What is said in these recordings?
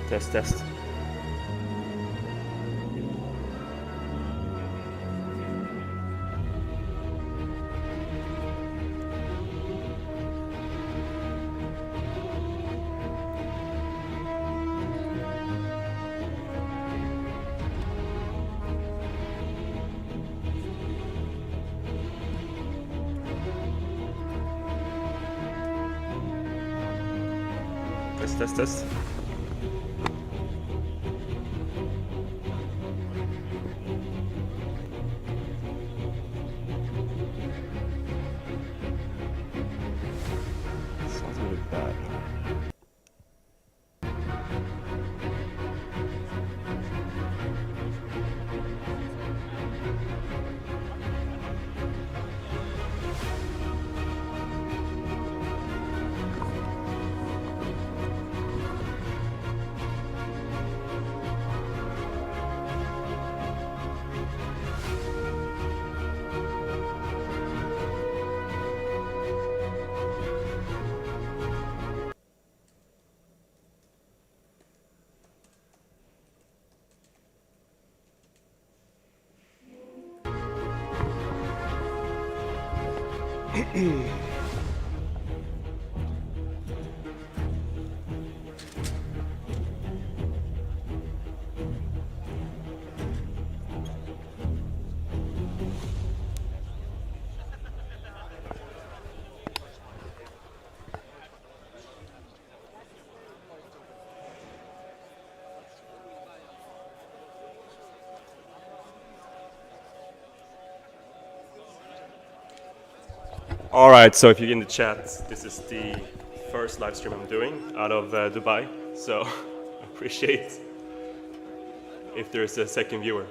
Test, test. Test, test, test. Sounds really bad. All right, so if you're in the chat, this is the first live stream I'm doing out of Dubai, so appreciate if there's a second viewer.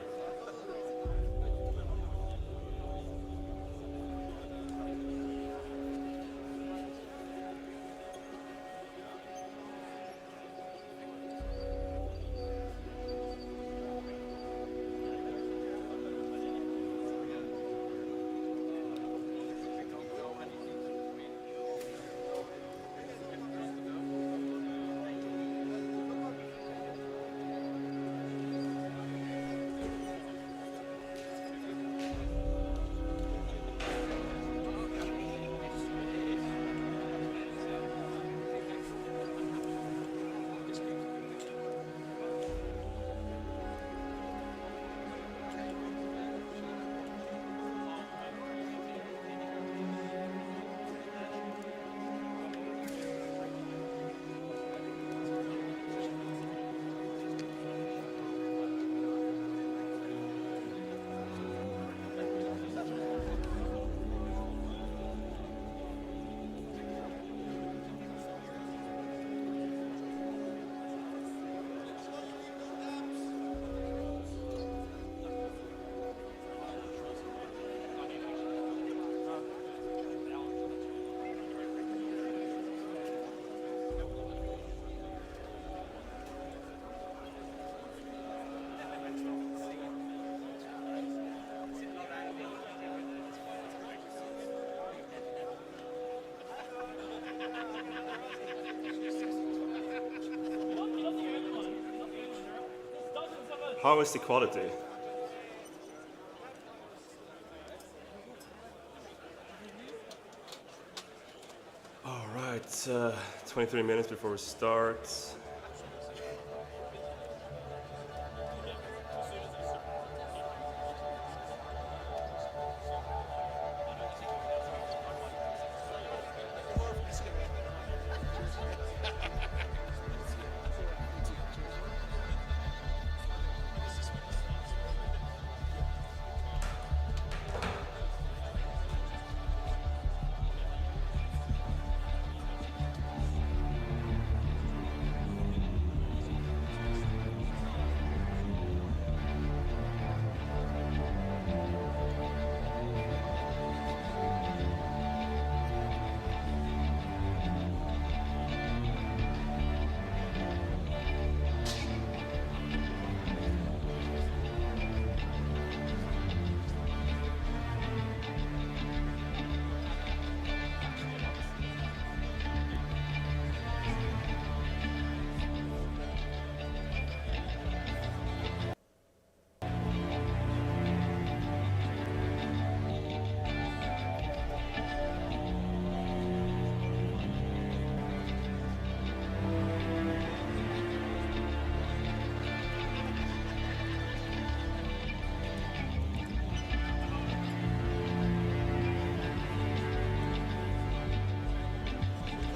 How is the quality? All right, 23 minutes before we start.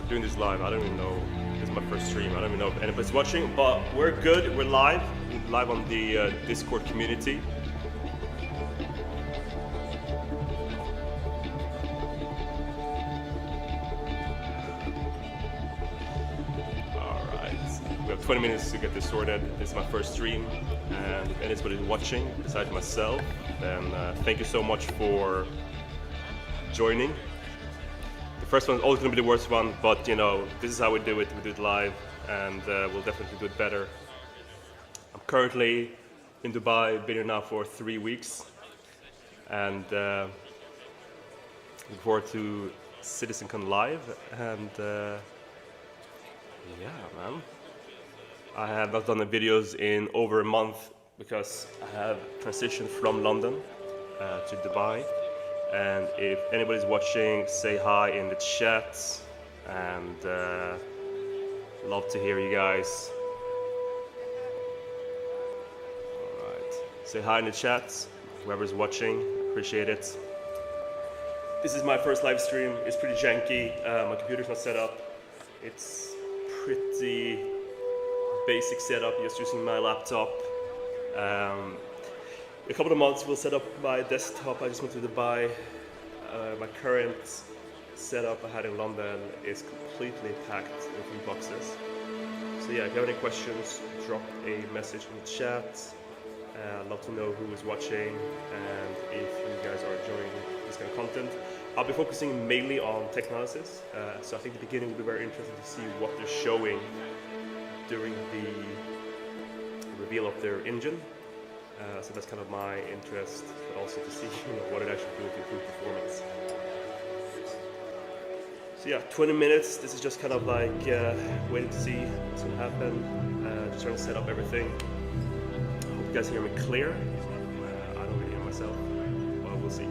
doing this live. I don't even know. This is my first stream. I don't even know if anybody's watching, but we're good. We're live on the Discord community. All right, we have 20 minutes to get this sorted. This is my first stream, and if anybody's watching besides myself, then thank you so much for joining. The first one's always going to be the worst one, but you know, this is how we do it. We do it live, and we'll definitely do it better. I'm currently in Dubai, been here now for 3 weeks, and looking forward to CitizenCon live. And yeah, man, I have not done the videos in over a month because I have transitioned from London to Dubai. And if anybody's watching, say hi in the chat, and love to hear you guys. All right, say hi in the chat, whoever's watching, appreciate it. This is my first live stream. It's pretty janky. My computer's not set up. It's pretty basic setup, just using my laptop. In a couple of months we'll set up my desktop. I just went to Dubai. My current setup I had in London is completely packed in 3 boxes. So yeah, if you have any questions, drop a message in the chat. I'd love to know who is watching and if you guys are enjoying this kind of content. I'll be focusing mainly on tech analysis. So I think the beginning will be very interesting to see what they're showing during the reveal of their engine. So that's kind of my interest, but also to see what it actually do to improve performance. So yeah, 20 minutes. This is just kind of like waiting to see what's going to happen. Just trying to set up everything. I hope you guys hear me clear. I don't really hear myself, but we'll see.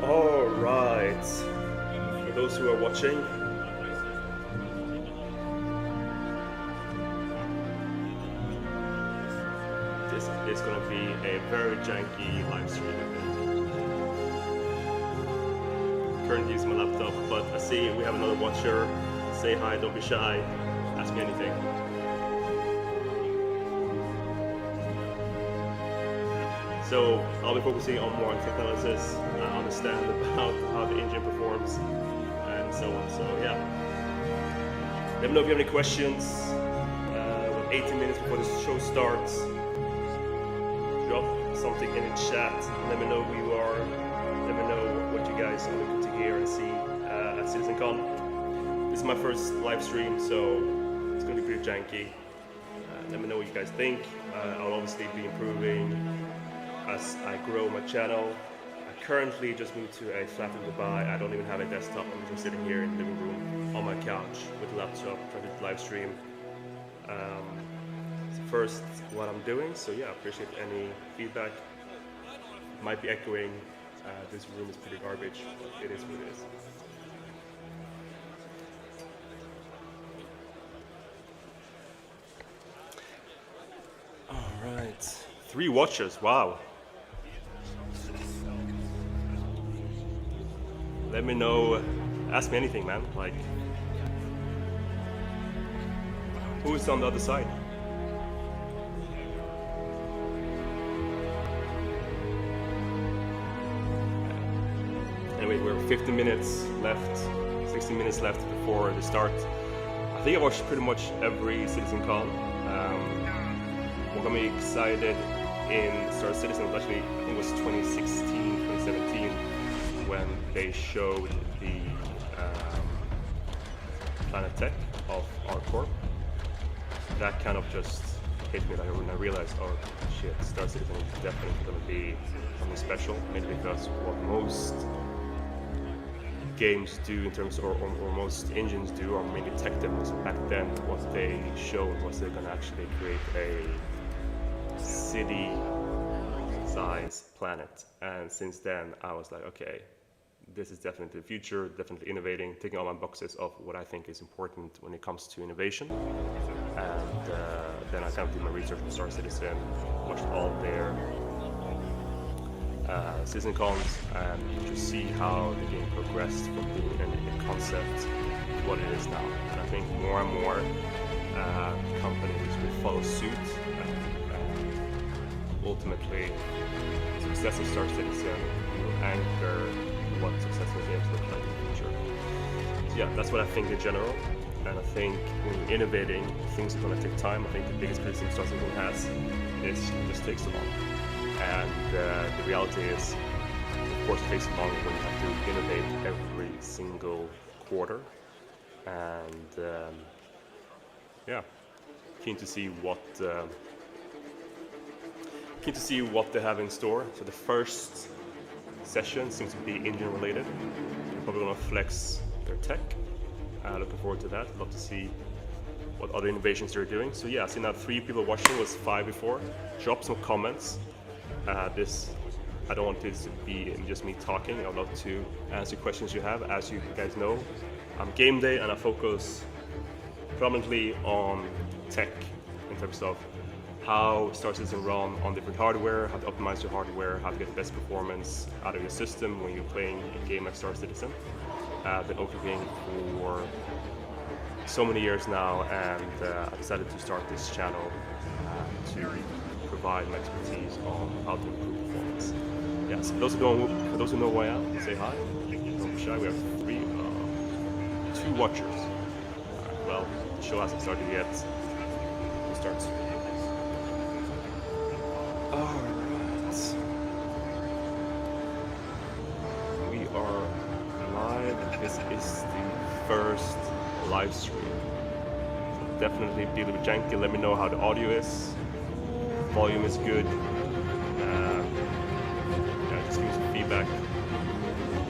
All right, for those who are watching, this is going to be a very janky live stream, I think. Currently using my laptop, but I see we have another watcher. Say hi, don't be shy, ask me anything. So I'll be focusing on more on tech analysis, understand about how the engine performs, and so on. So yeah, let me know if you have any questions. 18 minutes before the show starts, drop something in the chat. Let me know who you are. Let me know what you guys are looking to hear and see at CitizenCon. This is my first live stream, so it's going to be pretty janky. Let me know what you guys think. I'll obviously be improving as I grow my channel. I currently just moved to a flat in Dubai. I don't even have a desktop. I'm just sitting here in the living room on my couch with a laptop trying to live stream. It's first what I'm doing, so yeah, I appreciate any feedback. It might be echoing. This room is pretty garbage, but it is what it is. All right, 3 watchers, wow. Let me know ask me anything, man. Like, who's on the other side? Anyway, we're 15 minutes left, 16 minutes left before the start. I think I watched pretty much every CitizenCon. What got me excited in Star Citizen was actually, I think it was 2016, 2017, when they showed the Planet Tech of ArcCorp. That kind of just hit me, like when I realized, oh shit, Star Citizen is definitely going to be something special, maybe because what most games do in terms of, or most engines do, are mainly tech demos. Back then, what they showed was they're going to actually create a city-size planet. And since then, I was like, okay, this is definitely the future, definitely innovating, ticking all my boxes of what I think is important when it comes to innovation. And then I kind of did my research on Star Citizen, watched all their CitizenCons, and just see how the game progressed from being a concept to what it is now. And I think more and more companies will follow suit, and ultimately success of Star Citizen will anchor what successful games look like in the future. So yeah, that's what I think in general. And I think when you're innovating, things are going to take time. I think the biggest criticism Star Citizen has is it just takes so long. And the reality is, of course, it takes long when you have to innovate every single quarter. And yeah, keen to see what they have in store. So the first session seems to be engine related. They're probably going to flex their tech. Looking forward to that. Love to see what other innovations they're doing. So yeah, I see now 3 people watching, was 5 before. Drop some comments. I don't want this to be just me talking. I'd love to answer questions you have. As you guys know, I'm game day and I focus predominantly on tech in terms of how Star Citizen run on different hardware, how to optimize your hardware, how to get the best performance out of your system when you're playing a game like Star Citizen. I've been OKing for so many years now, and I decided to start this channel to provide my expertise on how to improve performance. Yeah, so for those who know who I am, say hi. Don't be shy. We have 2 watchers. Well, the show hasn't started yet. We'll start soon. Alright. We are live, and this is the first live stream. So definitely be a little bit janky. Let me know how the audio is. Volume is good. Yeah, just give me some feedback.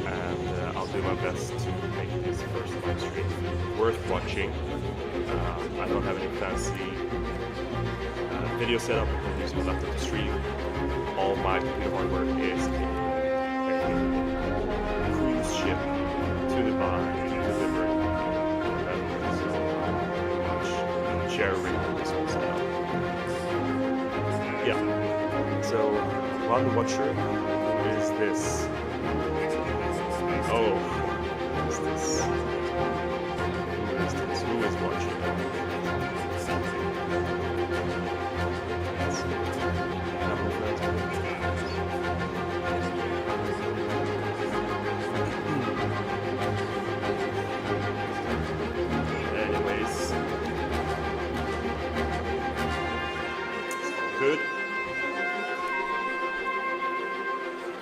And I'll do my best to make this first live stream worth watching. I don't have any fancy video setup. I'm using my laptop to stream. All my computer hardware is a cruise ship to Dubai, delivered. So much sharing this whole setup. Yeah. So one watcher is this. Oh, what is this? Who is this? Who is watching? Anyways, good.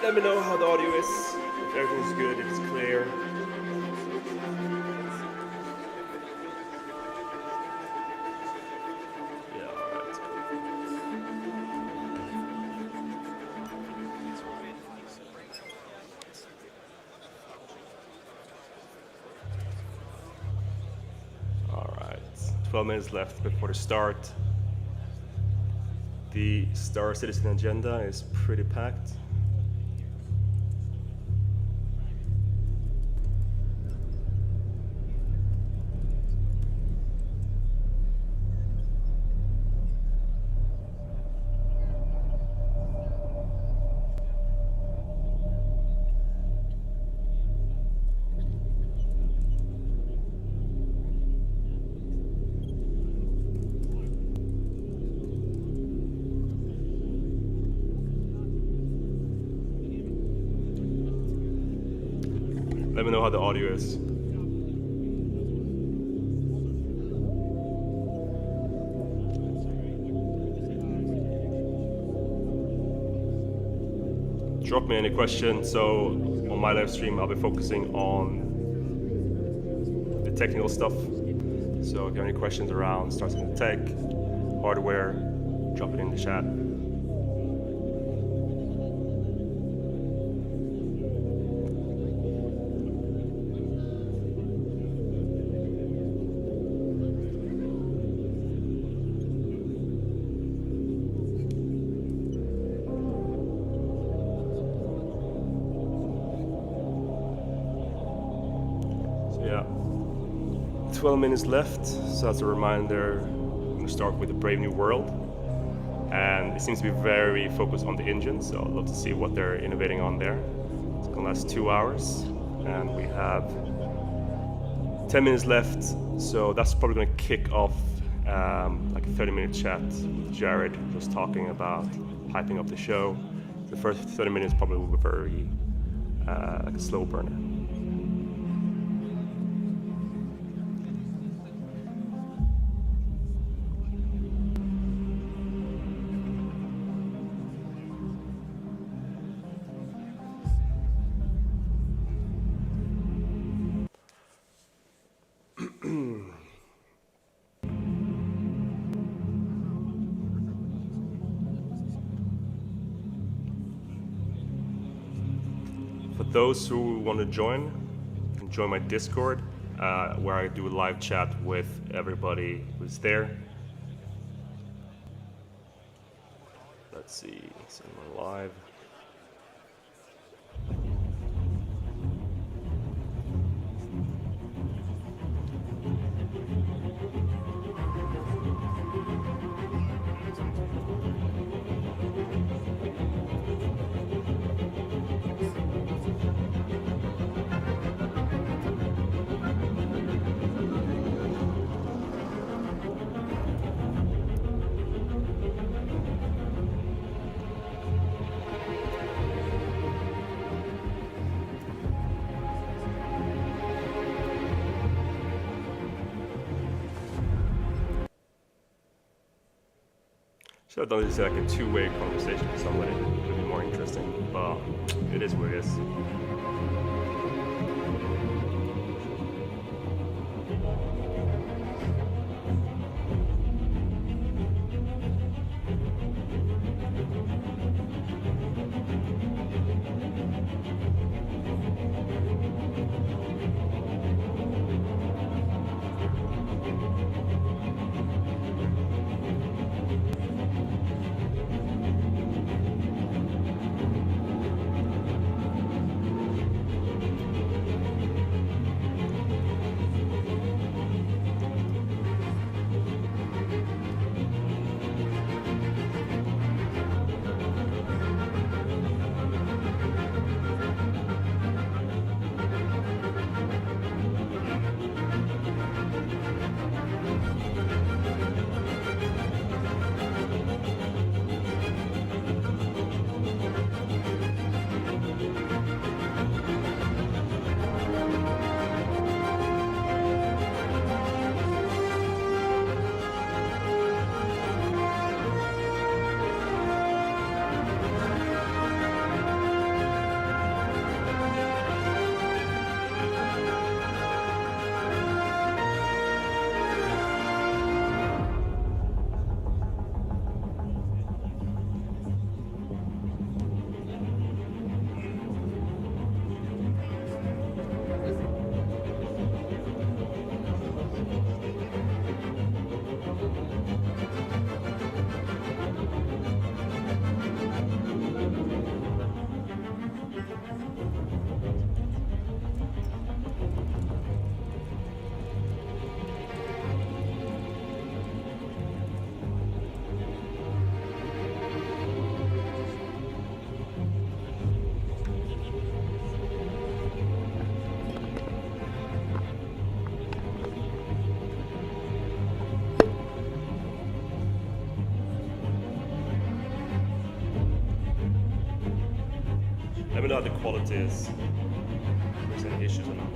Let me know how the audio is, if everything's good, if it's clear. Yeah, alright. Alright, 12 minutes left before the start. The Star Citizen agenda is pretty packed. Let me know how the audio is. Drop me any questions. So on my live stream, I'll be focusing on the technical stuff. So if you have any questions around starting the tech, hardware, drop it in the chat. So yeah, 12 minutes left. So as a reminder, I'm going to start with a Brave New World. And it seems to be very focused on the engine, so I'd love to see what they're innovating on there. It's going to last 2 hours, and we have 10 minutes left, so that's probably going to kick off like a 30-minute chat with Jared, just talking about hyping up the show. The first 30 minutes probably will be very like a slow burner. For those who want to join, you can join my Discord, where I do a live chat with everybody who's there. Let's see, someone live. Should have done this like a two-way conversation with somebody. It would be more interesting, but it is what it is. Let me know how the quality is. If there's any issues or not.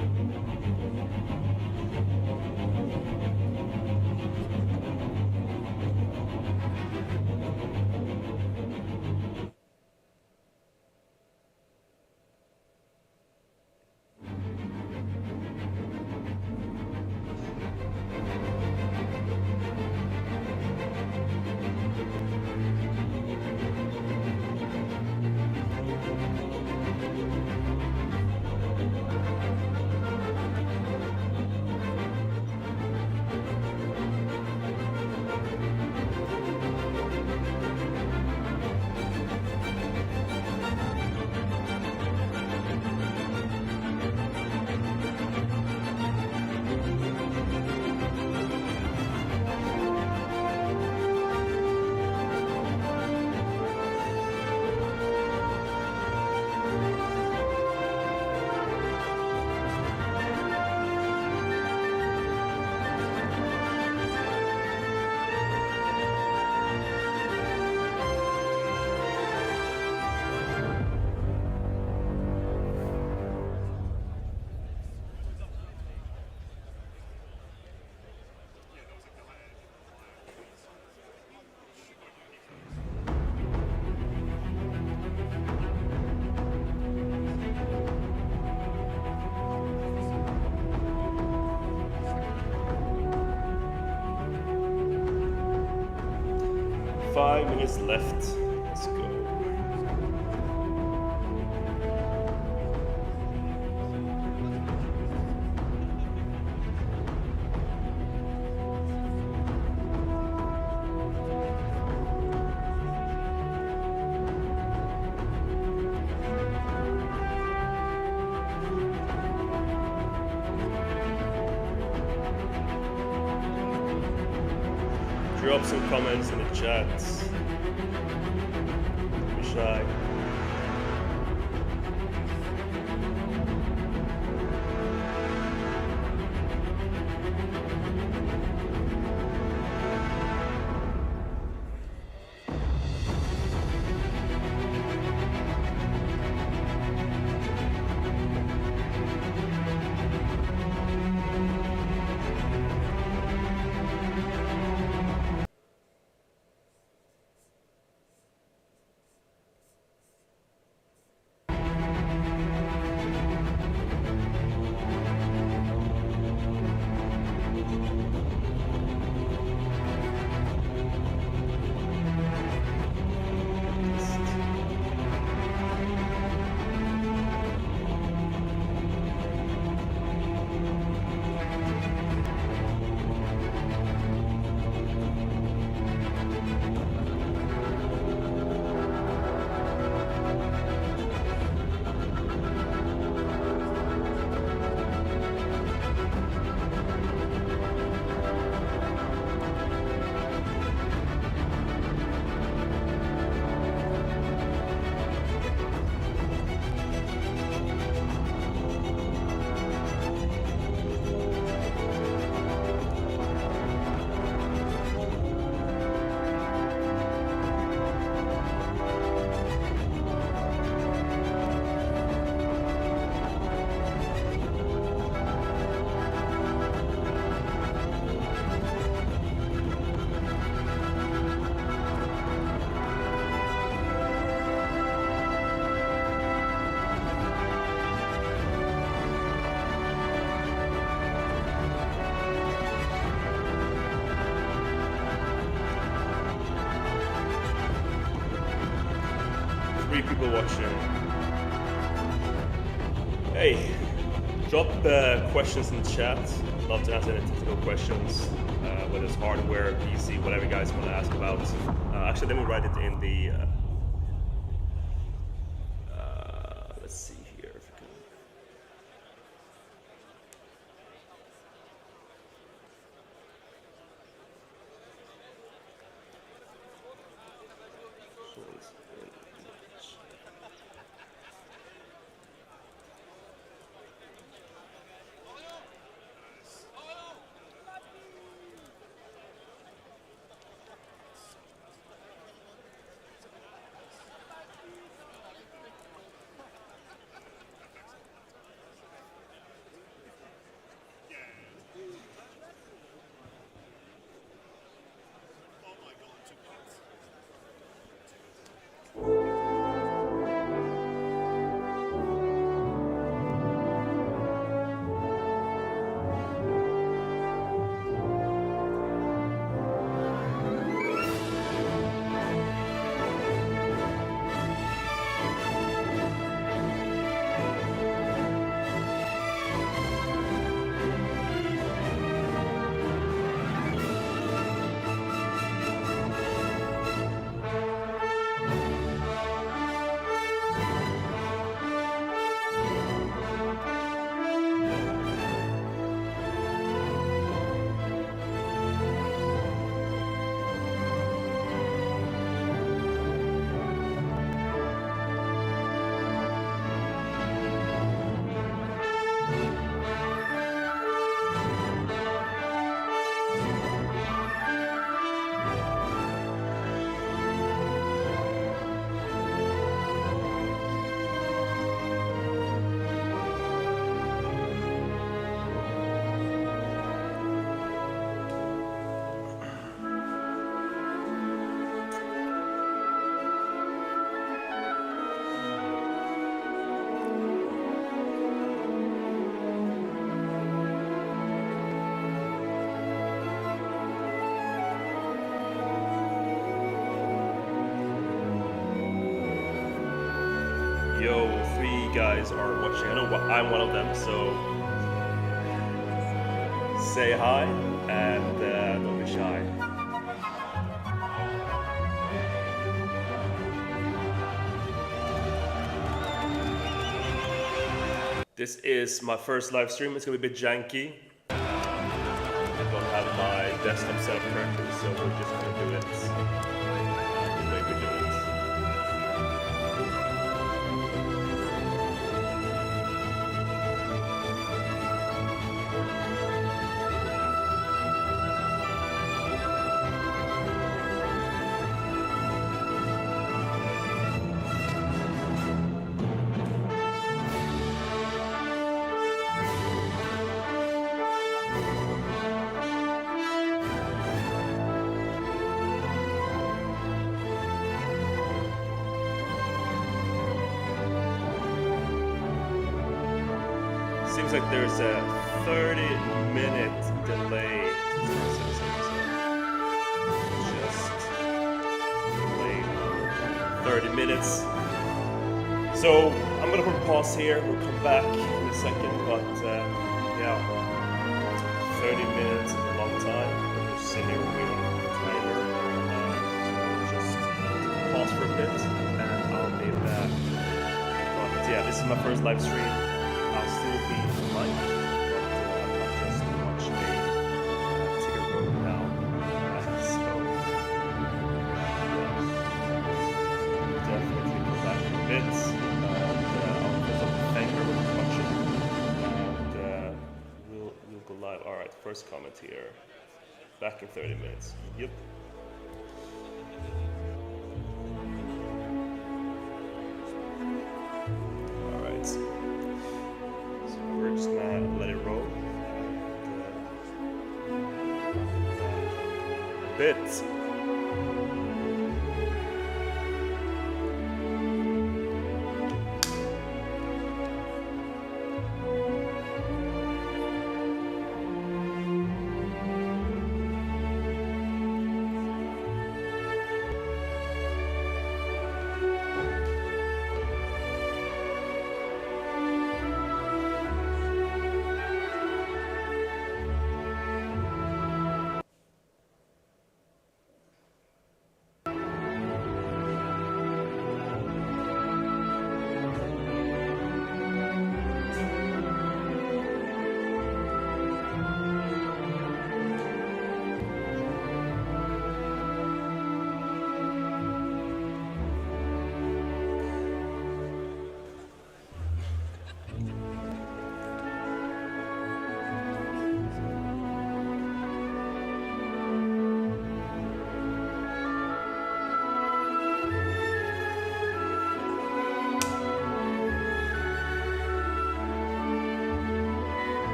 Five minutes left. Let's go. Drop some comments in the chat. Be shy. People watching. Hey, drop questions in the chat. Love to answer any technical questions, whether it's hardware, PC, whatever you guys want to ask about. Actually, let me write it in the. Let's see here. If I can. yo, 3 guys are watching. I know I'm one of them, so say hi and don't be shy. This is my first live stream. It's gonna be a bit janky. I don't have my desktop set up correctly, so we're just gonna do it the way we do it. Seems like there's a 30-minute delay. Just delayed 30 minutes. So I'm gonna put a pause here. We'll come back in a second, but yeah, 30 minutes is a long time. We're just sitting here waiting for the timer. Just pause for a bit, and I'll be back. But yeah, this is my first live stream. I'll still be live, but I'm just watching a ticket road now. So yeah, definitely go back a bit. I'll thank everyone for watching, and we'll go live. All right, first comment here. Back in 30 minutes. Yep. All right. We're just gonna let it roll. A bit.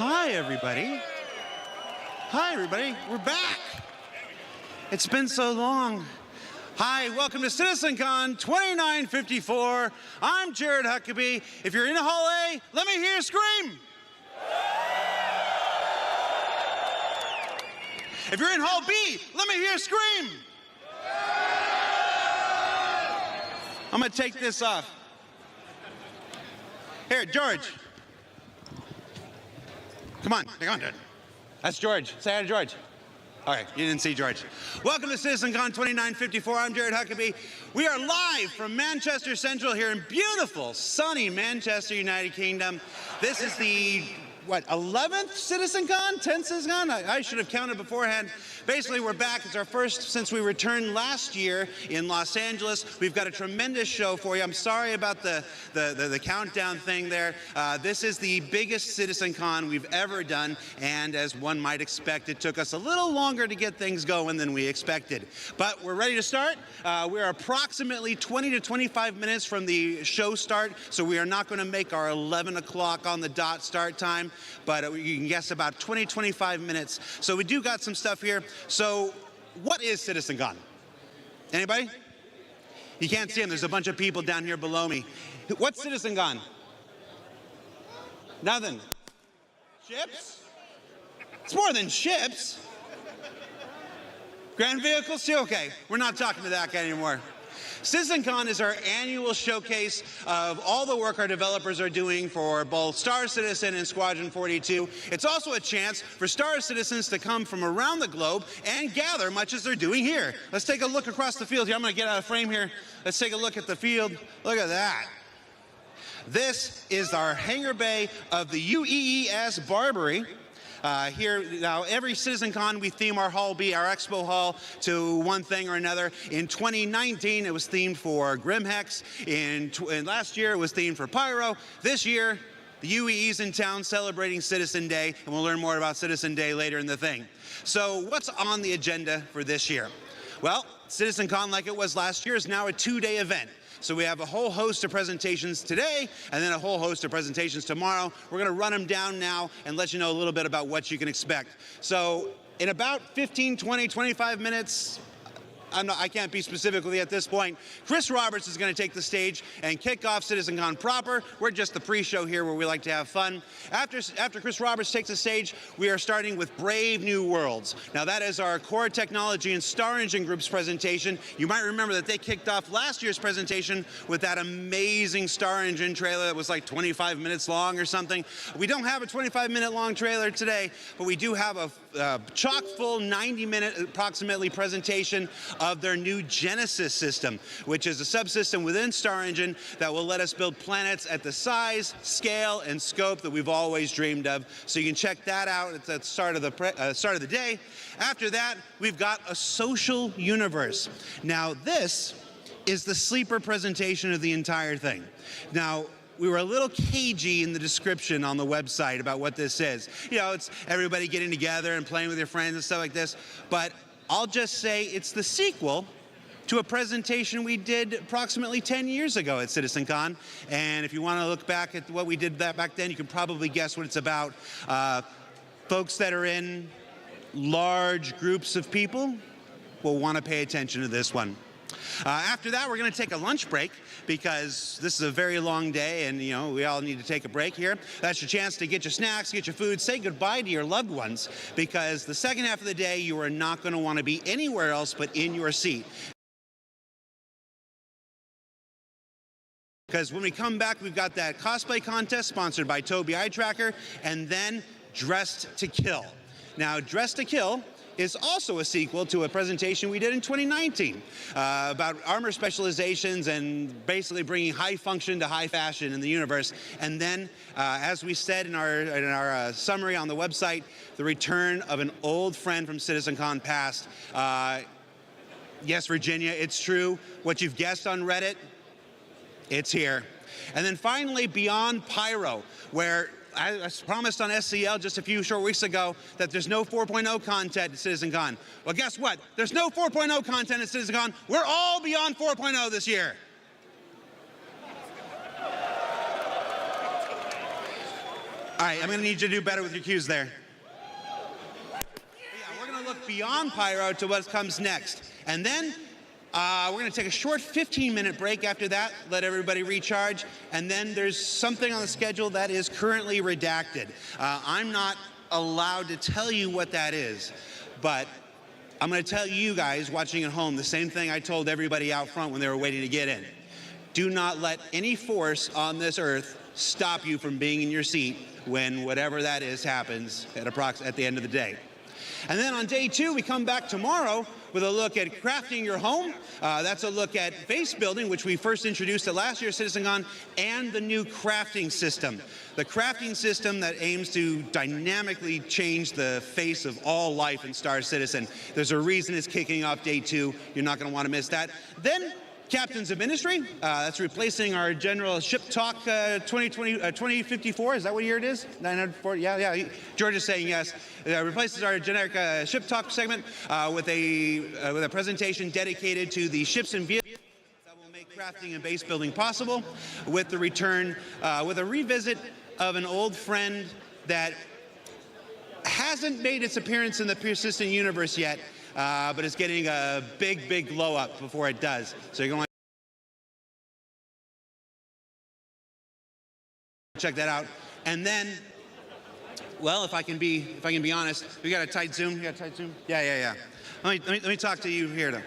Hi, everybody. Hi, everybody. We're back. It's been so long. Hi, welcome to CitizenCon 2954. I'm Jared Huckabee. If you're in Hall A, let me hear you scream. If you're in Hall B, let me hear a scream. I'm gonna take this off. Here, George. Come on, dude. That's George. Say hi to George. All right, you didn't see George. Welcome to CitizenCon 2954. I'm Jared Huckabee. We are live from Manchester Central here in beautiful, sunny Manchester, United Kingdom. This is the, 11th CitizenCon? 10th CitizenCon? I should have counted beforehand. Basically, we're back. It's our first since we returned last year in Los Angeles. We've got a tremendous show for you. I'm sorry about the countdown thing there. This is the biggest CitizenCon we've ever done, and as one might expect, it took us a little longer to get things going than we expected. But we're ready to start. We're approximately 20 to 25 minutes from the show start, so we are not going to make our 11 o'clock on the dot start time, but you can guess about 20, 25 minutes. So we do got some stuff here. So what is CitizenCon? Anybody? You can't see them. There's a bunch of people down here below me. What's CitizenCon? Nothing. Ships? It's more than ships. Grand vehicles too? Okay, we're not talking to that guy anymore. CitizenCon is our annual showcase of all the work our developers are doing for both Star Citizen and Squadron 42. It's also a chance for Star Citizens to come from around the globe and gather much as they're doing here. Let's take a look across the field here. I'm going to get out of frame here. Let's take a look at the field. Look at that. This is our hangar bay of the UEES Barbary. Here, now every CitizenCon we theme our Hall B, our expo hall, to one thing or another. In 2019 it was themed for Grimhex, and last year it was themed for Pyro. This year the UEE's in town celebrating Citizen Day, and we'll learn more about Citizen Day later in the thing. So what's on the agenda for this year? Well, CitizenCon, like it was last year, is now a two-day event. So we have a whole host of presentations today and then a whole host of presentations tomorrow. We're going to run them down now and let you know a little bit about what you can expect. So in about 15, 20, 25 minutes, I can't be specific with you at this point, Chris Roberts is going to take the stage and kick off CitizenCon proper. We're just the pre-show here where we like to have fun. After Chris Roberts takes the stage, we are starting with Brave New Worlds. Now that is our core technology and Star Engine Group's presentation. You might remember that they kicked off last year's presentation with that amazing Star Engine trailer that was like 25 minutes long or something. We don't have a 25-minute long trailer today, but we do have a chock-full 90-minute approximately presentation of their new Genesis system, which is a subsystem within Star Engine that will let us build planets at the size, scale, and scope that we've always dreamed of. So you can check that out at the start of the day. After that, we've got a social universe. Now this is the sleeper presentation of the entire thing. Now, we were a little cagey in the description on the website about what this is. You know, it's everybody getting together and playing with your friends and stuff like this, but I'll just say it's the sequel to a presentation we did approximately 10 years ago at CitizenCon. And if you want to look back at what we did back then, you can probably guess what it's about. Folks that are in large groups of people will want to pay attention to this one. After that, we're going to take a lunch break because this is a very long day and, you know, we all need to take a break here. That's your chance to get your snacks, get your food, say goodbye to your loved ones, because the second half of the day, you are not going to want to be anywhere else but in your seat. Because when we come back, we've got that cosplay contest sponsored by Tobii Eye Tracker, and then Dressed to Kill. Now, Dressed to Kill is also a sequel to a presentation we did in 2019 about armor specializations and basically bringing high function to high fashion in the universe. And then, as we said in our summary on the website, the return of an old friend from CitizenCon past. Yes, Virginia, it's true. What you've guessed on Reddit, it's here. And then finally, Beyond Pyro, where I promised on SCL just a few short weeks ago that there's no 4.0 content at CitizenCon. Well, guess what? There's no 4.0 content at CitizenCon. We're all beyond 4.0 this year. All right, I'm going to need you to do better with your cues there. Yeah, we're going to look beyond Pyro to what comes next. And then we're going to take a short 15-minute break after that, let everybody recharge, and then there's something on the schedule that is currently redacted. I'm not allowed to tell you what that is, but I'm going to tell you guys watching at home the same thing I told everybody out front when they were waiting to get in. Do not let any force on this earth stop you from being in your seat when whatever that is happens at the end of the day. And then on day 2, we come back tomorrow with a look at crafting your home. That's a look at base building, which we first introduced at last year's CitizenCon, and the new crafting system. The crafting system that aims to dynamically change the face of all life in Star Citizen. There's a reason it's kicking off day 2. You're not going to want to miss that. Then Captains of Ministry, that's replacing our general Ship Talk 2054. Is that what year it is? 940, yeah. George is saying yes. Replaces our generic Ship Talk segment with a presentation dedicated to the ships and vehicles that will make crafting and base building possible, with the return, with a revisit of an old friend that hasn't made its appearance in the persistent universe yet, but it's getting a big glow up before it does. So you're going to check that out. And then, well, if I can be honest, we got a tight zoom. You got a tight zoom? Yeah. Let me talk to you here, though.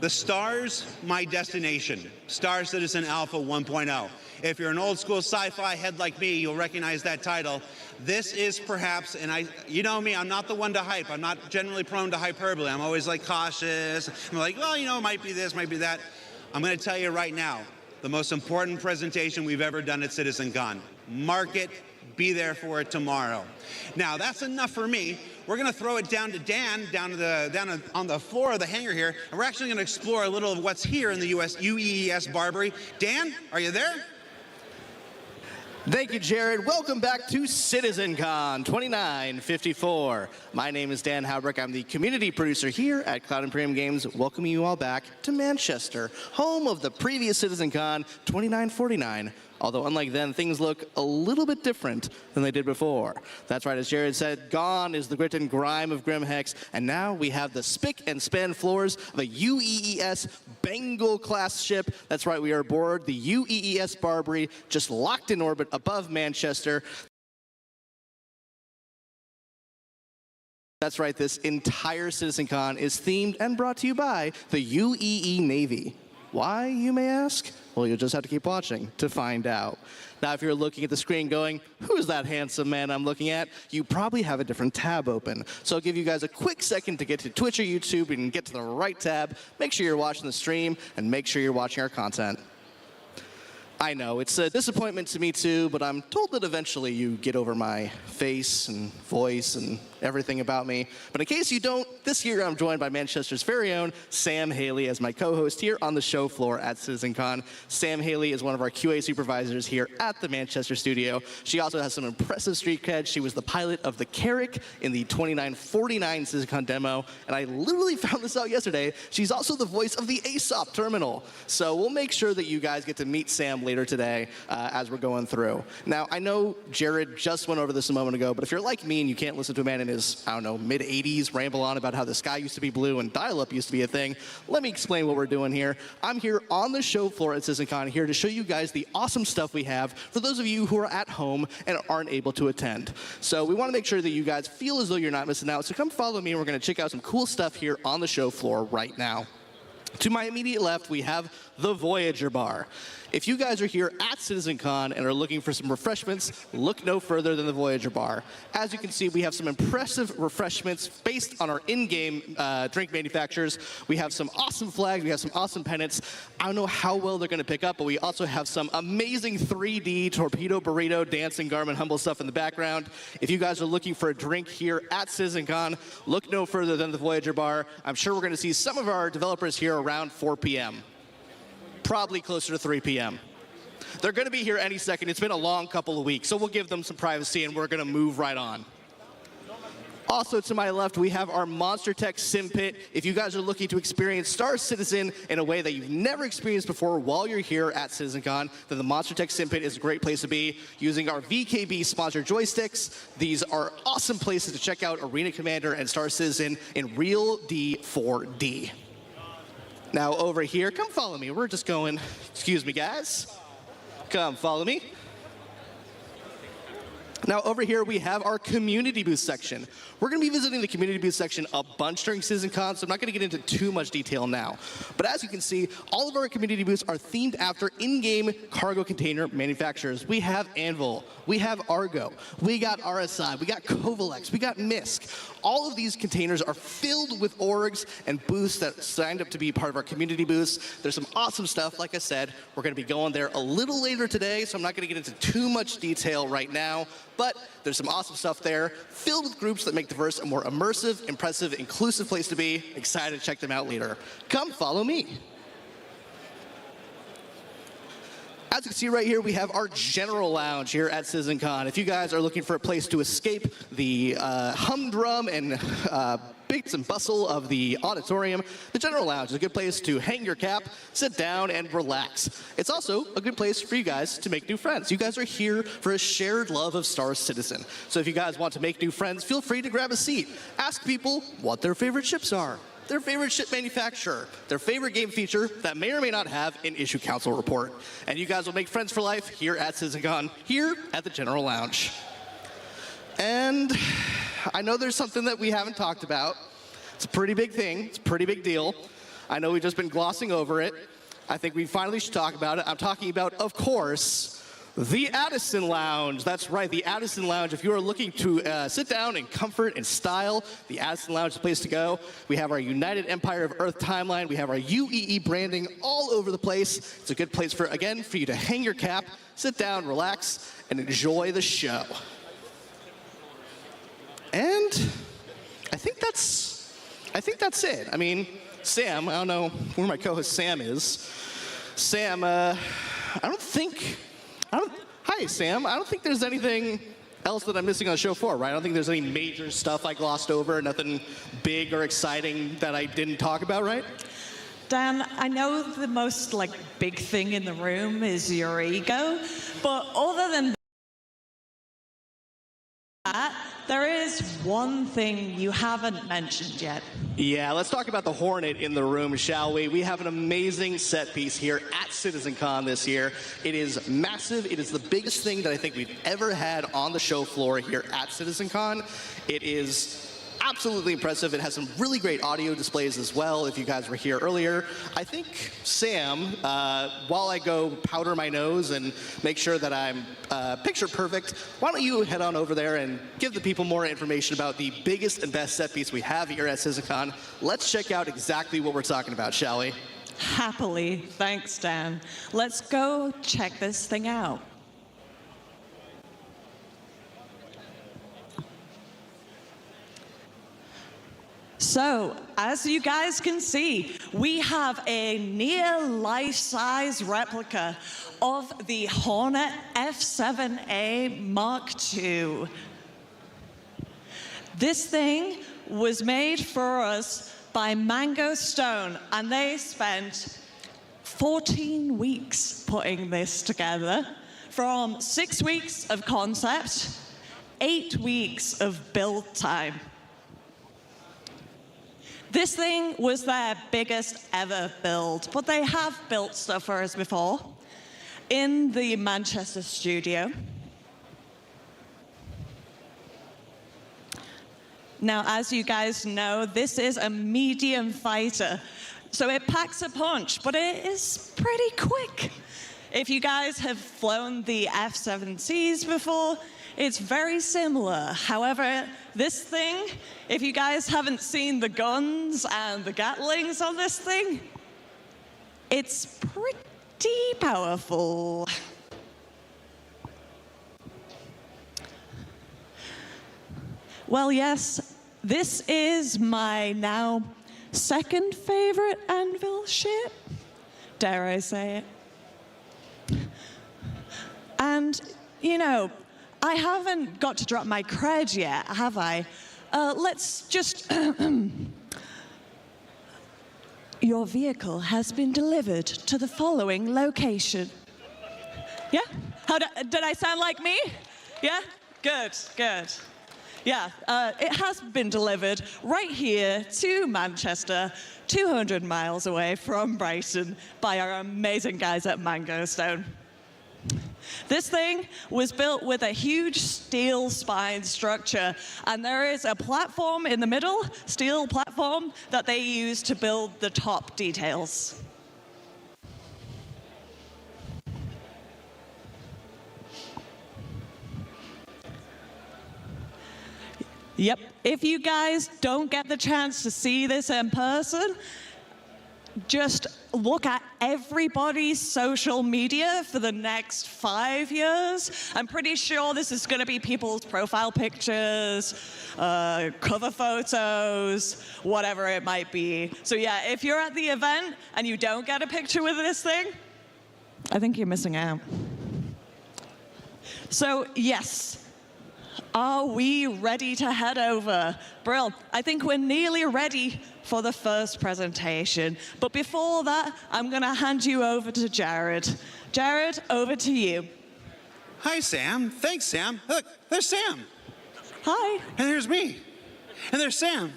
The Star's my destination. Star Citizen Alpha 1.0. If you're an old school sci-fi head like me, you'll recognize that title. This is perhaps, and you know me, I'm not the one to hype. I'm not generally prone to hyperbole. I'm always like cautious. I'm like, well, it might be this, might be that. I'm going to tell you right now, the most important presentation we've ever done at CitizenCon. Mark it, be there for it tomorrow. Now, that's enough for me. We're going to throw it down to Dan, down on the floor of the hangar here, and we're actually going to explore a little of what's here in the UEES Barbary. Dan, are you there? Thank you, Jared. Welcome back to CitizenCon 2954. My name is Dan Haubrick. I'm the community producer here at Cloud Imperium Games, welcoming you all back to Manchester, home of the previous CitizenCon 2949. Although unlike then, things look a little bit different than they did before. That's right, as Jared said, gone is the grit and grime of Grimhex, and now we have the spick and span floors of a UEES Bengal-class ship. That's right, we are aboard the UEES Barbary, just locked in orbit above Manchester. That's right, this entire CitizenCon is themed and brought to you by the UEE Navy. Why, you may ask? Well, you'll just have to keep watching to find out. Now, if you're looking at the screen going, who's that handsome man I'm looking at? You probably have a different tab open. So I'll give you guys a quick second to get to Twitch or YouTube and get to the right tab. Make sure you're watching the stream and make sure you're watching our content. I know, it's a disappointment to me too, but I'm told that eventually you get over my face and voice and everything about me. But in case you don't, this year I'm joined by Manchester's very own Sam Haley as my co-host here on the show floor at CitizenCon. Sam Haley is one of our QA supervisors here at the Manchester studio. She also has some impressive street cred. She was the pilot of the Carrick in the 2949 CitizenCon demo, and I literally found this out yesterday. She's also the voice of the ASOP terminal. So we'll make sure that you guys get to meet Sam later today as we're going through. Now, I know Jared just went over this a moment ago, but if you're like me and you can't listen to a man in his, I don't know, mid-80s ramble on about how the sky used to be blue and dial-up used to be a thing, let me explain what we're doing here. I'm here on the show floor at CitizenCon here to show you guys the awesome stuff we have for those of you who are at home and aren't able to attend. So we want to make sure that you guys feel as though you're not missing out. So come follow me and we're going to check out some cool stuff here on the show floor right now. To my immediate left, we have the Voyager Bar. If you guys are here at CitizenCon and are looking for some refreshments, look no further than the Voyager Bar. As you can see, we have some impressive refreshments based on our in-game drink manufacturers. We have some awesome flags, we have some awesome pennants. I don't know how well they're going to pick up, but we also have some amazing 3D torpedo burrito, dancing Garmin Humble stuff in the background. If you guys are looking for a drink here at CitizenCon, look no further than the Voyager Bar. I'm sure we're going to see some of our developers here around 4 p.m. Probably closer to 3 p.m. They're going to be here any second. It's been a long couple of weeks, so we'll give them some privacy and we're going to move right on. Also to my left, we have our Monster Tech Sim Pit. If you guys are looking to experience Star Citizen in a way that you've never experienced before while you're here at CitizenCon, then the Monster Tech Sim Pit is a great place to be using our VKB sponsored joysticks. These are awesome places to check out Arena Commander and Star Citizen in real D4D. Now over here, come follow me. We're just going, excuse me guys. Come follow me. Now, over here, we have our community booth section. We're going to be visiting the community booth section a bunch during CitizenCon, so I'm not going to get into too much detail now. But as you can see, all of our community booths are themed after in-game cargo container manufacturers. We have Anvil, we have Argo, we got RSI, we got Kovalex, we got MISC. All of these containers are filled with orgs and booths that signed up to be part of our community booths. There's some awesome stuff. Like I said, we're going to be going there a little later today, so I'm not going to get into too much detail right now. But there's some awesome stuff there, filled with groups that make the verse a more immersive, impressive, inclusive place to be. Excited to check them out later. Come follow me. As you can see right here, we have our general lounge here at CitizenCon. If you guys are looking for a place to escape the humdrum and bits and bustle of the auditorium, the general lounge is a good place to hang your cap, sit down, and relax. It's also a good place for you guys to make new friends. You guys are here for a shared love of Star Citizen. So if you guys want to make new friends, feel free to grab a seat. Ask people what their favorite ships are, their favorite ship manufacturer, their favorite game feature that may or may not have an issue council report. And you guys will make friends for life here at CitizenCon, here at the General Lounge. And I know there's something that we haven't talked about. It's a pretty big thing. It's a pretty big deal. I know we've just been glossing over it. I think we finally should talk about it. I'm talking about, of course, the Addison Lounge. That's right, the Addison Lounge. If you are looking to sit down in comfort and style, the Addison Lounge is the place to go. We have our United Empire of Earth timeline. We have our UEE branding all over the place. It's a good place for, again, for you to hang your cap, sit down, relax, and enjoy the show. And I think that's it. I mean, Sam, I don't know where my co-host Sam is. Sam, hi, Sam. I don't think there's anything else that I'm missing on show 4, right? I don't think there's any major stuff I glossed over, nothing big or exciting that I didn't talk about, right? Dan, I know the most big thing in the room is your ego, but other than that, there is one thing you haven't mentioned yet. Yeah, let's talk about the Hornet in the room, shall we? We have an amazing set piece here at CitizenCon this year. It is massive. It is the biggest thing that I think we've ever had on the show floor here at CitizenCon. It is absolutely impressive. It has some really great audio displays as well, if you guys were here earlier. I think, Sam, while I go powder my nose and make sure that I'm picture perfect, why don't you head on over there and give the people more information about the biggest and best set piece we have here at CitizenCon. Let's check out exactly what we're talking about, shall we? Happily. Thanks, Dan. Let's go check this thing out. So, as you guys can see, we have a near life-size replica of the Hornet F7A Mark II. This thing was made for us by Mango Stone, and they spent 14 weeks putting this together, from 6 weeks of concept, 8 weeks of build time. This thing was their biggest ever build, but they have built stuff for us before in the Manchester studio. Now, as you guys know, this is a medium fighter, so it packs a punch, but it is pretty quick. If you guys have flown the F-7Cs before, it's very similar. However, this thing, if you guys haven't seen the guns and the Gatlings on this thing, it's pretty powerful. Well, yes, this is my now second favorite Anvil ship, dare I say it. And, you know, I haven't got to drop my cred yet, have I? Let's just... Your vehicle has been delivered to the following location. Yeah? Did I sound like me? Yeah? Good, good. Yeah, it has been delivered right here to Manchester, 200 miles away from Brighton, by our amazing guys at Mango Stone. This thing was built with a huge steel spine structure, and there is a platform in the middle, steel platform, that they use to build the top details. Yep, if you guys don't get the chance to see this in person, just look at everybody's social media for the next 5 years. I'm pretty sure this is going to be people's profile pictures, cover photos, whatever it might be. So yeah, if you're at the event and you don't get a picture with this thing, I think you're missing out. So yes, are we ready to head over? Brill, I think we're nearly ready for the first presentation. But before that, I'm going to hand you over to Jared. Jared, over to you. Hi, Sam. Thanks, Sam. Look, there's Sam. Hi. And there's me. And there's Sam.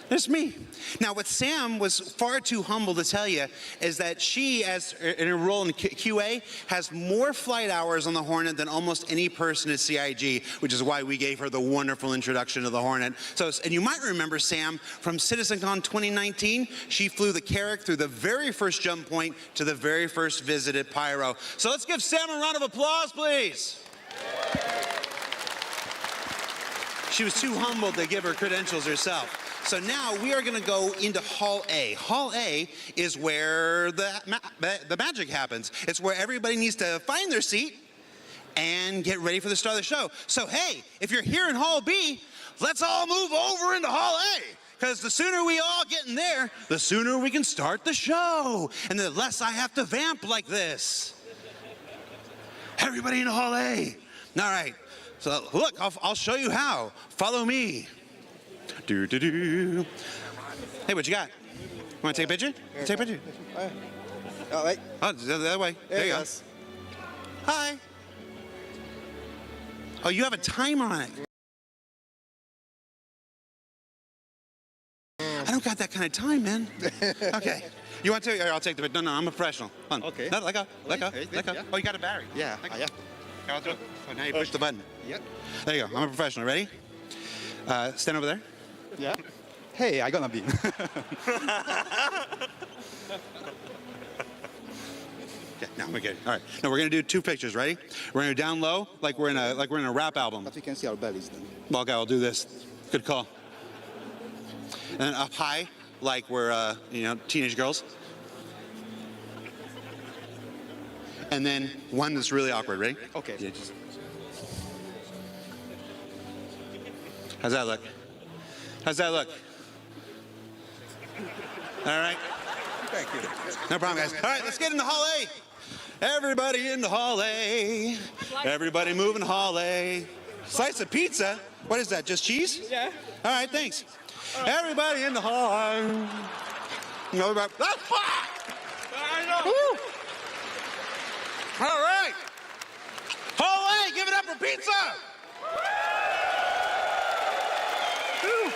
There's me. Now, what Sam was far too humble to tell you is that she, as in her role in QA, has more flight hours on the Hornet than almost any person at CIG, which is why we gave her the wonderful introduction to the Hornet. So, and you might remember Sam from CitizenCon 2019. She flew the Carrack through the very first jump point to the very first visit at Pyro. So let's give Sam a round of applause, please. She was too humble to give her credentials herself. So now we are going to go into Hall A. Hall A is where the magic happens. It's where everybody needs to find their seat and get ready for the start of the show. So hey, if you're here in Hall B, let's all move over into Hall A. Because the sooner we all get in there, the sooner we can start the show. And the less I have to vamp like this. Everybody in Hall A. All right. So look, I'll show you how. Follow me. Do. Hey, what you got? You want to take a picture? Take a picture. All right. Oh, that way. There you go. Hi. Oh, you have a timer on it. I don't got that kind of time, man. Okay. You want to? Here, I'll take the picture. No, I'm a professional. Hold on. Okay. No, let go. Let go. Okay, Let go. yeah. Oh, you got a battery. Yeah. Let go. Yeah. Here, I'll do it. Oh, now you push the button. Yep. There you go. I'm a professional. Ready? Stand over there. Yeah. Hey, I gonna be. Yeah, no, we're good. All right. No, we're gonna do two pictures. Ready? We're gonna do down low, like we're in a rap album. But we can see our bellies then. Well, okay, I'll do this. Good call. And then up high, like we're teenage girls. And then one that's really awkward. Ready? Okay. Yeah, how's that look? How's that look? All right. Thank you. No problem, guys. All right, let's get into Hall A. Everybody in the Hall A. Everybody moving Hall A. Slice of pizza? What is that, just cheese? Yeah. All right, thanks. Everybody in the Hall A. No, everybody. Ah, fuck! I know. Woo! All right. Hall A, give it up for pizza! Woo!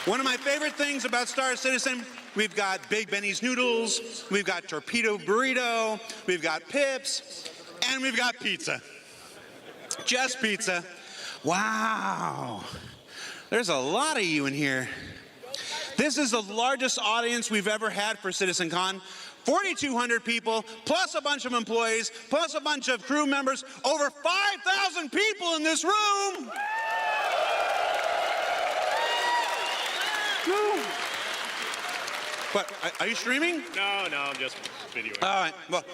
One of my favorite things about Star Citizen, we've got Big Benny's Noodles, we've got Torpedo Burrito, we've got Pips, and we've got pizza. Just pizza. Wow. There's a lot of you in here. This is the largest audience we've ever had for CitizenCon. 4,200 people, plus a bunch of employees, plus a bunch of crew members, over 5,000 people in this room. What, are you streaming? No, I'm just videoing. All right, well,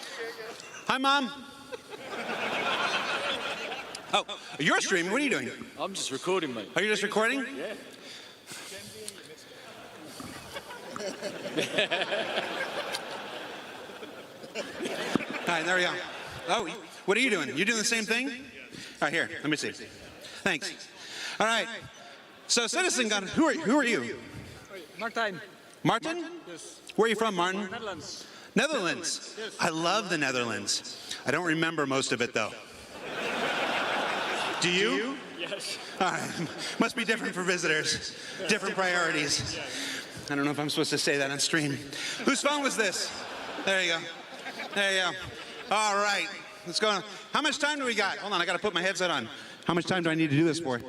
hi, Mom. Oh, you're streaming, what are you doing? I'm just recording, mate. Are you just recording? Yeah. All right, there we go. Oh, what are you doing? You doing the same thing? All right, here, let me see. Thanks. All right, so CitizenCon, who are you? Martijn. Martin? Yes. Where are you from, Martin? Netherlands. Netherlands. I love the Netherlands. I don't remember most of it, though. Do you? Yes. All right. Must be different for visitors. Different priorities. I don't know if I'm supposed to say that on stream. Whose phone was this? There you go. There you go. All right. let's go. How much time do we got? Hold on, I got to put my headset on. How much time do I need to do this for?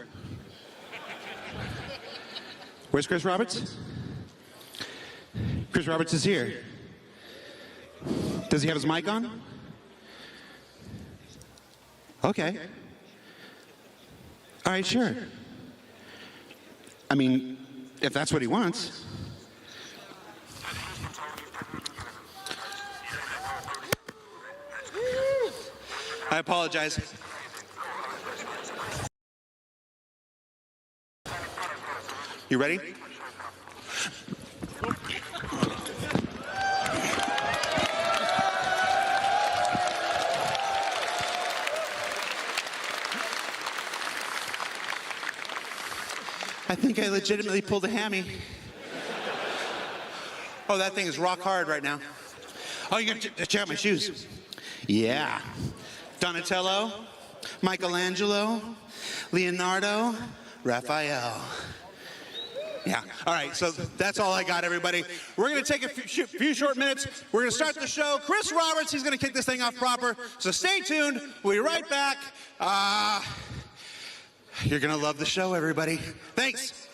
Where's Chris Roberts? Chris Roberts is here. Does he have his mic on? Okay. All right, sure. I mean, if that's what he wants. I apologize. You ready? I think I legitimately pulled a hammy. Oh, that thing is rock hard right now. Oh, you gotta check out my shoes. Yeah. Donatello, Michelangelo, Leonardo, Raphael. Yeah, all right, so that's all I got, everybody. We're gonna take a few short minutes. We're gonna start the show. Chris Roberts, he's gonna kick this thing off proper. So stay tuned, we'll be right back. You're gonna love the show, everybody. Thanks.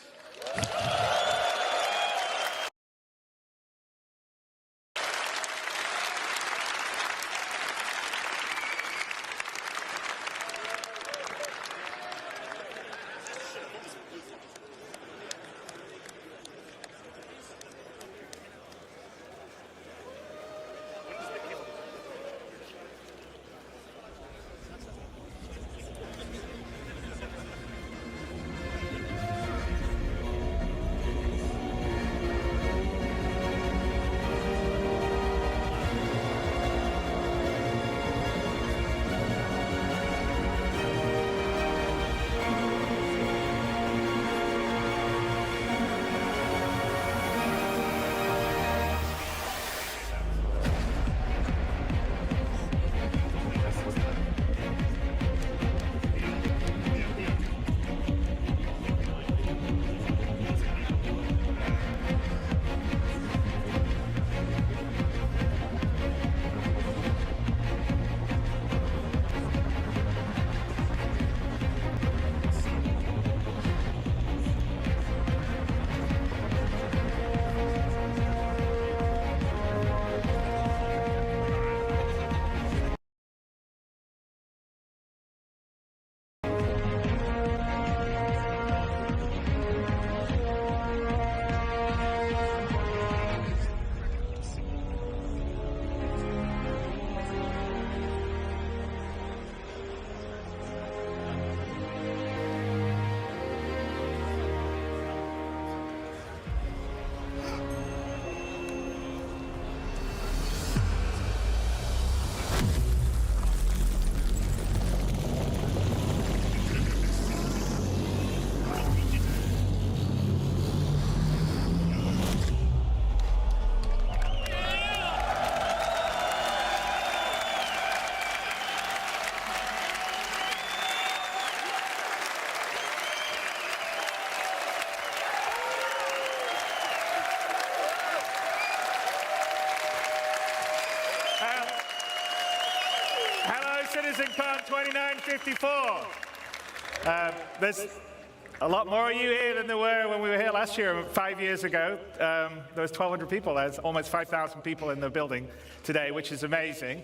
CitizenCon 2954. There's a lot more of you here than there were when we were here last year, 5 years ago. There was 1,200 people. There's almost 5,000 people in the building today, which is amazing.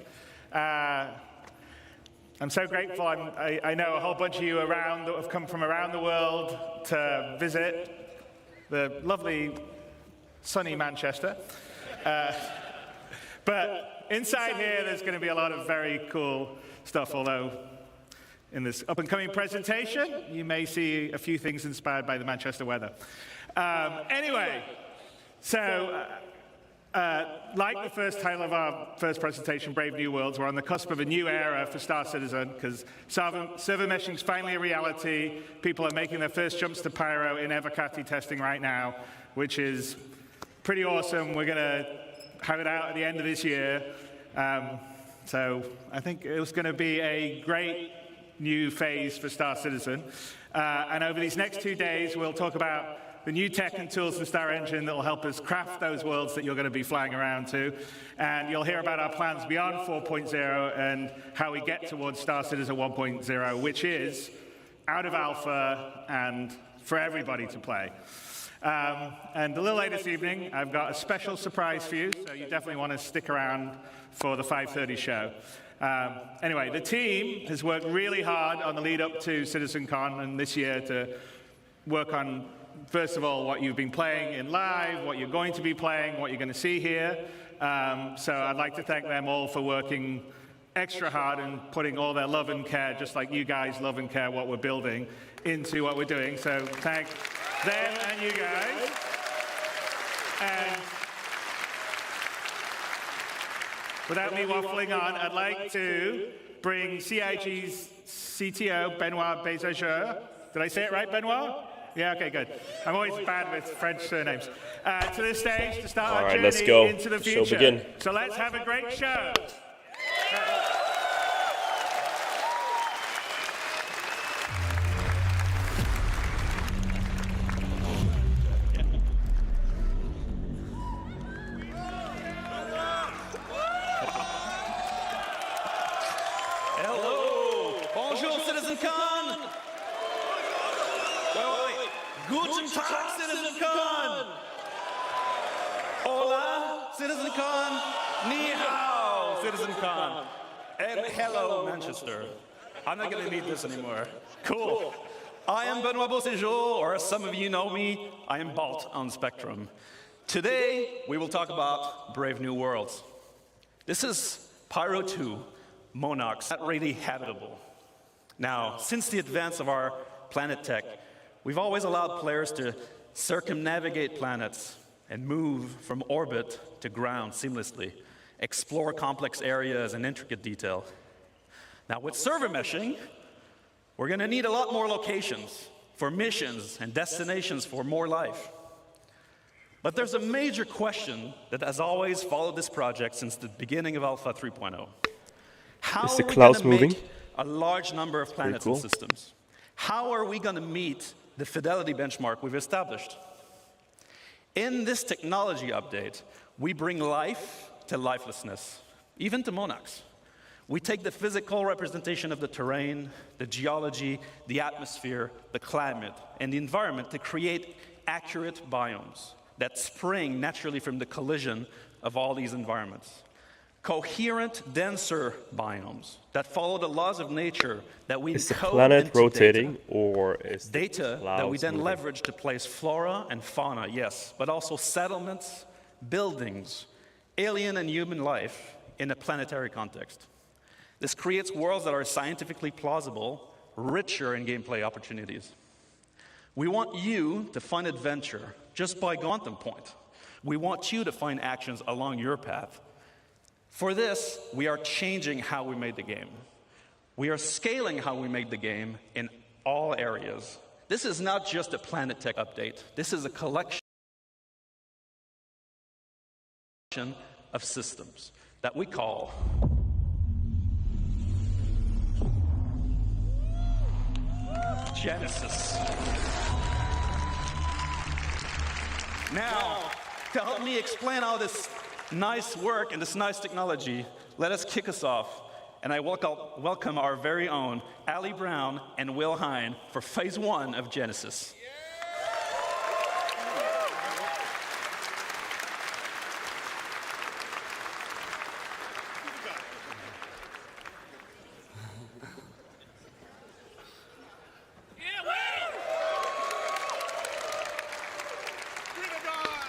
I'm so grateful. I know a whole bunch of you around that have come from around the world to visit the lovely, sunny Manchester. But inside here, there's going to be a lot of very cool stuff, although in this up-and-coming presentation, you may see a few things inspired by the Manchester weather. Anyway, so like the first title of our first presentation, Brave New Worlds, we're on the cusp of a new era for Star Citizen because server meshing is finally a reality. People are making their first jumps to Pyro in Evercati testing right now, which is pretty awesome. We're going to have it out at the end of this year. So I think it was going to be a great new phase for Star Citizen. And over these next 2 days, we'll talk about the new tech and tools in Star Engine that will help us craft those worlds that you're going to be flying around to. And you'll hear about our plans beyond 4.0 and how we get towards Star Citizen 1.0, which is out of alpha and for everybody to play. And a little later this evening, I've got a special surprise for you, so you definitely want to stick around for the 5:30 show. Anyway, the team has worked really hard on the lead up to CitizenCon and this year to work on, first of all, what you've been playing in live, what you're going to be playing, what you're going to see here. So I'd like to thank them all for working extra hard and putting all their love and care, just like you guys love and care what we're building, into what we're doing. So thank them and you guys. And without me waffling on, I'd like to bring CIG's CTO, Benoit Bézageur. Did I say it right, Benoit? Yeah, okay, good. I'm always bad with French surnames. To the stage to start our journey into the future. Show begin. So let's have a great show. Hello! Bonjour, CitizenCon! Wait. Guten Tag, CitizenCon! Hola, CitizenCon! Ni hao, CitizenCon! And hello, Manchester. I'm not going to need this anymore. Cool. I am Benoit Beauséjour, or as some of you know me, I am Balt on Spectrum. Today, we will talk about Brave New Worlds. This is Pyro 2. Monarchs, not really habitable. Now, since the advance of our planet tech, we've always allowed players to circumnavigate planets and move from orbit to ground seamlessly, explore complex areas in intricate detail. Now, with server meshing, we're going to need a lot more locations for missions and destinations for more life. But there's a major question that has always followed this project since the beginning of Alpha 3.0. How Is the are we clouds going to moving? make a large number of planets cool. and systems? How are we going to meet the fidelity benchmark we've established? In this technology update, we bring life to lifelessness, even to monarchs. We take the physical representation of the terrain, the geology, the atmosphere, the climate, and the environment to create accurate biomes that spring naturally from the collision of all these environments. Coherent, denser biomes that follow the laws of nature that we Is the encode planet into rotating, or is the data that we clouds then moving? leverage to place flora and fauna, yes, but also settlements, buildings, alien and human life in a planetary context. This creates worlds that are scientifically plausible, richer in gameplay opportunities. We want you to find adventure just by quantum point. We want you to find actions along your path. For this, we are changing how we made the game. We are scaling how we made the game in all areas. This is not just a Planet Tech update. This is a collection of systems that we call Genesis. Now, to help me explain all this nice work and this nice technology, let us kick us off. And I welcome our very own Ali Brown and Will Hine for phase 1 of Genesis.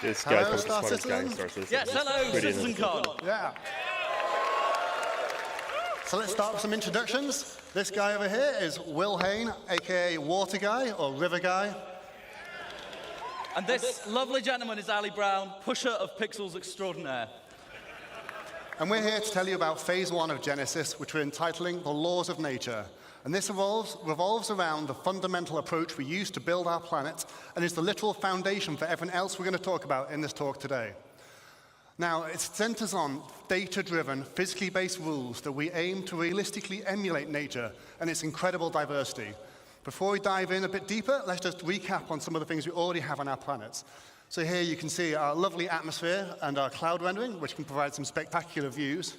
This guy's Hello, the Star smartest guy in Citizens. Star Citizen. Yes, hello, Pretty CitizenCon. Yeah. So let's start with some introductions. This guy over here is Will Hine, aka Water Guy or River Guy. And this lovely gentleman is Ali Brown, pusher of pixels extraordinaire. And we're here to tell you about phase 1 of Genesis, which we're entitling The Laws of Nature. And this revolves around the fundamental approach we use to build our planet and is the literal foundation for everything else we're going to talk about in this talk today. Now, it centers on data-driven, physically based rules that we aim to realistically emulate nature and its incredible diversity. Before we dive in a bit deeper, let's just recap on some of the things we already have on our planets. So here you can see our lovely atmosphere and our cloud rendering, which can provide some spectacular views.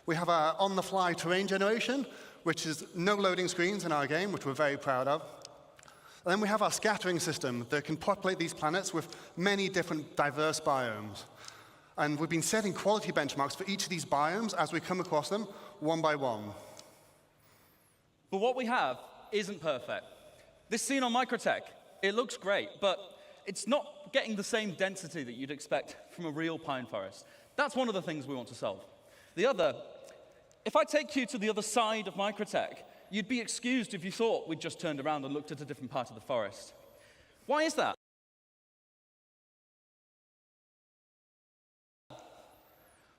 We have our on-the-fly terrain generation, which is no loading screens in our game, which we're very proud of. And then we have our scattering system that can populate these planets with many different diverse biomes. And we've been setting quality benchmarks for each of these biomes as we come across them one by one. But what we have isn't perfect. This scene on Microtech, it looks great, but it's not getting the same density that you'd expect from a real pine forest. That's one of the things we want to solve. The other, if I take you to the other side of Microtech, you'd be excused if you thought we'd just turned around and looked at a different part of the forest. Why is that?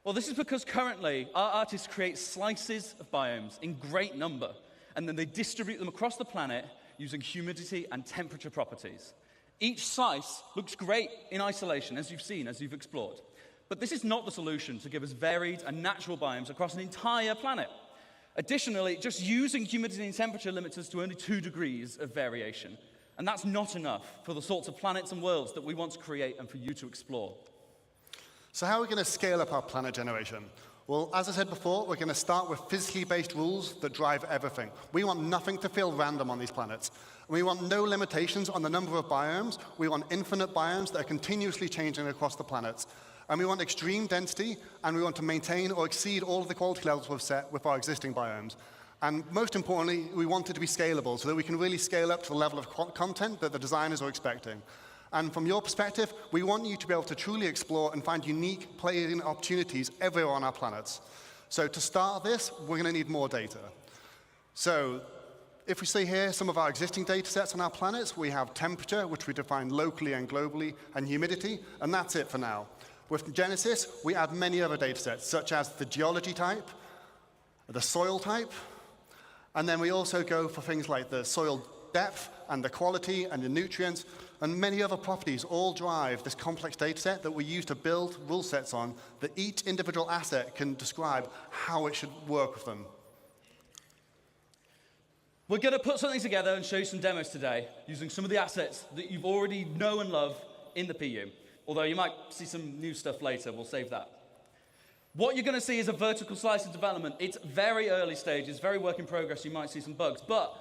Well, this is because currently our artists create slices of biomes in great number, and then they distribute them across the planet using humidity and temperature properties. Each slice looks great in isolation, as you've seen, as you've explored. But this is not the solution to give us varied and natural biomes across an entire planet. Additionally, just using humidity and temperature limits us to only 2 degrees of variation. And that's not enough for the sorts of planets and worlds that we want to create and for you to explore. So how are we going to scale up our planet generation? Well, as I said before, we're going to start with physically based rules that drive everything. We want nothing to feel random on these planets. We want no limitations on the number of biomes. We want infinite biomes that are continuously changing across the planets. And we want extreme density, and we want to maintain or exceed all of the quality levels we've set with our existing biomes. And most importantly, we want it to be scalable so that we can really scale up to the level of content that the designers are expecting. And from your perspective, we want you to be able to truly explore and find unique playing opportunities everywhere on our planets. So to start this, we're going to need more data. So if we see here some of our existing data sets on our planets, we have temperature, which we define locally and globally, and humidity, and that's it for now. With Genesis, we add many other data sets, such as the geology type, the soil type, and then we also go for things like the soil depth and the quality and the nutrients, and many other properties all drive this complex data set that we use to build rule sets on that each individual asset can describe how it should work with them. We're going to put something together and show you some demos today using some of the assets that you've already know and love in the PU. Although you might see some new stuff later, we'll save that. What you're going to see is a vertical slice of development. It's very early stages, very work in progress. You might see some bugs, but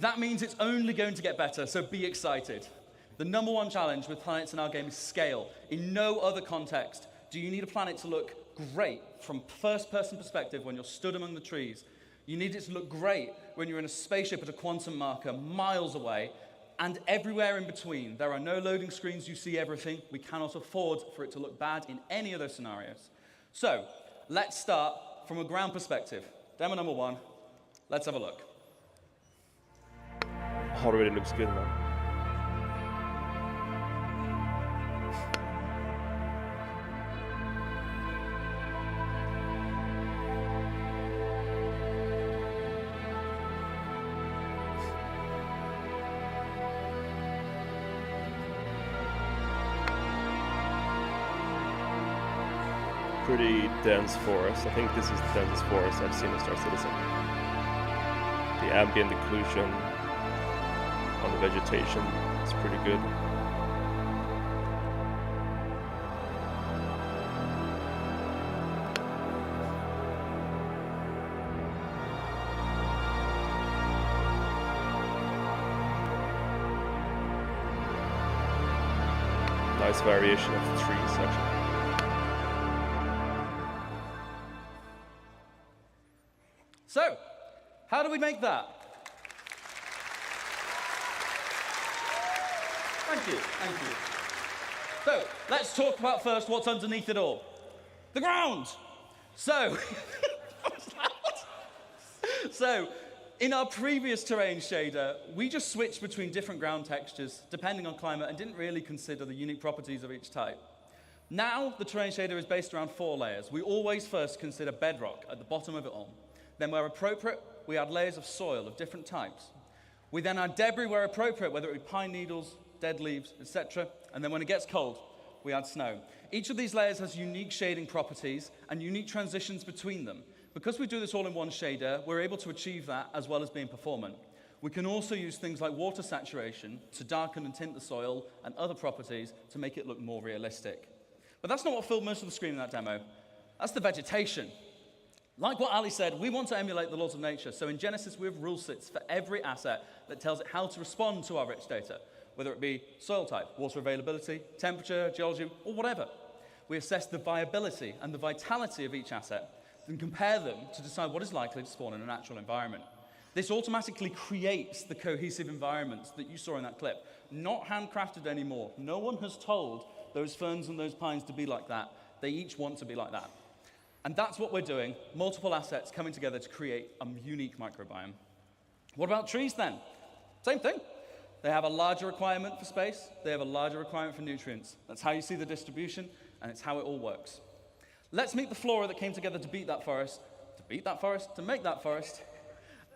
that means it's only going to get better, so be excited. The number one challenge with planets in our game is scale. In no other context do you need a planet to look great from first-person perspective when you're stood among the trees. You need it to look great when you're in a spaceship at a quantum marker miles away, and everywhere in between. There are no loading screens, you see everything. We cannot afford for it to look bad in any other scenarios. So, let's start from a ground perspective. Demo number 1, let's have a look. Already looks good, man. Pretty dense forest. I think this is the densest forest I've seen in Star Citizen. The ambient occlusion on the vegetation is pretty good. Nice variation of the trees, actually. So, how do we make that? Thank you, thank you. So, let's talk about first what's underneath it all. The ground! So, in our previous terrain shader, we just switched between different ground textures depending on climate and didn't really consider the unique properties of each type. Now, the terrain shader is based around 4 layers. We always first consider bedrock at the bottom of it all. Then where appropriate, we add layers of soil of different types. We then add debris where appropriate, whether it be pine needles, dead leaves, etc. And then when it gets cold, we add snow. Each of these layers has unique shading properties and unique transitions between them. Because we do this all in one shader, we're able to achieve that as well as being performant. We can also use things like water saturation to darken and tint the soil and other properties to make it look more realistic. But that's not what filled most of the screen in that demo. That's the vegetation. Like what Ali said, we want to emulate the laws of nature. So in Genesis, we have rule sets for every asset that tells it how to respond to our rich data, whether it be soil type, water availability, temperature, geology, or whatever. We assess the viability and the vitality of each asset and compare them to decide what is likely to spawn in a natural environment. This automatically creates the cohesive environments that you saw in that clip. Not handcrafted anymore. No one has told those ferns and those pines to be like that. They each want to be like that. And that's what we're doing, multiple assets coming together to create a unique microbiome. What about trees then? Same thing. They have a larger requirement for space. They have a larger requirement for nutrients. That's how you see the distribution, and it's how it all works. Let's meet the flora that came together to make that forest,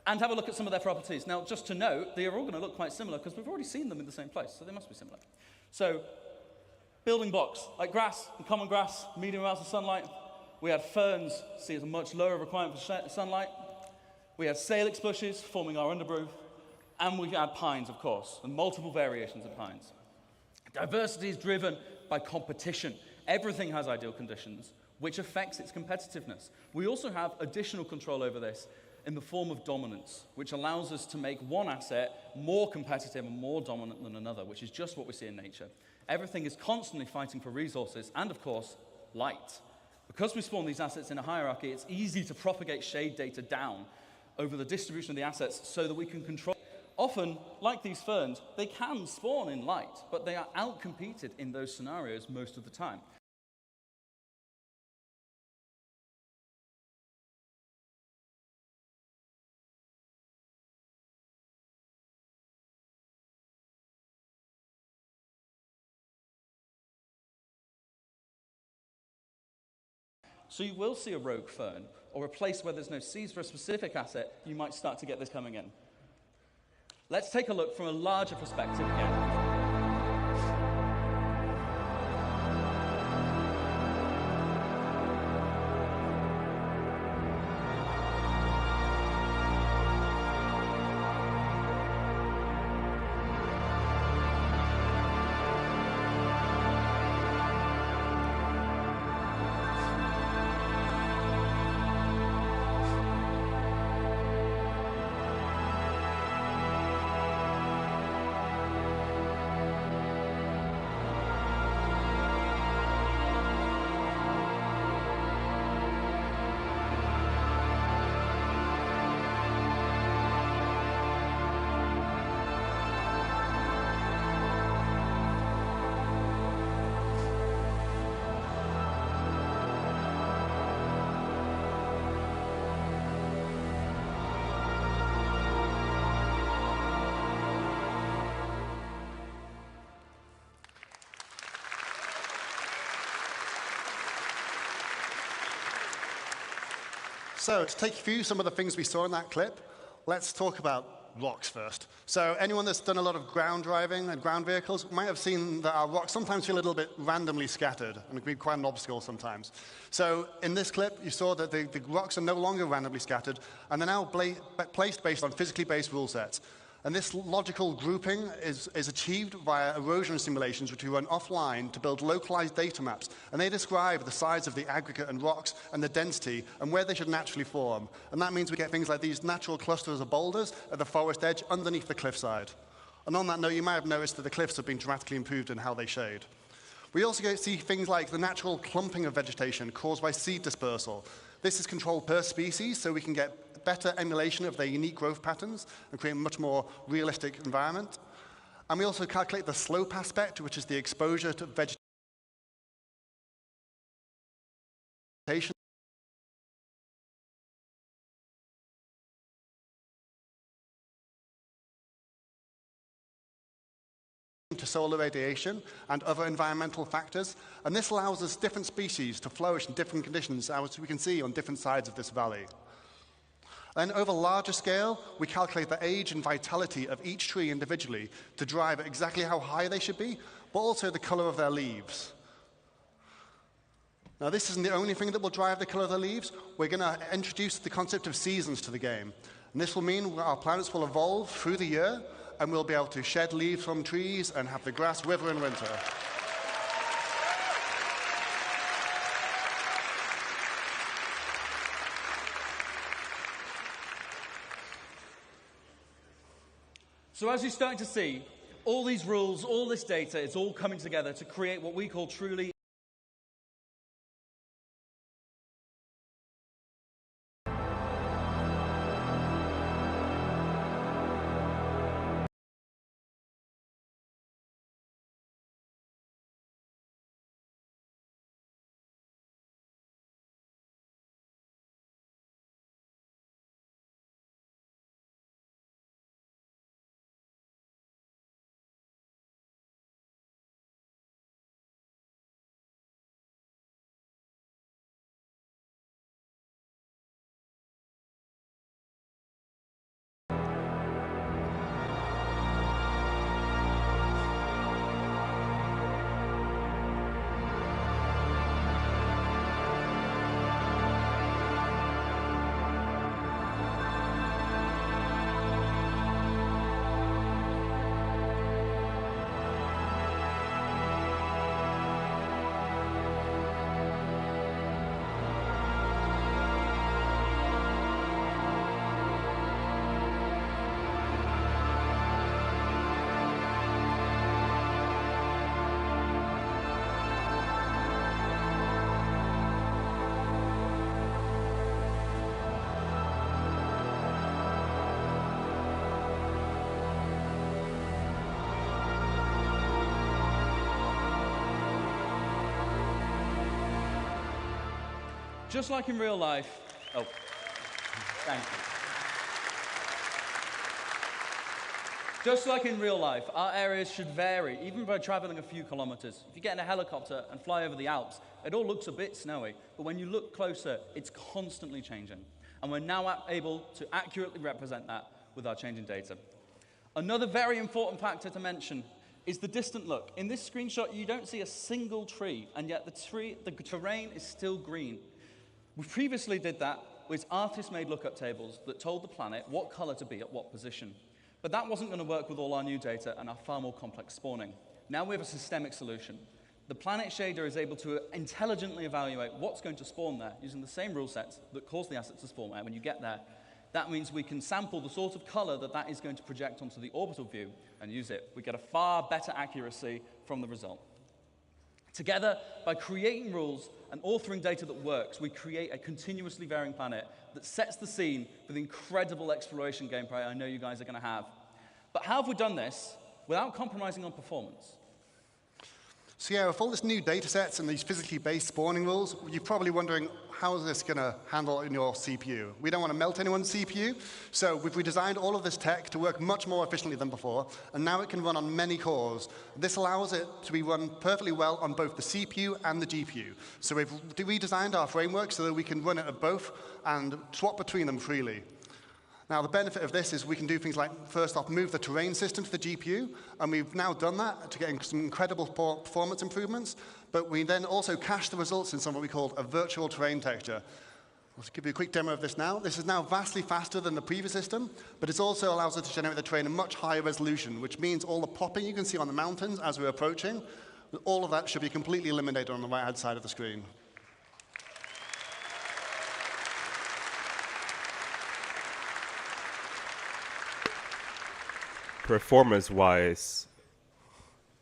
and have a look at some of their properties. Now, just to note, they are all going to look quite similar because we've already seen them in the same place, so they must be similar. So, building blocks, like grass and common grass, medium amounts of sunlight. We had ferns, see as a much lower requirement for sunlight. We had salix bushes forming our undergrowth. And we had pines, of course, and multiple variations of pines. Diversity is driven by competition. Everything has ideal conditions, which affects its competitiveness. We also have additional control over this in the form of dominance, which allows us to make one asset more competitive and more dominant than another, which is just what we see in nature. Everything is constantly fighting for resources and, of course, light. Because we spawn these assets in a hierarchy, it's easy to propagate shade data down over the distribution of the assets so that we can control. Often, like these ferns, they can spawn in light, but they are outcompeted in those scenarios most of the time. So you will see a rogue fern, or a place where there's no seeds for a specific asset, you might start to get this coming in. Let's take a look from a larger perspective again. So to take you through some of the things we saw in that clip, let's talk about rocks first. So anyone that's done a lot of ground driving and ground vehicles might have seen that our rocks sometimes feel a little bit randomly scattered, and it can be quite an obstacle sometimes. So in this clip, you saw that the rocks are no longer randomly scattered, and they're now placed based on physically based rule sets. And this logical grouping is achieved via erosion simulations, which we run offline to build localized data maps. And they describe the size of the aggregate and rocks and the density and where they should naturally form. And that means we get things like these natural clusters of boulders at the forest edge underneath the cliffside. And on that note, you might have noticed that the cliffs have been dramatically improved in how they shade. We also see things like the natural clumping of vegetation caused by seed dispersal. This is controlled per species, so we can get better emulation of their unique growth patterns and create a much more realistic environment. And we also calculate the slope aspect, which is the exposure to vegetation to solar radiation and other environmental factors. And this allows us different species to flourish in different conditions, as we can see on different sides of this valley. Then over larger scale, we calculate the age and vitality of each tree individually to drive exactly how high they should be, but also the color of their leaves. Now, this isn't the only thing that will drive the color of the leaves. We're going to introduce the concept of seasons to the game. And this will mean our planets will evolve through the year, and we'll be able to shed leaves from trees and have the grass wither in winter. So as you're starting to see, all these rules, all this data, it's all coming together to create what we call truly just like in real life. Oh, thank you. Just like in real life, our areas should vary, even by traveling a few kilometers. If you get in a helicopter and fly over the Alps, it all looks a bit snowy, but when you look closer, it's constantly changing. And we're now able to accurately represent that with our changing data. Another very important factor to mention is the distant look. In this screenshot, you don't see a single tree, and yet the terrain is still green. We previously did that with artist-made lookup tables that told the planet what color to be at what position. But that wasn't going to work with all our new data and our far more complex spawning. Now we have a systemic solution. The planet shader is able to intelligently evaluate what's going to spawn there using the same rule sets that cause the assets to spawn there when you get there. That means we can sample the sort of color that is going to project onto the orbital view and use it. We get a far better accuracy from the result. Together, by creating rules and authoring data that works, we create a continuously varying planet that sets the scene for the incredible exploration gameplay I know you guys are going to have. But how have we done this without compromising on performance? So yeah, with all this new data sets and these physically based spawning rules, you're probably wondering, how is this going to handle in your CPU? We don't want to melt anyone's CPU, so we've redesigned all of this tech to work much more efficiently than before, and now it can run on many cores. This allows it to be run perfectly well on both the CPU and the GPU. So we've redesigned our framework so that we can run it at both and swap between them freely. Now, the benefit of this is we can do things like, first off, move the terrain system to the GPU, and we've now done that to get some incredible performance improvements, but we then also cache the results in something we call a virtual terrain texture. I'll just give you a quick demo of this now. This is now vastly faster than the previous system, but it also allows us to generate the terrain in much higher resolution, which means all the popping you can see on the mountains as we're approaching, all of that should be completely eliminated on the right-hand side of the screen. Performance-wise,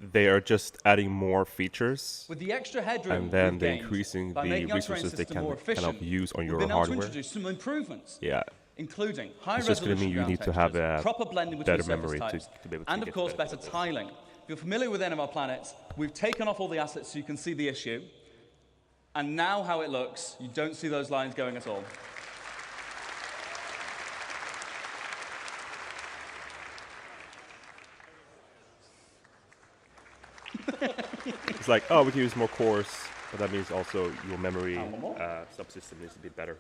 they are just adding more features, With the extra headroom and then we've they're gained increasing by the making our terrain resources they system can more kind of efficient, use on we've your been able to hardware. introduce some improvements, Yeah, including high it's just going to resolution mean you ground need to have textures, a proper blending between better surface memory types, to be able to and get of course to better tiling. If you're familiar with any of our planets, we've taken off all the assets so you can see the issue, and now how it looks, you don't see those lines going at all. It's like, oh, we can use more cores, but that means also your memory subsystem needs to be better.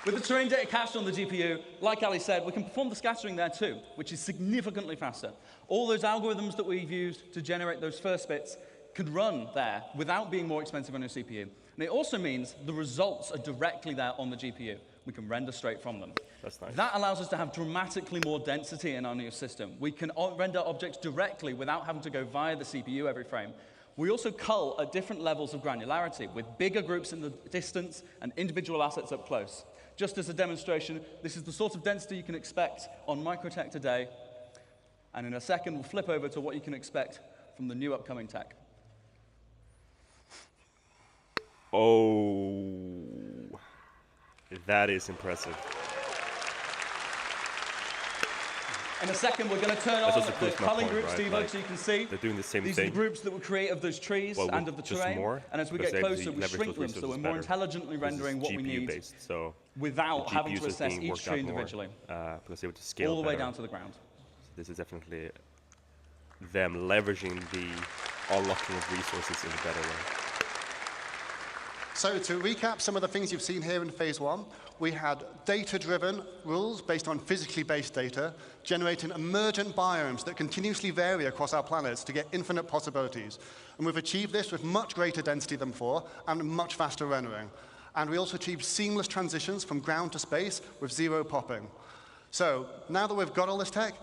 With the terrain data cached on the GPU, like Ali said, we can perform the scattering there too, which is significantly faster. All those algorithms that we've used to generate those first bits could run there without being more expensive on your CPU. And it also means the results are directly there on the GPU. We can render straight from them. That's nice. That allows us to have dramatically more density in our new system. We can render objects directly without having to go via the CPU every frame. We also cull at different levels of granularity, with bigger groups in the distance and individual assets up close. Just as a demonstration, this is the sort of density you can expect on Microtech today. And in a second, we'll flip over to what you can expect from the new upcoming tech. Oh, that is impressive. In a second, we're going to turn That's on also the proves my culling point, groups, right? Steve, Like, so you can see. they're doing the same These thing. are the groups that will create of those trees Well, and with of the just terrain. more, And as we because get they closer, we leverage shrink those them so resources we're more better. intelligently This is rendering what we GPU need based, so without the having GPUs to are assess being each worked tree out more, individually, because they able to scale all the way better. down to the ground. So this is definitely them leveraging the unlocking of resources in a better way. So to recap some of the things you've seen here in phase one, we had data-driven rules based on physically based data, generating emergent biomes that continuously vary across our planets to get infinite possibilities. And we've achieved this with much greater density than before and much faster rendering. And we also achieved seamless transitions from ground to space with zero popping. So now that we've got all this tech,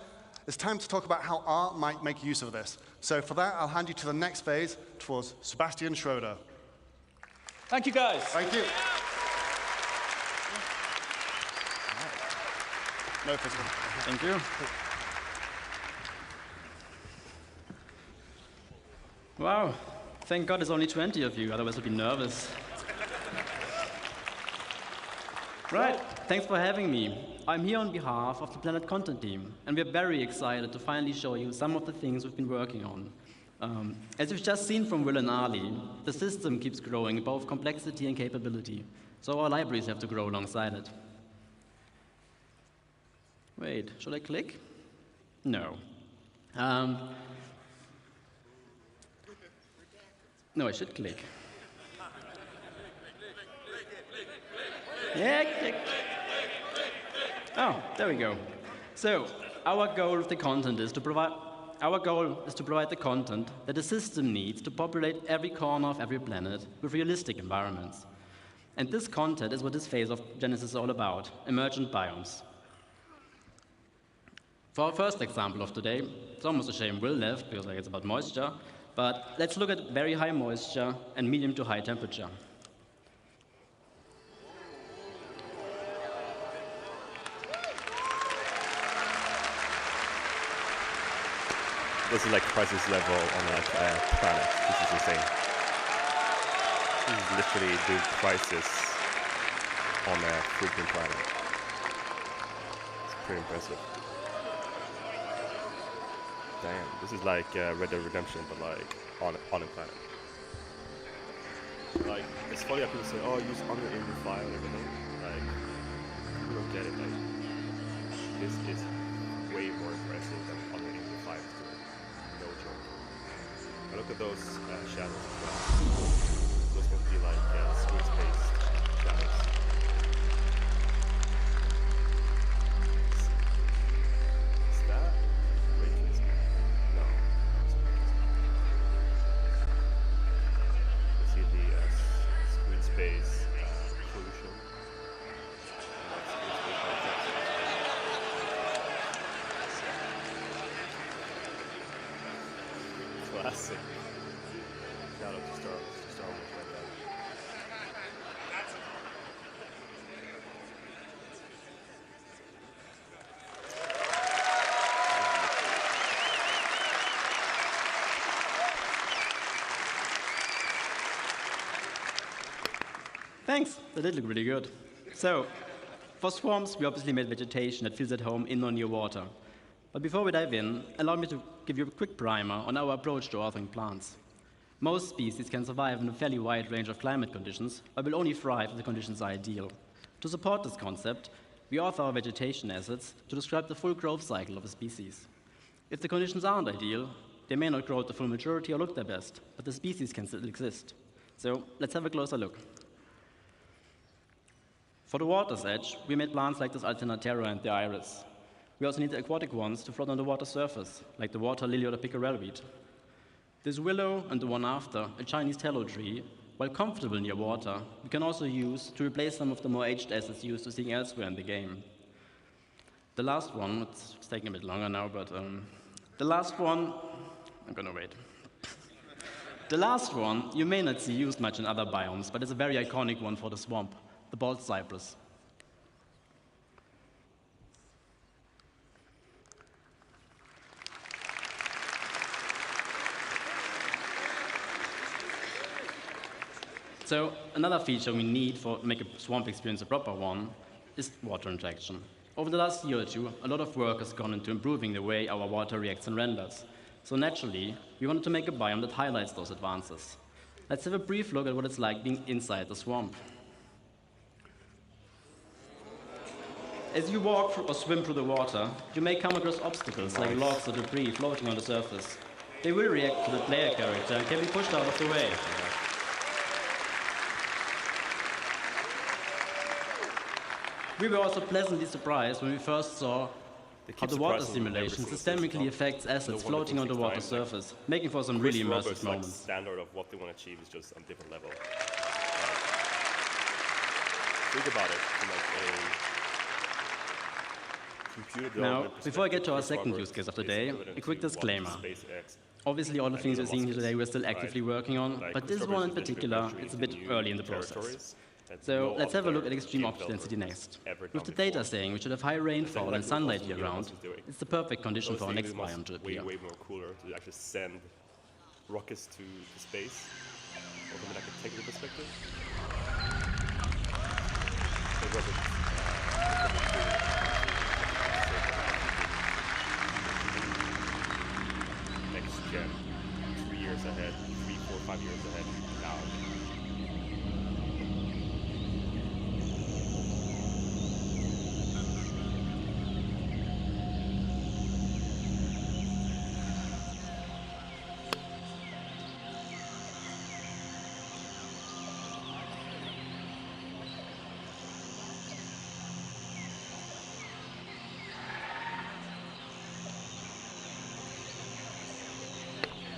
it's time to talk about how art might make use of this. So for that, I'll hand you to the next phase towards Sebastian Schroeder. Thank you, guys. Thank you. No physical. Thank you. Wow, thank God there's only 20 of you, otherwise I'd be nervous. Right, thanks for having me. I'm here on behalf of the Planet Content team, and we're very excited to finally show you some of the things we've been working on. As you've just seen from Will and Ali, the system keeps growing in both complexity and capability, so our libraries have to grow alongside it. Wait, should I click? No. No, I should click. Yeah, click. Oh, there we go. So, our goal with the content is to provide the content that the system needs to populate every corner of every planet with realistic environments. And this content is what this phase of Genesis is all about, emergent biomes. For our first example of today, it's almost a shame Will left because it's about moisture, but let's look at very high moisture and medium to high temperature. This is like crisis level on a planet. This is insane. This is literally the crisis on a freaking planet. It's pretty impressive. Damn, this is like Red Dead Redemption, but like on a planet. Like, it's funny how people say, "Oh, use Unreal Engine 5 and everything." Like, people don't get it. Like, this is way more impressive than Unreal Engine 5 is doing. No joke. I look at those shadows as well. Those can be like squid-based shadows. Is that ray tracing? No. You see the squid space pollution. Classic. Shout out to Star Wars right there. Thanks, that did look really good. So, for swarms, we obviously made vegetation that feels at home in or near water. But before we dive in, allow me to give you a quick primer on our approach to authoring plants. Most species can survive in a fairly wide range of climate conditions, but will only thrive if the conditions are ideal. To support this concept, we author our vegetation assets to describe the full growth cycle of a species. If the conditions aren't ideal, they may not grow to full maturity or look their best, but the species can still exist. So let's have a closer look. For the water's edge, we made plants like this Alternatera and the iris. We also need the aquatic ones to float on the water surface, like the water lily or the pickerel weed. This willow and the one after, a Chinese tallow tree, While comfortable near water, we can also use to replace some of the more aged assets used to seeing elsewhere in the game. The last one, it's taking a bit longer now, but the last one, I'm gonna wait. The last one you may not see used much in other biomes, but it's a very iconic one for the swamp, the bald cypress. So another feature we need to make a swamp experience a proper one is water interaction. Over the last year or two, a lot of work has gone into improving the way our water reacts and renders. So naturally, we wanted to make a biome that highlights those advances. Let's have a brief look at what it's like being inside the swamp. As you walk or swim through the water, you may come across obstacles like logs or debris floating on the surface. They will react to the player character and can be pushed out of the way. We were also pleasantly surprised when we first saw how the water simulation systemically affects assets floating on the water surface, making for some really immersive moments. Standard of what they want to achieve is just on a different level. Think about it from like a computer development Now, before I get to our perspective, second Chris use case of Roberts the day, is equivalent a quick to what disclaimer. SpaceX Obviously, all the things we're seeing here today we're still Right. actively working on, Like, but this Chris one in Roberts is particular, venturing it's a into bit new early in the process. territories that So no let's have a look other at extreme game oxygen density developer next. has ever With the done data before. saying we should have high rainfall like and what sunlight Elon year Musk round, is doing. it's the perfect condition for our Those next things biome to must way, appear. way more cooler to actually send rockets to space, or from like a technical perspective. So Robert, next gen, 3 years ahead, 3, 4, 5 years ahead now.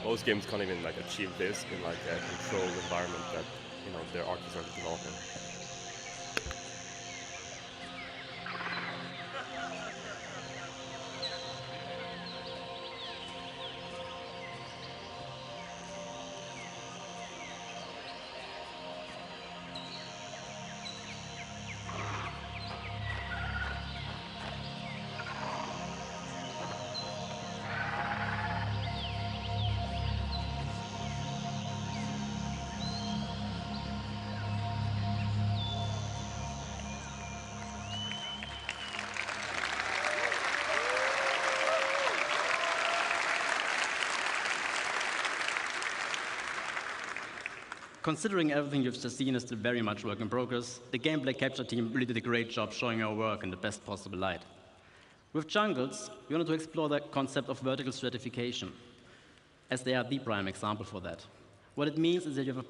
Most games can't even like achieve this in like a controlled environment that their artists are developing. Considering everything you've just seen is still very much work in progress, the gameplay capture team really did a great job showing our work in the best possible light. With jungles, we wanted to explore the concept of vertical stratification, as they are the prime example for that. What it means is that you have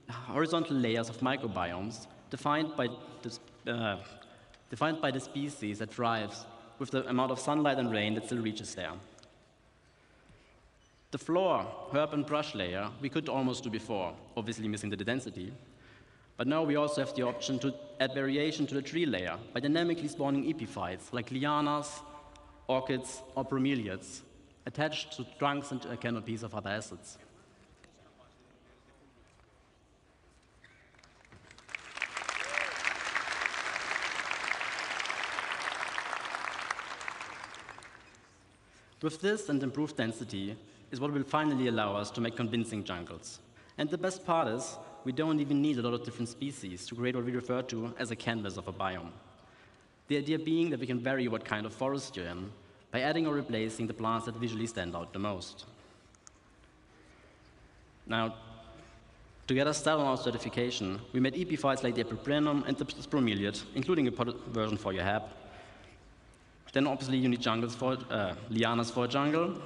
horizontal layers of microbiomes defined by the species that thrives with the amount of sunlight and rain that still reaches there. The floor, herb, and brush layer we could almost do before, obviously missing the density. But now we also have the option to add variation to the tree layer by dynamically spawning epiphytes like lianas, orchids, or bromeliads attached to trunks and canopies of other assets. With this and improved density is what will finally allow us to make convincing jungles. And the best part is, we don't even need a lot of different species to create what we refer to as a canvas of a biome. The idea being that we can vary what kind of forest you're in by adding or replacing the plants that visually stand out the most. Now, to get us started on our certification, we made epiphytes like the Epiprenum and the bromeliad, including a potted version for your hab. Then obviously you need jungles for lianas for a jungle.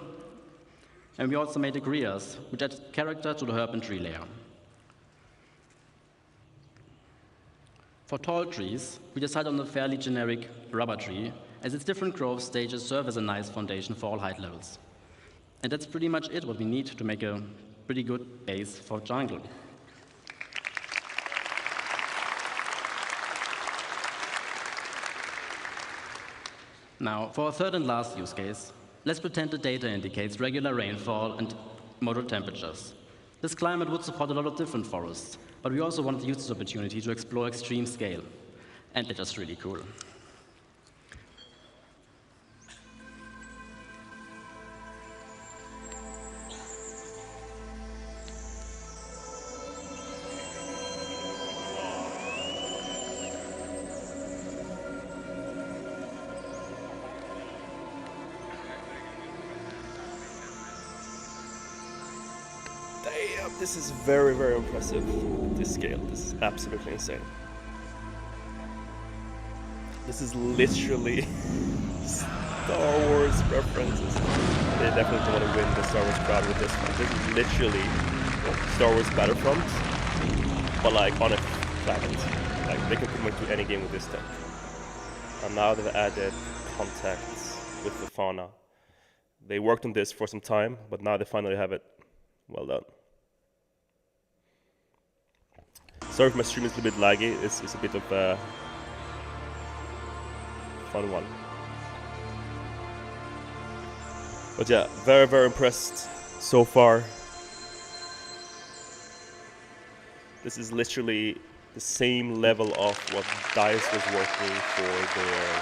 And we also made the grias, which add character to the herb and tree layer. For tall trees, we decided on a fairly generic rubber tree, as its different growth stages serve as a nice foundation for all height levels. And that's pretty much it, what we need to make a pretty good base for jungle. Now, for our third and last use case, let's pretend the data indicates regular rainfall and moderate temperatures. This climate would support a lot of different forests, but we also want to use this opportunity to explore extreme scale. And they're just really cool. Damn, this is very, very impressive. This scale, this is absolutely insane. This is literally Star Wars references. They definitely want to win the Star Wars crowd with this one. This is literally Star Wars Battlefront, but like on a planet. Like they can pretty much do any game with this tech. And now they've added contacts with the fauna. They worked on this for some time, but now they finally have it. Well done. Sorry if my stream is a little bit laggy. It's a bit of a fun one. But yeah, very, very impressed so far. This is literally the same level of what DICE was working for their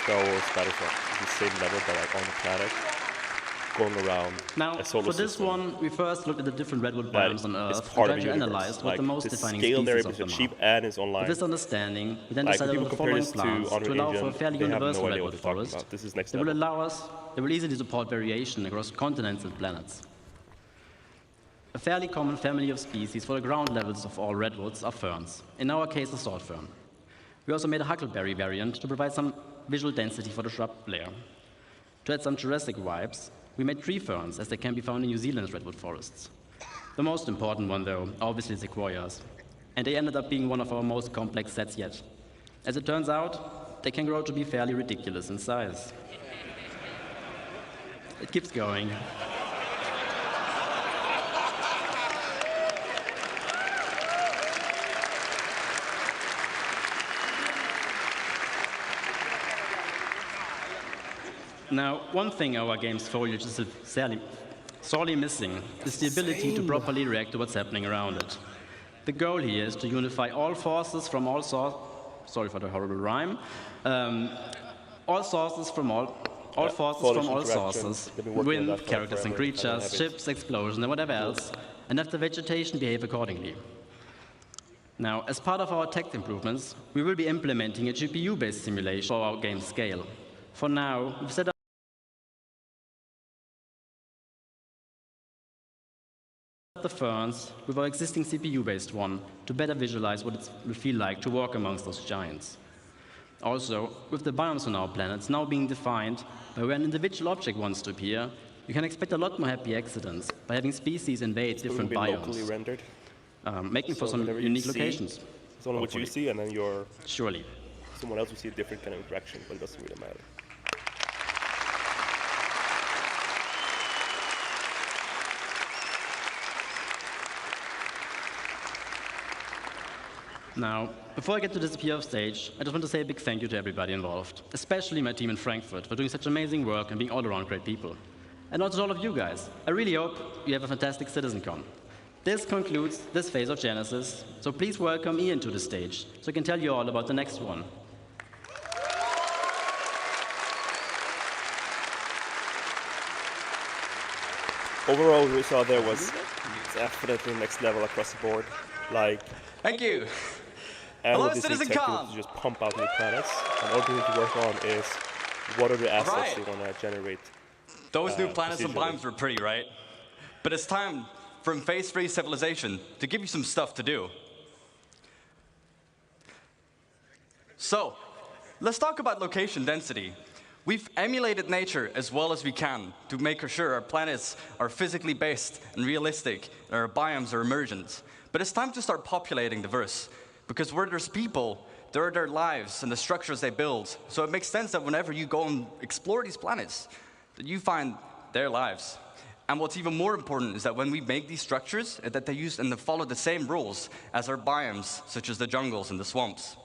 Star Wars Battlefront. It's the same level, but like on the planet, going around now, a solar for this system. one, we first looked at the different redwood biomes on Earth and Part of tried the to universe. analyze what Like, the most the defining scale there species is of them cheap are. and is online. With this understanding, we then Like, decided when on the people compare following this to plans to Unreal allow for a Engine, fairly they have universal no idea redwood what they're talking forest. about. This is next They will level. allow us, they will easily support variation across continents and planets. A fairly common family of species for the ground levels of all redwoods are ferns, in our case the sword fern. We also made a huckleberry variant to provide some visual density for the shrub layer. To add some Jurassic vibes, we made tree ferns, as they can be found in New Zealand's redwood forests. The most important one, though, obviously sequoias, and they ended up being one of our most complex sets yet. As it turns out, they can grow to be fairly ridiculous in size. It keeps going. Now, one thing our game's foliage is sorely missing is the ability to properly react to what's happening around it. The goal here is to unify all forces from all sorry for the horrible rhyme, all sources from all forces from all sources, wind, characters and creatures, ships, explosions, and whatever else, and have the vegetation behave accordingly. Now, as part of our tech improvements, we will be implementing a GPU-based simulation for our game scale. For now, we've set up the ferns with our existing CPU-based one to better visualize what it will feel like to walk amongst those giants. Also, with the biomes on our planets now being defined by where an individual object wants to appear, you can expect a lot more happy accidents by having species invade different locally biomes, rendered. making for some unique locations. It's only what you see, and then surely someone else will see a different kind of interaction, but it doesn't really matter. Now, before I get to disappear off stage, I just want to say a big thank you to everybody involved, especially my team in Frankfurt for doing such amazing work and being all around great people. And also to all of you guys. I really hope you have a fantastic CitizenCon. This concludes this phase of Genesis, so please welcome Ian to the stage so I can tell you all about the next one. Overall, what we saw there was definitely next level across the board. Like, Thank you. and Hello, with this new tech, CitizenCon. to just pump out new planets. And all we need to work on is what are the assets right. they want to generate. Those new planets and procedurally. biomes were pretty, right? But it's time from phase-free civilization to give you some stuff to do. So, let's talk about location density. We've emulated nature as well as we can to make sure our planets are physically based and realistic, and our biomes are emergent. But it's time to start populating the verse, because where there's people, there are their lives and the structures they build. So it makes sense that whenever you go and explore these planets, that you find their lives. And what's even more important is that when we make these structures, that they use and they follow the same rules as our biomes, such as the jungles and the swamps.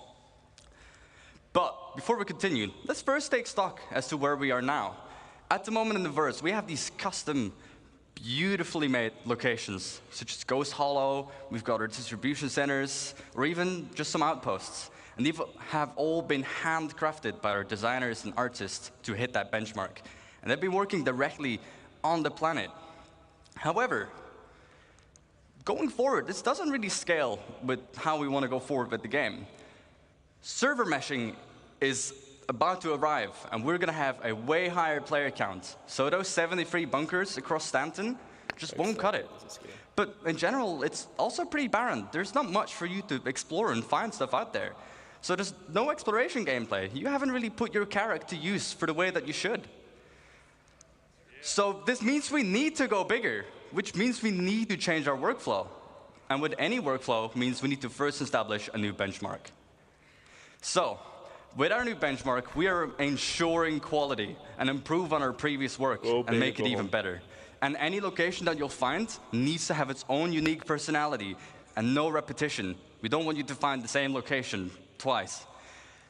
But before we continue, let's first take stock as to where we are now. At the moment in the verse, we have these custom, beautifully made locations, such as Ghost Hollow, we've got our distribution centers, or even just some outposts. And these have all been handcrafted by our designers and artists to hit that benchmark. And they've been working directly on the planet. However, going forward, this doesn't really scale with how we want to go forward with the game. Server meshing is about to arrive, and we're going to have a way higher player count. So those 73 bunkers across Stanton just won't cut it. But in general, it's also pretty barren. There's not much for you to explore and find stuff out there. So there's no exploration gameplay. You haven't really put your character to use for the way that you should. So this means we need to go bigger, which means we need to change our workflow. And with any workflow means we need to first establish a new benchmark. So with our new benchmark, we are ensuring quality and improve on our previous work and make it even better. And any location that you'll find needs to have its own unique personality and no repetition. We don't want you to find the same location twice.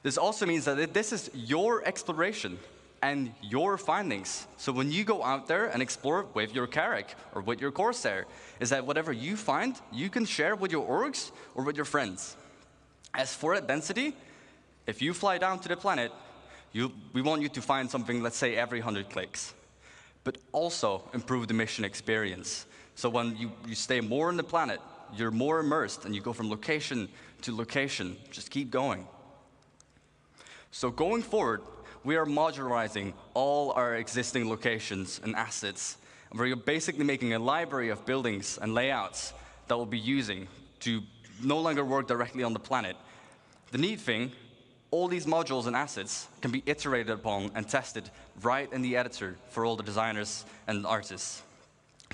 This also means that this is your exploration and your findings. So when you go out there and explore with your Carrack or with your Corsair, is that whatever you find, you can share with your orgs or with your friends. As for that density, if you fly down to the planet, we want you to find something, let's say, every 100 clicks. But also improve the mission experience. So when you stay more on the planet, you're more immersed, and you go from location to location. Just keep going. So going forward, we are modularizing all our existing locations and assets. And we're basically making a library of buildings and layouts that we'll be using to no longer work directly on the planet. The neat thing, all these modules and assets can be iterated upon and tested right in the editor for all the designers and artists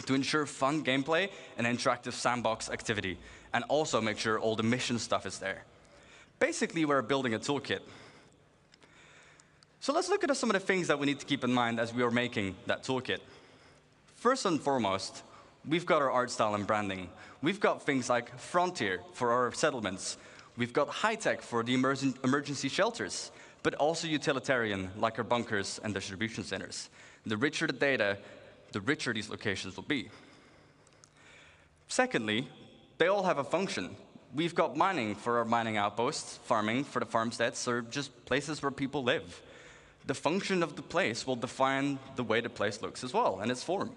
to ensure fun gameplay and interactive sandbox activity, and also make sure all the mission stuff is there. Basically, we're building a toolkit. So let's look at some of the things that we need to keep in mind as we are making that toolkit. First and foremost, we've got our art style and branding. We've got things like Frontier for our settlements. We've got high-tech for the emergency shelters, but also utilitarian, like our bunkers and distribution centers. The richer the data, the richer these locations will be. Secondly, they all have a function. We've got mining for our mining outposts, farming for the farmsteads, or just places where people live. The function of the place will define the way the place looks as well, and its form.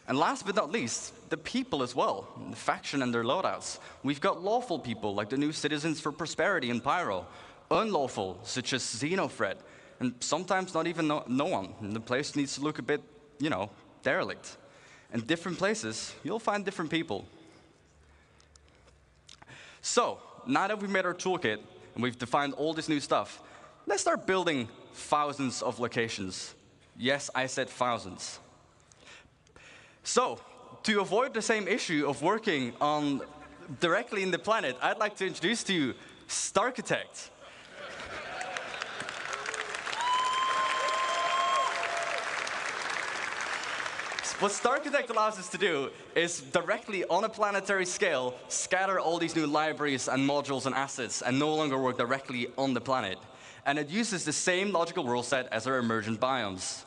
And last but not least, the people as well, the faction and their loadouts. We've got lawful people, like the new Citizens for Prosperity in Pyro, unlawful, such as Xenofred, and sometimes not even no one. And the place needs to look a bit, derelict. In different places, you'll find different people. So, now that we've made our toolkit, and we've defined all this new stuff, let's start building thousands of locations. Yes, I said thousands. So, to avoid the same issue of working on directly in the planet, I'd like to introduce to you Starchitect. What Starchitect allows us to do is directly on a planetary scale scatter all these new libraries and modules and assets and no longer work directly on the planet. And it uses the same logical rule set as our emergent biomes.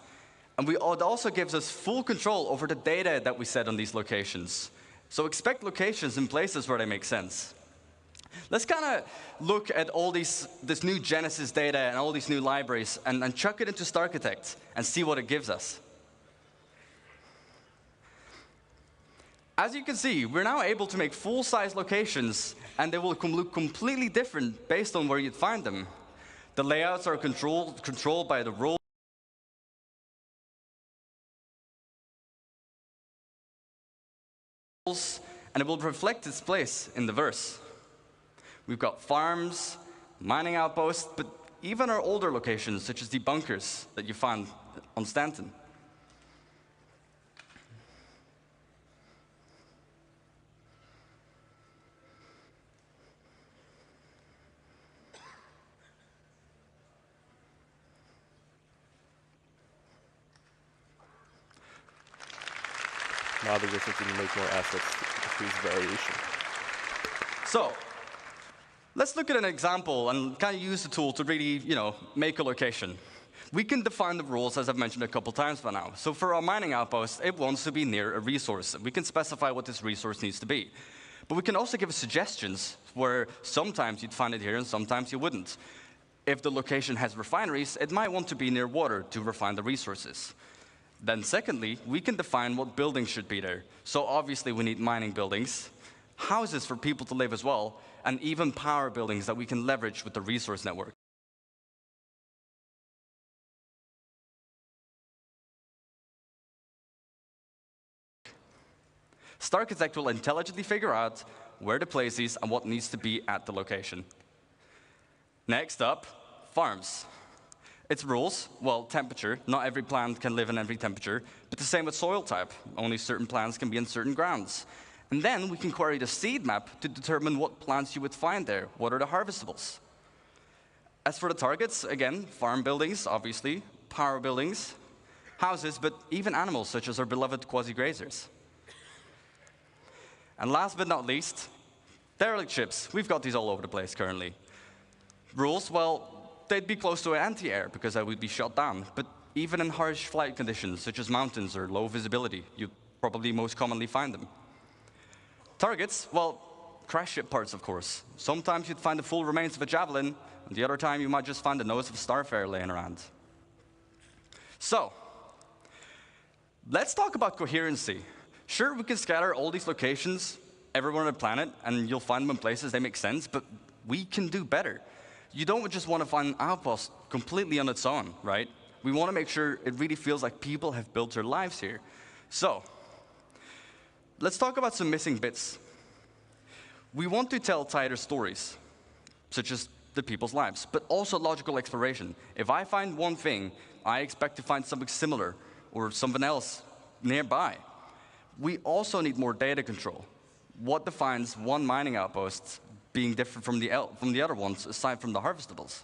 And it also gives us full control over the data that we set on these locations. So expect locations in places where they make sense. Let's kind of look at all this new Genesis data and all these new libraries and chuck it into Starchitect and see what it gives us. As you can see, we're now able to make full-size locations, and they will look completely different based on where you'd find them. The layouts are controlled by the roles, and it will reflect its place in the verse. We've got farms, mining outposts, but even our older locations, such as the bunkers that you find on Stanton. Now they just need to make more assets to increase variation. So, Let's look at an example and kind of use the tool to really, make a location. We can define the rules, as I've mentioned a couple times by now. So for our mining outpost, it wants to be near a resource. We can specify what this resource needs to be. But we can also give suggestions where sometimes you'd find it here and sometimes you wouldn't. If the location has refineries, it might want to be near water to refine the resources. Then secondly, we can define what buildings should be there. So obviously we need mining buildings, houses for people to live as well, and even power buildings that we can leverage with the resource network. Starchitect will intelligently figure out where to place these and what needs to be at the location. Next up, farms. Its rules, well, temperature. Not every plant can live in every temperature, but the same with soil type. Only certain plants can be in certain grounds. And then we can query the seed map to determine what plants you would find there. What are the harvestables? As for the targets, again, farm buildings, obviously, power buildings, houses, but even animals, such as our beloved quasi-grazers. And last but not least, derelict ships. We've got these all over the place currently. Rules, well, they'd be close to an anti-air because they would be shot down. But even in harsh flight conditions, such as mountains or low visibility, you'd probably most commonly find them. Targets, well, crash ship parts, of course. Sometimes you'd find the full remains of a javelin, and the other time you might just find the nose of a starfare laying around. So, let's talk about coherency. Sure, we can scatter all these locations everywhere on the planet, and you'll find them in places they make sense, but we can do better. You don't just want to find an outpost completely on its own, right? We want to make sure it really feels like people have built their lives here. So, let's talk about some missing bits. We want to tell tighter stories, such as the people's lives, but also logical exploration. If I find one thing, I expect to find something similar or something else nearby. We also need more data control. What defines one mining outpost being different from the other ones, aside from the harvestables?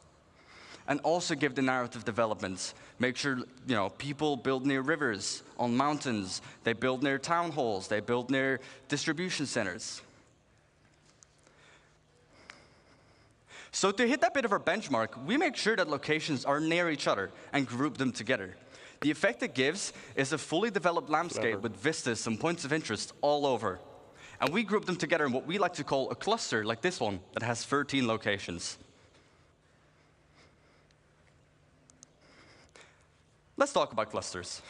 And also give the narrative developments. Make sure people build near rivers, on mountains, they build near town halls, they build near distribution centers. So to hit that bit of our benchmark, we make sure that locations are near each other and group them together. The effect it gives is a fully developed landscape with vistas and points of interest all over. And we group them together in what we like to call a cluster, like this one, that has 13 locations. Let's talk about clusters.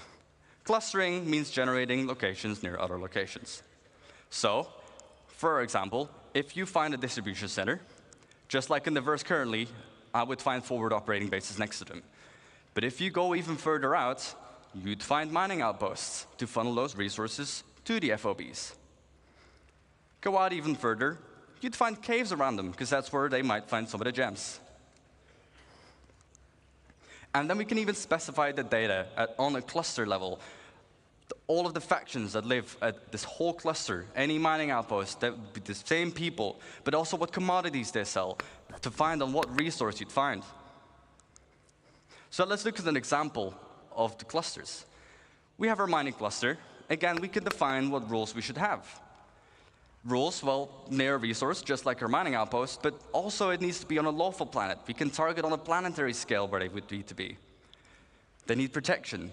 Clustering means generating locations near other locations. So, for example, if you find a distribution center, just like in the verse currently, I would find forward operating bases next to them. But if you go even further out, you'd find mining outposts to funnel those resources to the FOBs. Go out even further, you'd find caves around them, because that's where they might find some of the gems. And then we can even specify the data on a cluster level. All of the factions that live at this whole cluster, any mining outpost, that would be the same people, but also what commodities they sell, to find on what resource you'd find. So let's look at an example of the clusters. We have our mining cluster. Again, we can define what rules we should have. Rules, well, near a resource, just like our mining outpost, but also it needs to be on a lawful planet. We can target on a planetary scale where they would need to be. They need protection.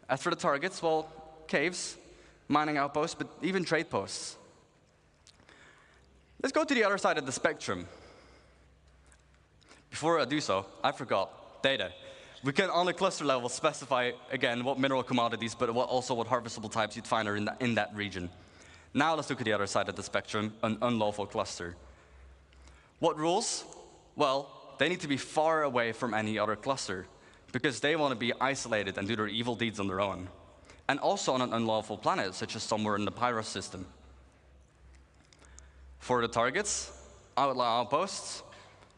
As for the targets, well, caves, mining outposts, but even trade posts. Let's go to the other side of the spectrum. Before I do so, I forgot data. We can, on a cluster level, specify, again, what mineral commodities, but also what harvestable types you'd find are in that region. Now let's look at the other side of the spectrum, an unlawful cluster. What rules? Well, they need to be far away from any other cluster, because they want to be isolated and do their evil deeds on their own. And also on an unlawful planet, such as somewhere in the Pyros system. For the targets, outlaw outposts,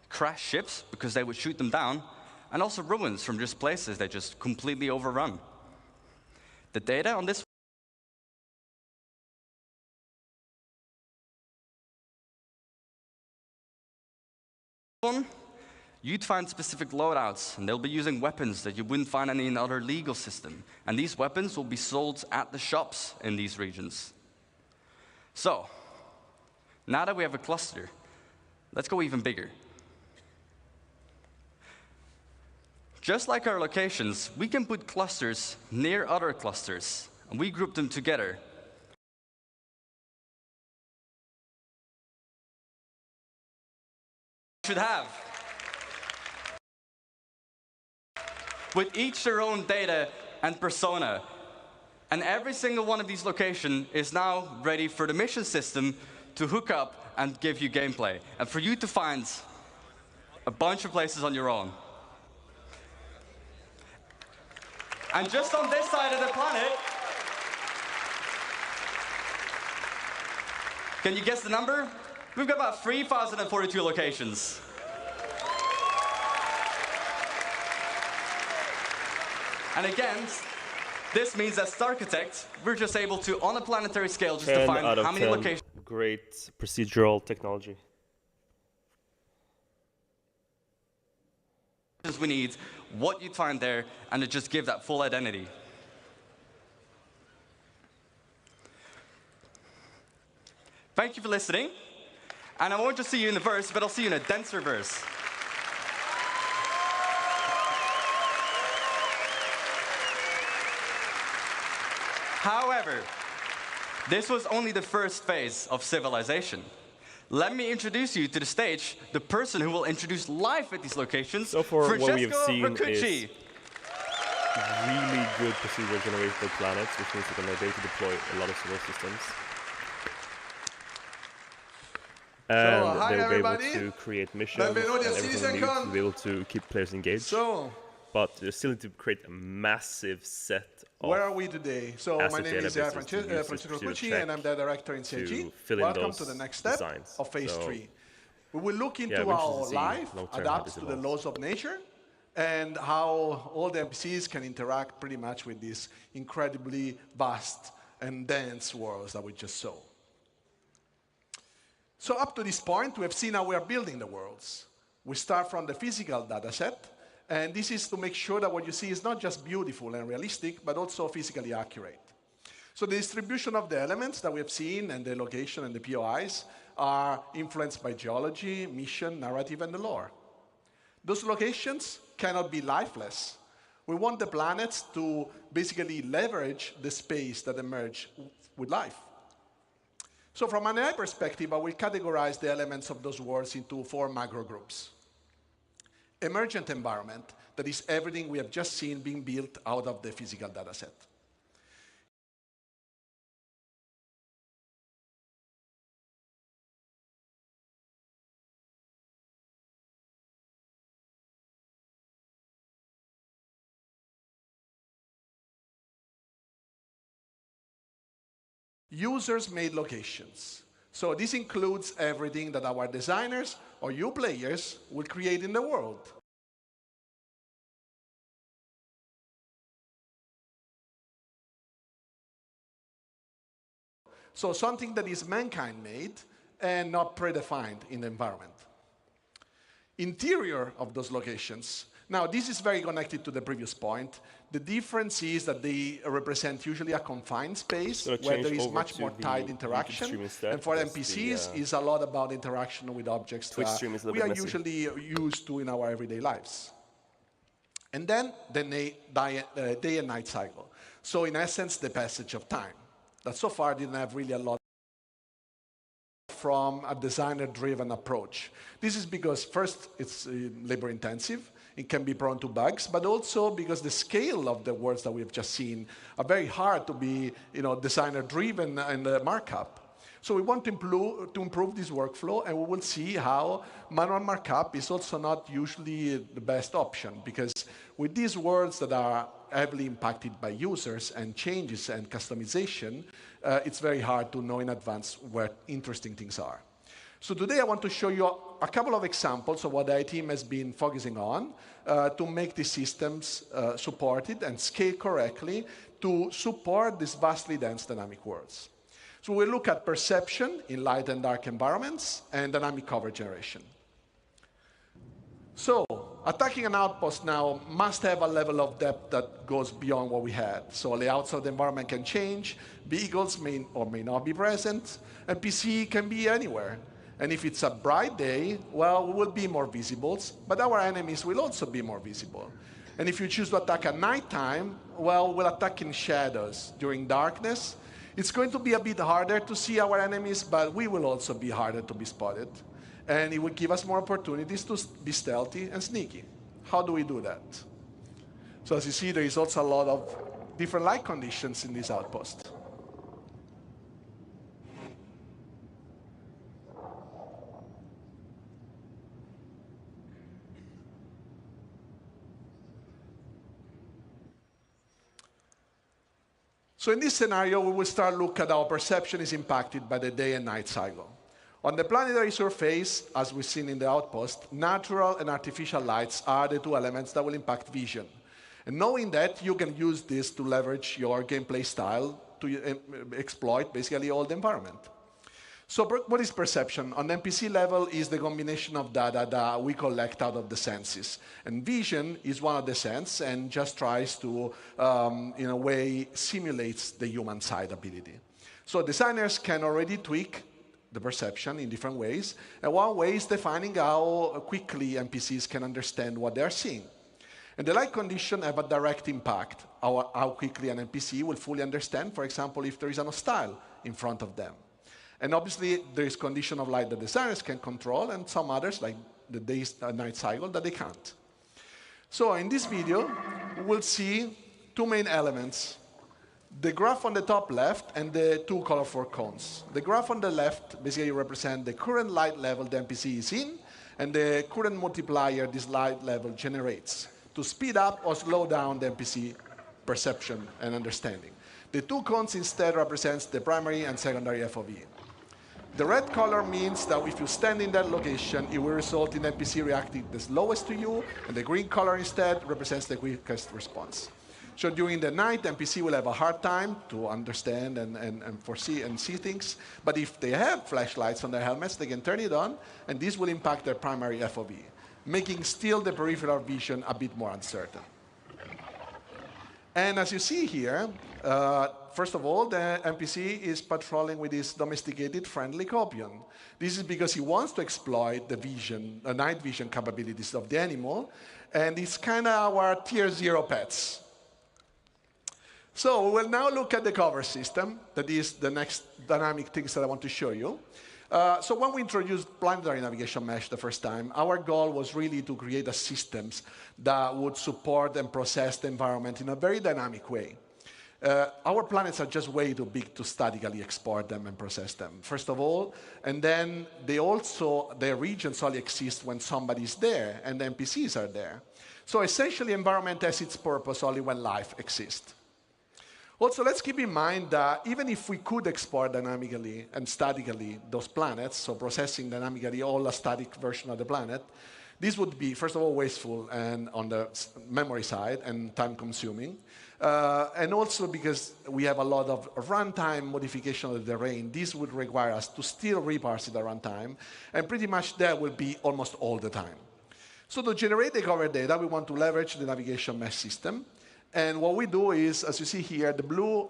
crash ships, because they would shoot them down, and also ruins from just places they just completely overrun. The data on this one, you'd find specific loadouts, and they'll be using weapons that you wouldn't find in any other legal system. And these weapons will be sold at the shops in these regions. So, now that we have a cluster, let's go even bigger. Just like our locations, we can put clusters near other clusters, and we group them together. Should have. With each their own data and persona. And every single one of these locations is now ready for the mission system to hook up and give you gameplay, and for you to find a bunch of places on your own. And just on this side of the planet, can you guess the number? We've got about 3,042 locations. And again, this means as architects, we're just able to, on a planetary scale, just define how many locations. Great procedural technology. We need, what you'd find there, and to just give that full identity. Thank you for listening. And I won't just see you in the verse, but I'll see you in a denser verse. However, this was only the first phase of civilization. Let me introduce you to the stage, the person who will introduce life at these locations, so far, what we have seen Rakucci. is really good procedural generation for planets, which means we're going to be able to deploy a lot of solar systems. And hi they will be able everybody. to create missions and Benvenuti a everything needed CitizenCon. to be able to keep players engaged. So, but they still need to create a massive set of where are we today? So, my asset name is databases Francesco to Rakucci, check and I'm the director in CIG. to fill in Welcome those to the next step designs. of Phase So, 3. We will look into we're how interested to see life long-term how adapts this to the evolves. laws of nature and how all the NPCs can interact pretty much with these incredibly vast and dense worlds that we just saw. So up to this point, we have seen how we are building the worlds. We start from the physical data set, and this is to make sure that what you see is not just beautiful and realistic, but also physically accurate. So the distribution of the elements that we have seen and the location and the POIs are influenced by geology, mission, narrative, and the lore. Those locations cannot be lifeless. We want the planets to basically leverage the space that emerge with life. So from an AI perspective, I will categorize the elements of those worlds into 4 macro groups. Emergent environment, that is everything we have just seen being built out of the physical data set. Users-made locations. So this includes everything that our designers or you players will create in the world. So something that is mankind-made and not predefined in the environment. Interior of those locations. Now, this is very connected to the previous point. The difference is that they represent usually a confined space where there is much more tight interaction. And for NPCs, it's a lot about interaction with objects that we are usually used to in our everyday lives. And then the day and night cycle. So in essence, the passage of time. That so far didn't have really a lot from a designer-driven approach. This is because first, it's labor-intensive. It can be prone to bugs, but also because the scale of the words that we've just seen are very hard to be, designer-driven and markup. So we want to improve this workflow, and we will see how manual markup is also not usually the best option, because with these words that are heavily impacted by users and changes and customization, it's very hard to know in advance where interesting things are. So today I want to show you a couple of examples of what the IT team has been focusing on to make these systems supported and scale correctly to support these vastly dense dynamic worlds. So we'll look at perception in light and dark environments and dynamic cover generation. So attacking an outpost now must have a level of depth that goes beyond what we had. So layouts of the environment can change, vehicles may or may not be present, and PC can be anywhere. And if it's a bright day, well, we will be more visible, but our enemies will also be more visible. And if you choose to attack at nighttime, well, we'll attack in shadows during darkness. It's going to be a bit harder to see our enemies, but we will also be harder to be spotted. And it will give us more opportunities to be stealthy and sneaky. How do we do that? So as you see, there is also a lot of different light conditions in this outpost. So in this scenario, we will start look at how perception is impacted by the day and night cycle. On the planetary surface, as we've seen in the outpost, natural and artificial lights are the two elements that will impact vision. And knowing that, you can use this to leverage your gameplay style to exploit basically all the environment. So what is perception? On the NPC level is the combination of data that we collect out of the senses. And vision is one of the senses and just tries to, in a way, simulates the human side ability. So designers can already tweak the perception in different ways. And one way is defining how quickly NPCs can understand what they're seeing. And the light condition have a direct impact how quickly an NPC will fully understand, for example, if there is an hostile in front of them. And obviously, there is condition of light that designers can control, and some others, like the day-night cycle, that they can't. So in this video, we'll see two main elements: the graph on the top left and the two colorful cones. The graph on the left basically represents the current light level the NPC is in, and the current multiplier this light level generates to speed up or slow down the NPC perception and understanding. The two cones instead represents the primary and secondary FOV. The red color means that if you stand in that location, it will result in NPC reacting the slowest to you, and the green color instead represents the quickest response. So during the night, NPC will have a hard time to understand and foresee and see things, but if they have flashlights on their helmets, they can turn it on, and this will impact their primary FOV, making still the peripheral vision a bit more uncertain. And as you see here, first of all, the NPC is patrolling with his domesticated friendly copion. This is because he wants to exploit the vision, the night vision capabilities of the animal, and it's kind of our tier 0 pets. So we will now look at the cover system. That is the next dynamic things that I want to show you. So when we introduced planetary navigation mesh the first time, our goal was really to create a systems that would support and process the environment in a very dynamic way. Our planets are just way too big to statically export them and process them, first of all. And then their regions only exist when somebody's there and the NPCs are there. So essentially, environment has its purpose only when life exists. Also, let's keep in mind that even if we could export dynamically and statically those planets, so processing dynamically all a static version of the planet, this would be, first of all, wasteful and on the memory side and time-consuming. And also because we have a lot of runtime modification of the terrain, this would require us to still reparse it at runtime, and pretty much that will be almost all the time. So to generate the cover data, we want to leverage the navigation mesh system. And what we do is, as you see here, the blue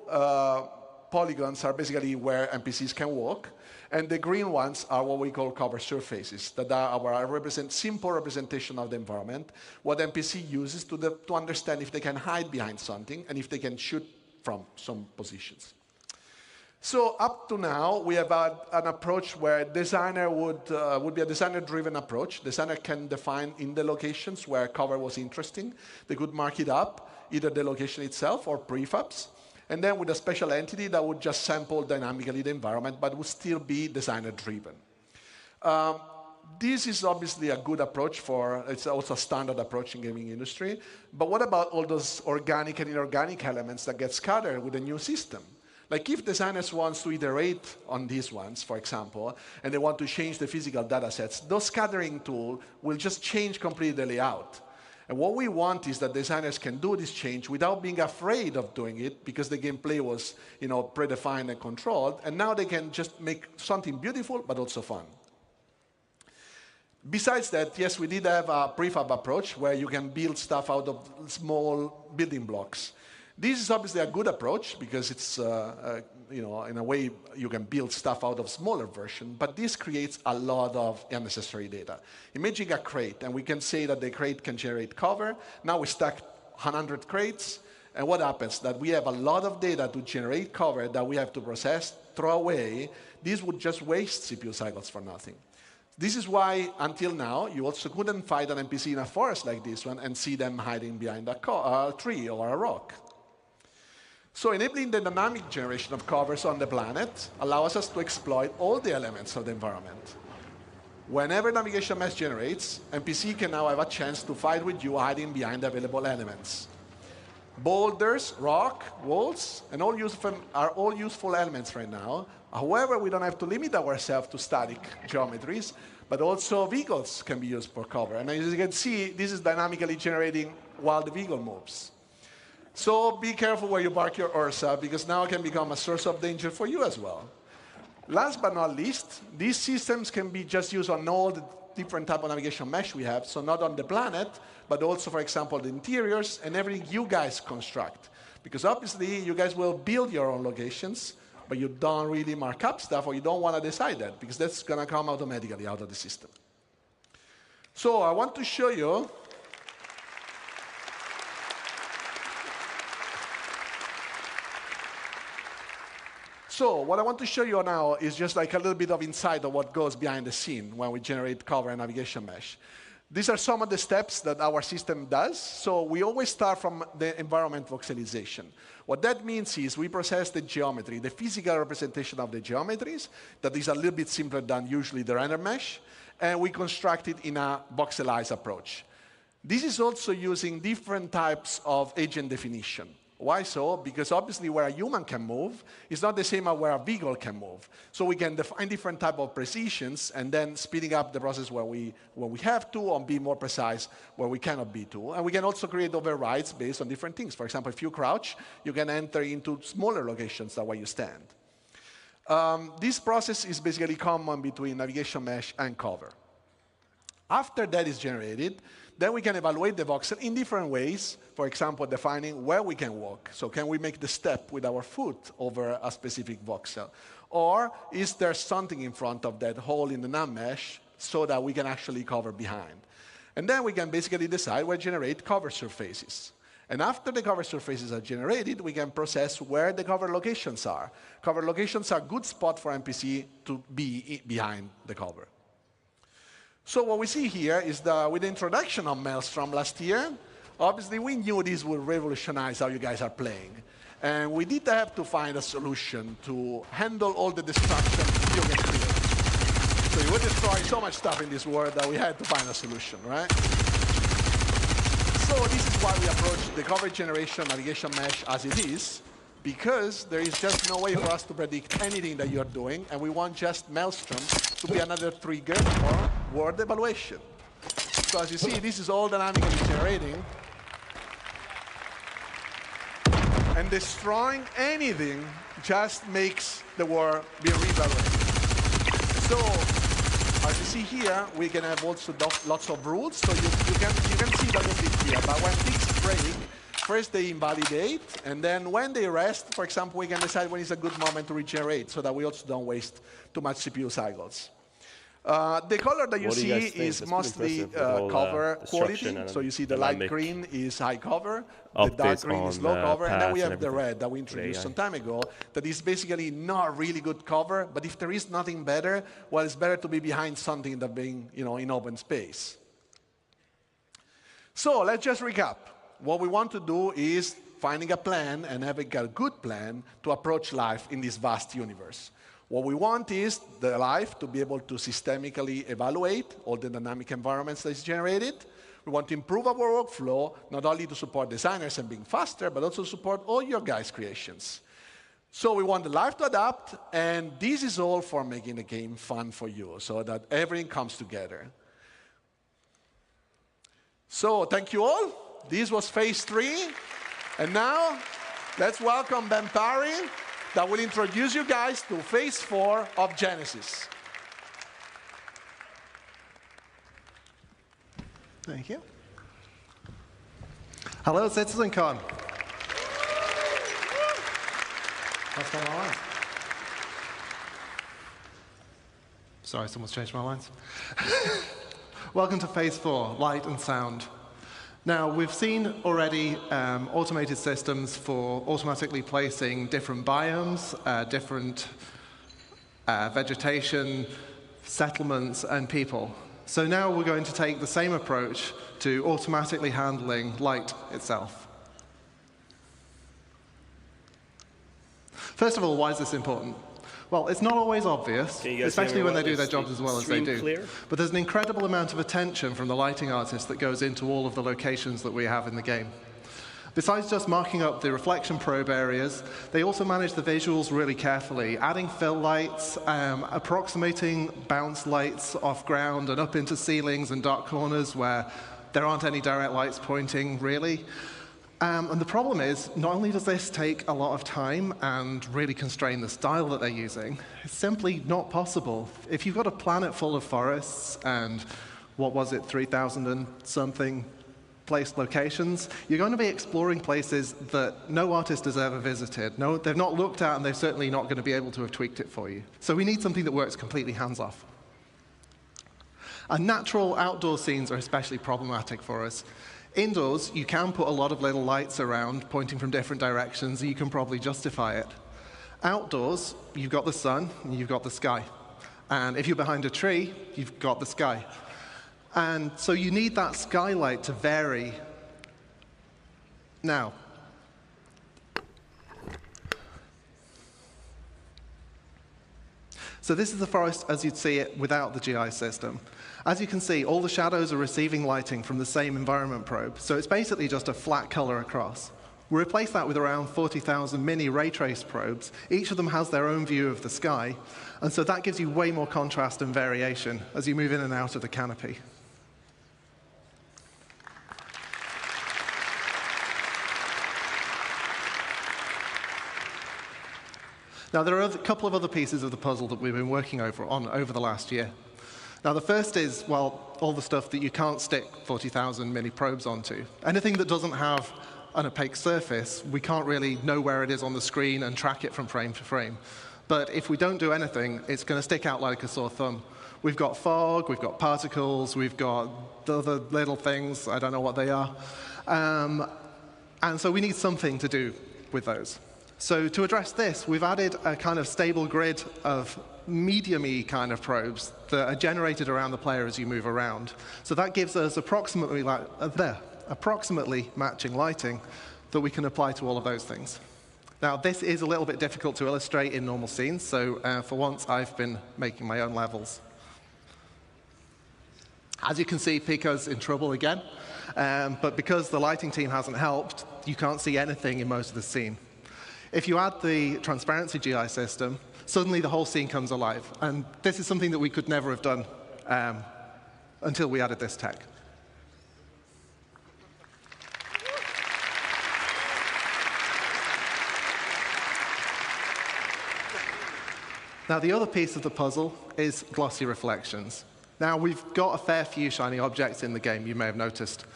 polygons are basically where NPCs can walk, and the green ones are what we call cover surfaces, that are our simple representation of the environment, what NPC uses to understand if they can hide behind something and if they can shoot from some positions. So up to now, we have an approach where designer would be a designer-driven approach. Designer can define in the locations where cover was interesting. They could mark it up, either the location itself or prefabs, and then with a special entity that would just sample dynamically the environment, but would still be designer-driven. This is obviously a good approach it's also a standard approach in gaming industry, but what about all those organic and inorganic elements that get scattered with a new system? Like if designers want to iterate on these ones, for example, and they want to change the physical data sets, those scattering tools will just change completely the layout. And what we want is that designers can do this change without being afraid of doing it because the gameplay was, predefined and controlled, and now they can just make something beautiful but also fun. Besides that, yes, we did have a prefab approach where you can build stuff out of small building blocks. This is obviously a good approach because it's in a way, you can build stuff out of smaller version, but this creates a lot of unnecessary data. Imagine a crate, and we can say that the crate can generate cover. Now we stack 100 crates, and what happens? That we have a lot of data to generate cover that we have to process, throw away. This would just waste CPU cycles for nothing. This is why, until now, you also couldn't find an NPC in a forest like this one and see them hiding behind a tree or a rock. So enabling the dynamic generation of covers on the planet allows us to exploit all the elements of the environment. Whenever navigation mesh generates, NPC can now have a chance to fight with you hiding behind available elements. Boulders, rock, walls, and are all useful elements right now. However, we don't have to limit ourselves to static geometries, but also vehicles can be used for cover. And as you can see, this is dynamically generating while the vehicle moves. So be careful where you park your Ursa, because now it can become a source of danger for you as well. Last but not least, these systems can be just used on all the different type of navigation mesh we have, so not on the planet, but also, for example, the interiors and everything you guys construct. Because obviously, you guys will build your own locations, but you don't really mark up stuff, or you don't want to decide that, because that's going to come automatically out of the system. So I want to show you So what I want to show you now is just like a little bit of insight of what goes behind the scene when we generate cover and navigation mesh. These are some of the steps that our system does. So we always start from the environment voxelization. What that means is we process the geometry, the physical representation of the geometries, that is a little bit simpler than usually the render mesh, and we construct it in a voxelized approach. This is also using different types of agent definition. Why so? Because obviously where a human can move is not the same as where a vehicle can move. So we can define different type of precisions and then speeding up the process where we have to, and be more precise where we cannot be to. And we can also create overrides based on different things. For example, if you crouch, you can enter into smaller locations than where you stand. This process is basically common between navigation mesh and cover. After that is generated, then we can evaluate the voxel in different ways. For example, defining where we can walk. So can we make the step with our foot over a specific voxel? Or is there something in front of that hole in the nav mesh so that we can actually cover behind? And then we can basically decide where to generate cover surfaces. And after the cover surfaces are generated, we can process where the cover locations are. Cover locations are a good spot for NPC to be behind the cover. So what we see here is that with the introduction of Maelstrom last year, obviously we knew this would revolutionize how you guys are playing. And we did have to find a solution to handle all the destruction you can create. So you would destroy so much stuff in this world that we had to find a solution, right? So this is why we approach the cover generation navigation mesh as it is, because there is just no way for us to predict anything that you're doing, and we want just Maelstrom to be another trigger for word evaluation. So as you see, this is all dynamically generating. And destroying anything just makes the word be reevaluated. So as you see here, we can have also lots of rules. So you can see that a little bit here. But when things break, first they invalidate, and then when they rest, for example, we can decide when is a good moment to regenerate so that we also don't waste too much CPU cycles. The color that you see is mostly cover quality. So you see the light green is high cover, the dark green is low cover, and then we have the red that we introduced some time ago that is basically not really good cover, but if there is nothing better, well, it's better to be behind something than being in open space. So let's just recap. What we want to do is finding a plan and having a good plan to approach life in this vast universe. What we want is the life to be able to systemically evaluate all the dynamic environments that is generated. We want to improve our workflow, not only to support designers and being faster, but also support all your guys' creations. So we want the life to adapt, and this is all for making the game fun for you, so that everything comes together. So thank you all. This was phase 3. And now, let's welcome Ben Parry, that will introduce you guys to phase 4 of Genesis. Thank you. Hello, CitizenCon. What's going on? Sorry, someone's changed my lines. Welcome to Phase 4, Light and Sound. Now, we've seen already automated systems for automatically placing different biomes, different vegetation, settlements, and people. So now we're going to take the same approach to automatically handling light itself. First of all, why is this important? Well, it's not always obvious, especially when they do their jobs as well as they do. Clear? But there's an incredible amount of attention from the lighting artists that goes into all of the locations that we have in the game. Besides just marking up the reflection probe areas, they also manage the visuals really carefully, adding fill lights, approximating bounce lights off ground and up into ceilings and dark corners where there aren't any direct lights pointing, really. And the problem is, not only does this take a lot of time and really constrain the style that they're using, it's simply not possible. If you've got a planet full of forests and, what was it, 3,000 and something placed locations, you're going to be exploring places that no artist has ever visited. No, they've not looked at, and they're certainly not going to be able to have tweaked it for you. So we need something that works completely hands-off. And natural outdoor scenes are especially problematic for us. Indoors, you can put a lot of little lights around pointing from different directions, and you can probably justify it. Outdoors, you've got the sun, and you've got the sky. And if you're behind a tree, you've got the sky. And so you need that skylight to vary. Now, so this is the forest as you'd see it without the GI system. As you can see, all the shadows are receiving lighting from the same environment probe, so it's basically just a flat color across. We replace that with around 40,000 mini ray trace probes. Each of them has their own view of the sky, and so that gives you way more contrast and variation as you move in and out of the canopy. Now, there are a couple of other pieces of the puzzle that we've been working on over the last year. Now, the first is, well, all the stuff that you can't stick 40,000 mini probes onto. Anything that doesn't have an opaque surface, we can't really know where it is on the screen and track it from frame to frame. But if we don't do anything, it's going to stick out like a sore thumb. We've got fog, we've got particles, we've got the other little things, I don't know what they are. And so we need something to do with those. So to address this, we've added a kind of stable grid of medium-y kind of probes that are generated around the player as you move around. So that gives us approximately matching lighting that we can apply to all of those things. Now, this is a little bit difficult to illustrate in normal scenes, so for once I've been making my own levels. As you can see, Pico's in trouble again, but because the lighting team hasn't helped, you can't see anything in most of the scene. If you add the transparency GI system, suddenly the whole scene comes alive. And this is something that we could never have done until we added this tech. Now, the other piece of the puzzle is glossy reflections. Now, we've got a fair few shiny objects in the game, you may have noticed.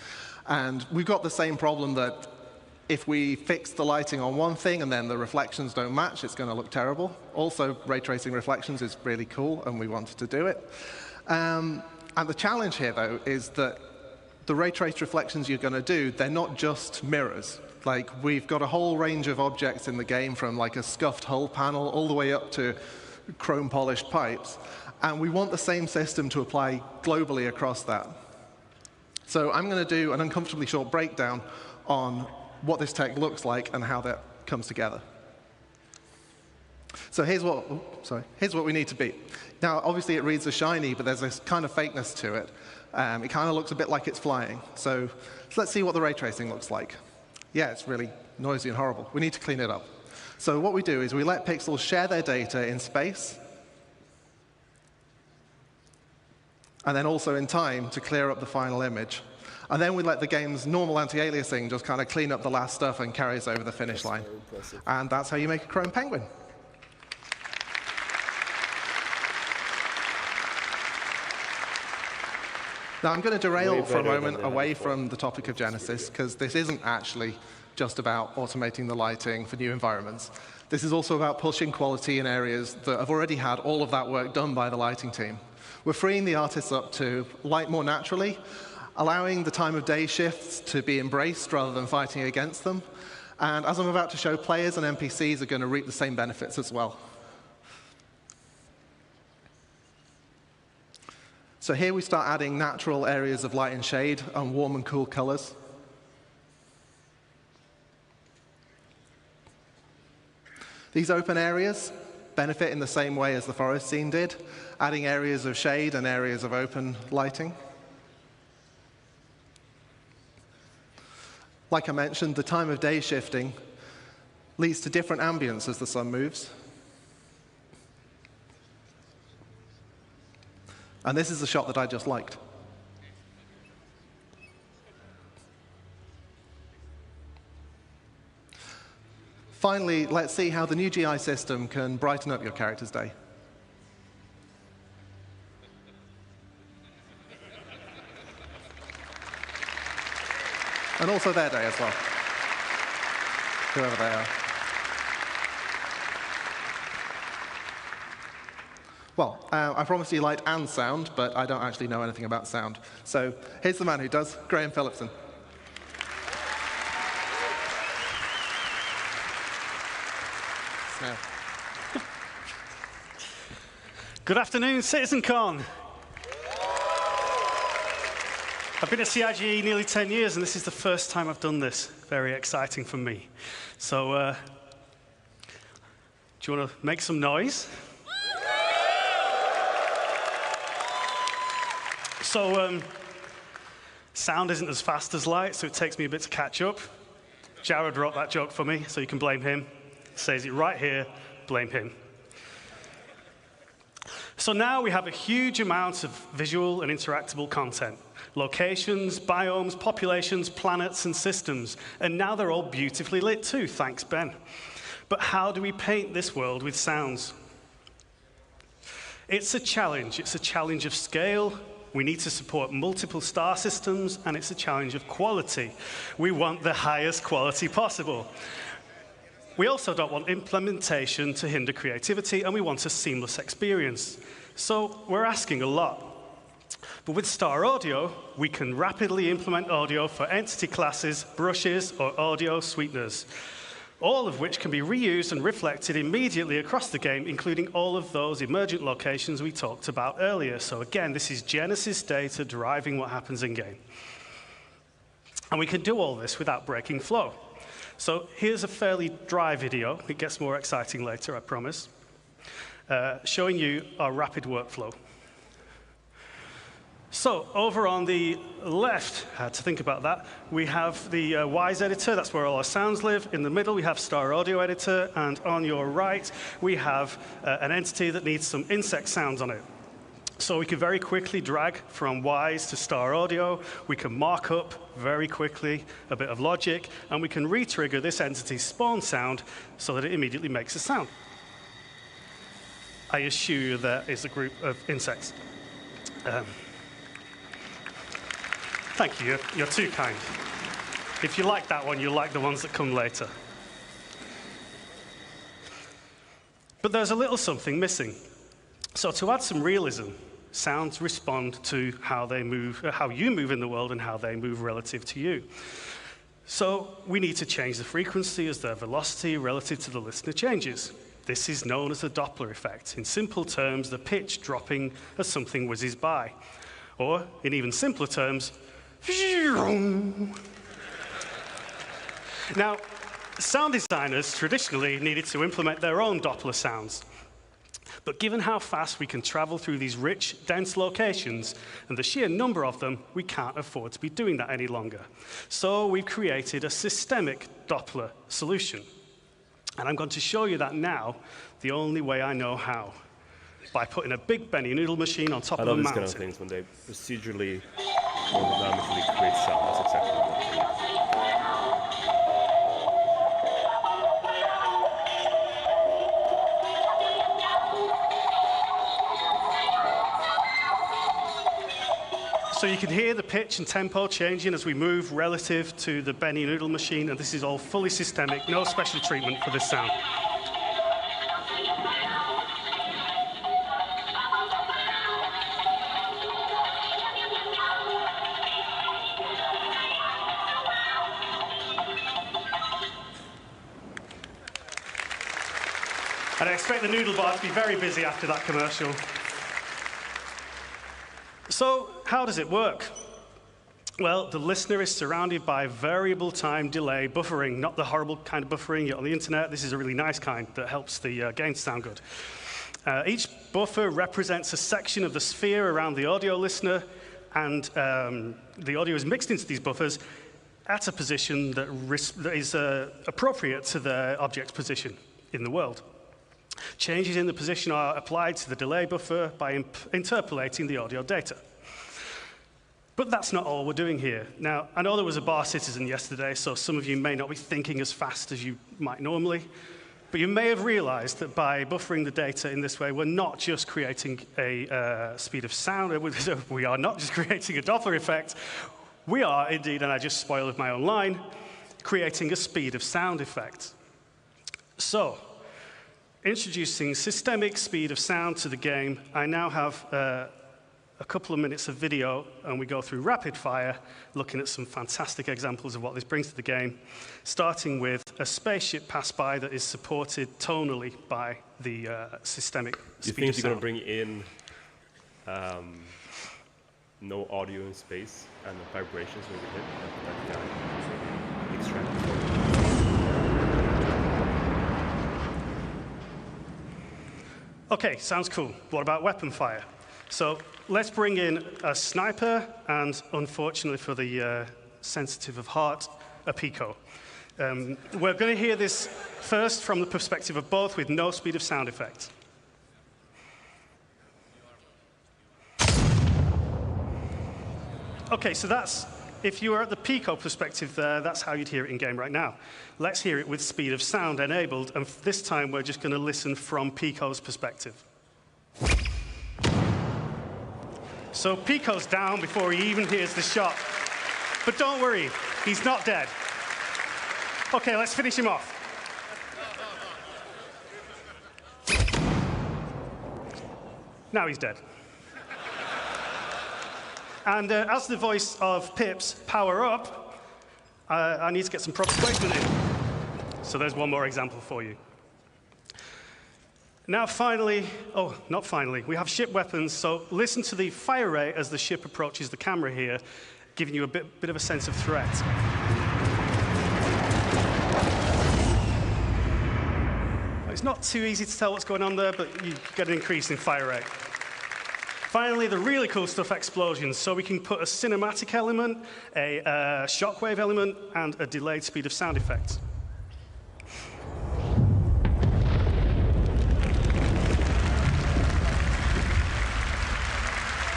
And we've got the same problem that if we fix the lighting on one thing and then the reflections don't match, it's going to look terrible. Also, ray tracing reflections is really cool, and we wanted to do it. And the challenge here, though, is that the ray traced reflections you're going to do, they're not just mirrors. Like, we've got a whole range of objects in the game, from like a scuffed hull panel all the way up to chrome-polished pipes. And we want the same system to apply globally across that. So I'm going to do an uncomfortably short breakdown on what this tech looks like and how that comes together. So here's what we need to beat. Now, obviously, it reads as shiny, but there's this kind of fakeness to it. It kind of looks a bit like it's flying. So let's see what the ray tracing looks like. Yeah, it's really noisy and horrible. We need to clean it up. So what we do is we let pixels share their data in space, and then also in time to clear up the final image. And then we let the game's normal anti-aliasing just kind of clean up the last stuff and carry us over the finish line. And that's how you make a chrome penguin. Now, I'm going to derail for a moment away from the topic of Genesis, because this isn't actually just about automating the lighting for new environments. This is also about pushing quality in areas that have already had all of that work done by the lighting team. We're freeing the artists up to light more naturally, allowing the time of day shifts to be embraced rather than fighting against them. And as I'm about to show, players and NPCs are going to reap the same benefits as well. So here we start adding natural areas of light and shade and warm and cool colors. These open areas benefit in the same way as the forest scene did, adding areas of shade and areas of open lighting. Like I mentioned, the time of day shifting leads to different ambience as the sun moves. And this is the shot that I just liked. Finally, let's see how the new GI system can brighten up your character's day. And also their day as well, whoever they are. Well, I promised you light and sound, but I don't actually know anything about sound. So here's the man who does, Graham Phillipson. Good afternoon, CitizenCon. I've been at CIGE nearly 10 years, and this is the first time I've done this. Very exciting for me. So, do you want to make some noise? So, sound isn't as fast as light, so it takes me a bit to catch up. Jared wrote that joke for me, so you can blame him. He says it right here, blame him. So now we have a huge amount of visual and interactable content. Locations, biomes, populations, planets, and systems. And now they're all beautifully lit too, thanks Ben. But how do we paint this world with sounds? It's a challenge. It's a challenge of scale. We need to support multiple star systems, and it's a challenge of quality. We want the highest quality possible. We also don't want implementation to hinder creativity, and we want a seamless experience. So we're asking a lot. But with Star Audio, we can rapidly implement audio for entity classes, brushes, or audio sweeteners, all of which can be reused and reflected immediately across the game, including all of those emergent locations we talked about earlier. So again, this is Genesis data driving what happens in-game. And we can do all this without breaking flow. So here's a fairly dry video. It gets more exciting later, I promise, showing you our rapid workflow. So over on the left, I had to think about that, we have the Wise editor. That's where all our sounds live. In the middle, we have Star Audio editor. And on your right, we have an entity that needs some insect sounds on it. So we can very quickly drag from Wise to Star Audio. We can mark up very quickly a bit of logic, and we can re-trigger this entity's spawn sound so that it immediately makes a sound. I assure you there is a group of insects. Thank you, you're too kind. If you like that one, you'll like the ones that come later. But there's a little something missing. So to add some realism, sounds respond to how they move, how you move in the world and how they move relative to you. So we need to change the frequency as their velocity relative to the listener changes. This is known as the Doppler effect. In simple terms, the pitch dropping as something whizzes by. Or, in even simpler terms, now, sound designers traditionally needed to implement their own Doppler sounds. But given how fast we can travel through these rich, dense locations and the sheer number of them, we can't afford to be doing that any longer. So we've created a systemic Doppler solution. And I'm going to show you that now, the only way I know how, by putting a big Benny noodle machine on top of a mountain. I love these kind of things when they procedurally or dynamically create sound. That's exactly what they do. So you can hear the pitch and tempo changing as we move relative to the Benny Noodle machine, and this is all fully systemic, no special treatment for this sound. And I expect the noodle bar to be very busy after that commercial. So, how does it work? Well, the listener is surrounded by variable time delay buffering, not the horrible kind of buffering you get on the internet. This is a really nice kind that helps the game sound good. Each buffer represents a section of the sphere around the audio listener, and the audio is mixed into these buffers at a position that is appropriate to the object's position in the world. Changes in the position are applied to the delay buffer by interpolating the audio data. But that's not all we're doing here. Now, I know there was a bar citizen yesterday, so some of you may not be thinking as fast as you might normally, but you may have realized that by buffering the data in this way, we're not just creating a speed of sound, we are not just creating a Doppler effect, we are indeed, and I just spoiled my own line, creating a speed of sound effect. So, introducing systemic speed of sound to the game, I now have a couple of minutes of video, and we go through rapid fire, looking at some fantastic examples of what this brings to the game, starting with a spaceship pass by that is supported tonally by the systemic speed of sound. Do you think you're going to bring in no audio in space and the vibrations when we hit that guy extract? Okay, sounds cool. What about weapon fire? So let's bring in a sniper and, unfortunately for the sensitive of heart, a Pico. We're going to hear this first from the perspective of both with no speed of sound effect. Okay, so that's, if you were at the Pico perspective there, that's how you'd hear it in game right now. Let's hear it with speed of sound enabled, and this time we're just going to listen from Pico's perspective. So Pico's down before he even hears the shot. But don't worry, he's not dead. Okay, let's finish him off. Now he's dead. And as the voice of Pip's Power Up, I need to get some proper placement in. So there's one more example for you. Now finally, oh, not finally, we have ship weapons, so listen to the fire rate as the ship approaches the camera here, giving you a bit of a sense of threat. It's not too easy to tell what's going on there, but you get an increase in fire rate. Finally, the really cool stuff, explosions. So we can put a cinematic element, a shockwave element, and a delayed speed of sound effect.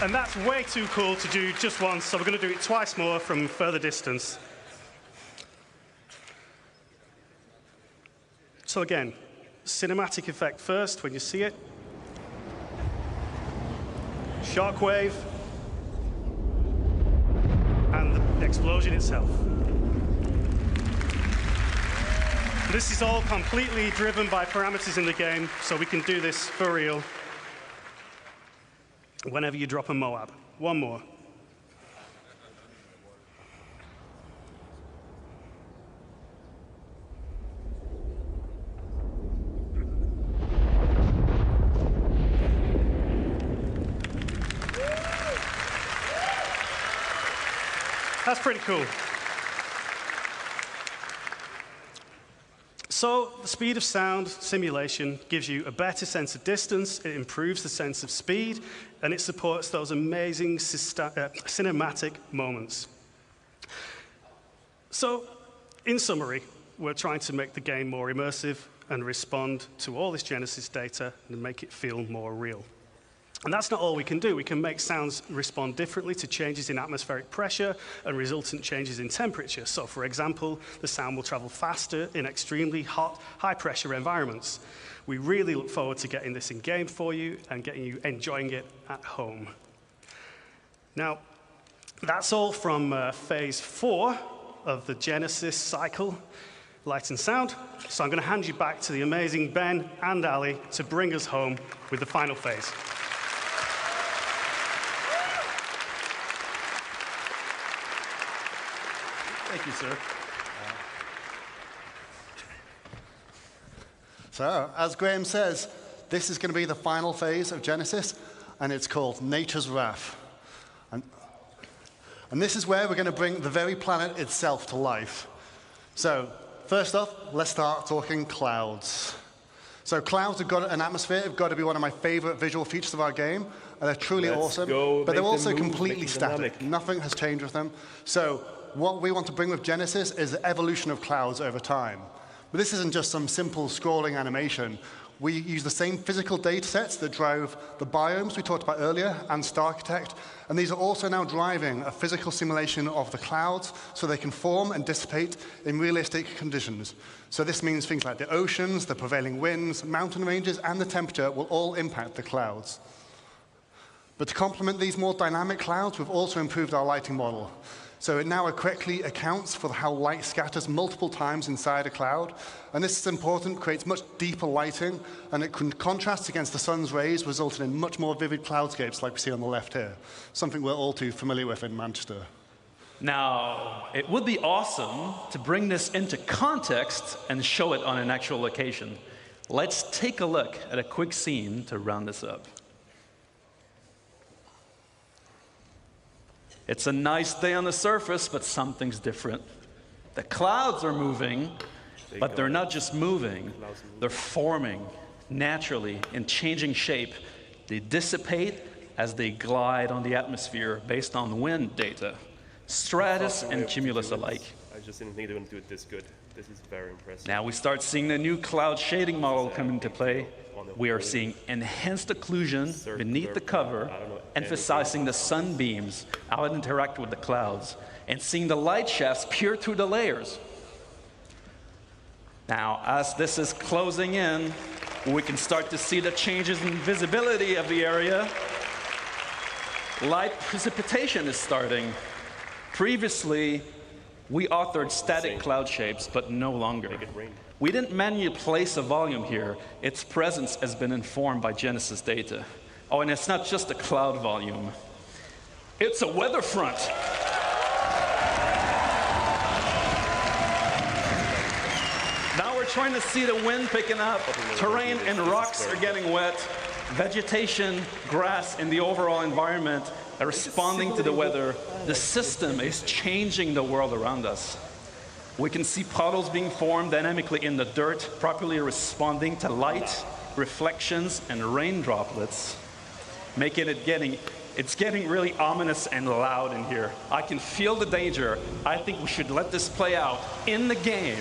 And that's way too cool to do just once, so we're going to do it twice more from further distance. So again, cinematic effect first when you see it. Shockwave. And the explosion itself. This is all completely driven by parameters in the game, so we can do this for real whenever you drop a Moab. One more. That's pretty cool. So the speed of sound simulation gives you a better sense of distance, it improves the sense of speed, and it supports those amazing cinematic moments. So, in summary, we're trying to make the game more immersive and respond to all this Genesis data and make it feel more real. And that's not all we can do. We can make sounds respond differently to changes in atmospheric pressure and resultant changes in temperature. So, for example, the sound will travel faster in extremely hot, high-pressure environments. We really look forward to getting this in-game for you and getting you enjoying it at home. Now, That's all from phase 4 of the Genesis cycle, Light and Sound. So I'm going to hand you back to the amazing Ben and Ali to bring us home with the final phase. Thank you, sir. So, as Graham says, this is going to be the final phase of Genesis, and it's called Nature's Wrath. And this is where we're going to bring the very planet itself to life. So, first off, let's start talking clouds. So clouds have got an atmosphere, have got to be one of my favorite visual features of our game, and they're truly awesome. But they're also completely static. Nothing has changed with them. So what we want to bring with Genesis is the evolution of clouds over time. But this isn't just some simple scrolling animation. We use the same physical data sets that drove the biomes we talked about earlier and Starchitect, and these are also now driving a physical simulation of the clouds so they can form and dissipate in realistic conditions. So this means things like the oceans, the prevailing winds, mountain ranges, and the temperature will all impact the clouds. But to complement these more dynamic clouds, we've also improved our lighting model. So it now correctly accounts for how light scatters multiple times inside a cloud. And this is important, creates much deeper lighting, and it can contrast against the sun's rays, resulting in much more vivid cloudscapes like we see on the left here, something we're all too familiar with in Manchester. Now, it would be awesome to bring this into context and show it on an actual location. Let's take a look at a quick scene to round this up. It's a nice day on the surface, but something's different. The clouds are moving, but they're not just moving. They're forming naturally and changing shape. They dissipate as they glide on the atmosphere based on wind data, stratus and cumulus alike. I just didn't think they would do it this good. This is very impressive. Now we start seeing the new cloud shading model come into play. We are seeing enhanced occlusion beneath the cover, emphasizing the sunbeams how it interact with the clouds, and seeing the light shafts peer through the layers. Now, as this is closing in, we can start to see the changes in visibility of the area. Light precipitation is starting. Previously, we authored static cloud shapes, but no longer. We didn't manually place a volume here. Its presence has been informed by Genesis data. Oh, and it's not just a cloud volume. It's a weather front. Now we're trying to see the wind picking up. Terrain and rocks are getting wet. Vegetation, grass, and the overall environment are responding to the weather. The system is changing the world around us. We can see puddles being formed dynamically in the dirt, properly responding to light, reflections, and rain droplets, making it getting really ominous and loud in here. I can feel the danger. I think we should let this play out in the game.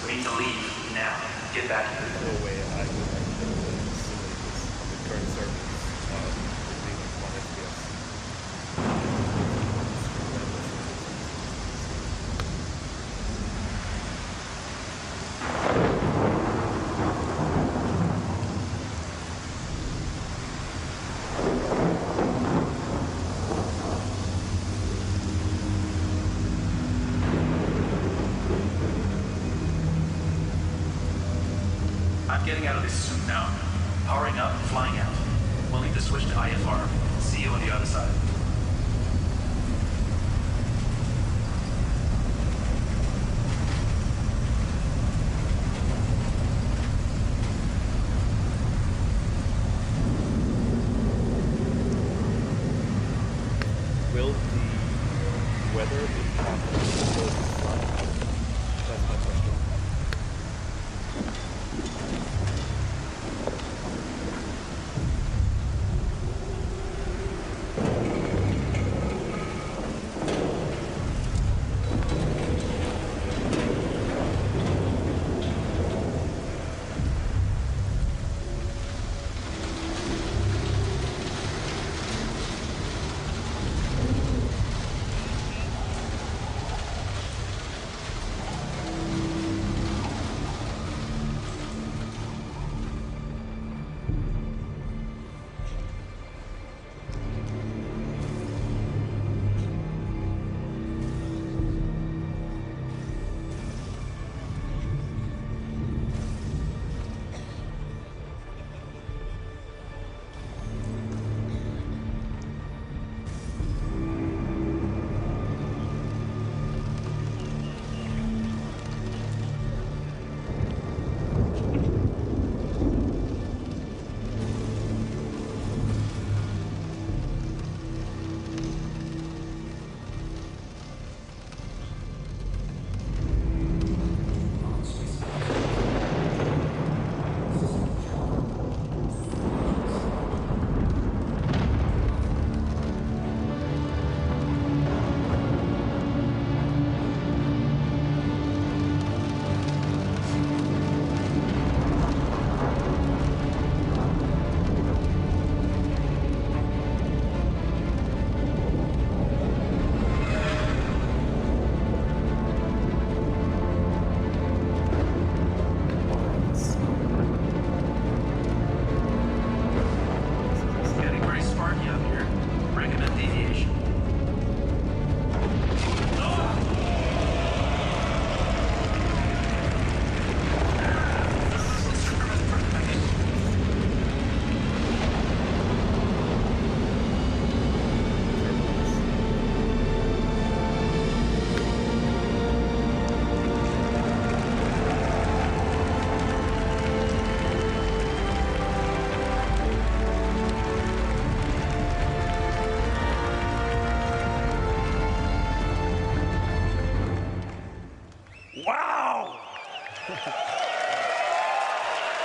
We need to leave now. Get back here. No way I would actually simulate this on the current server. I'm getting out of this suit now. Powering up, flying out. We'll need to switch to IFR. See you on the other side. Will the weather impact the flight? That's my question.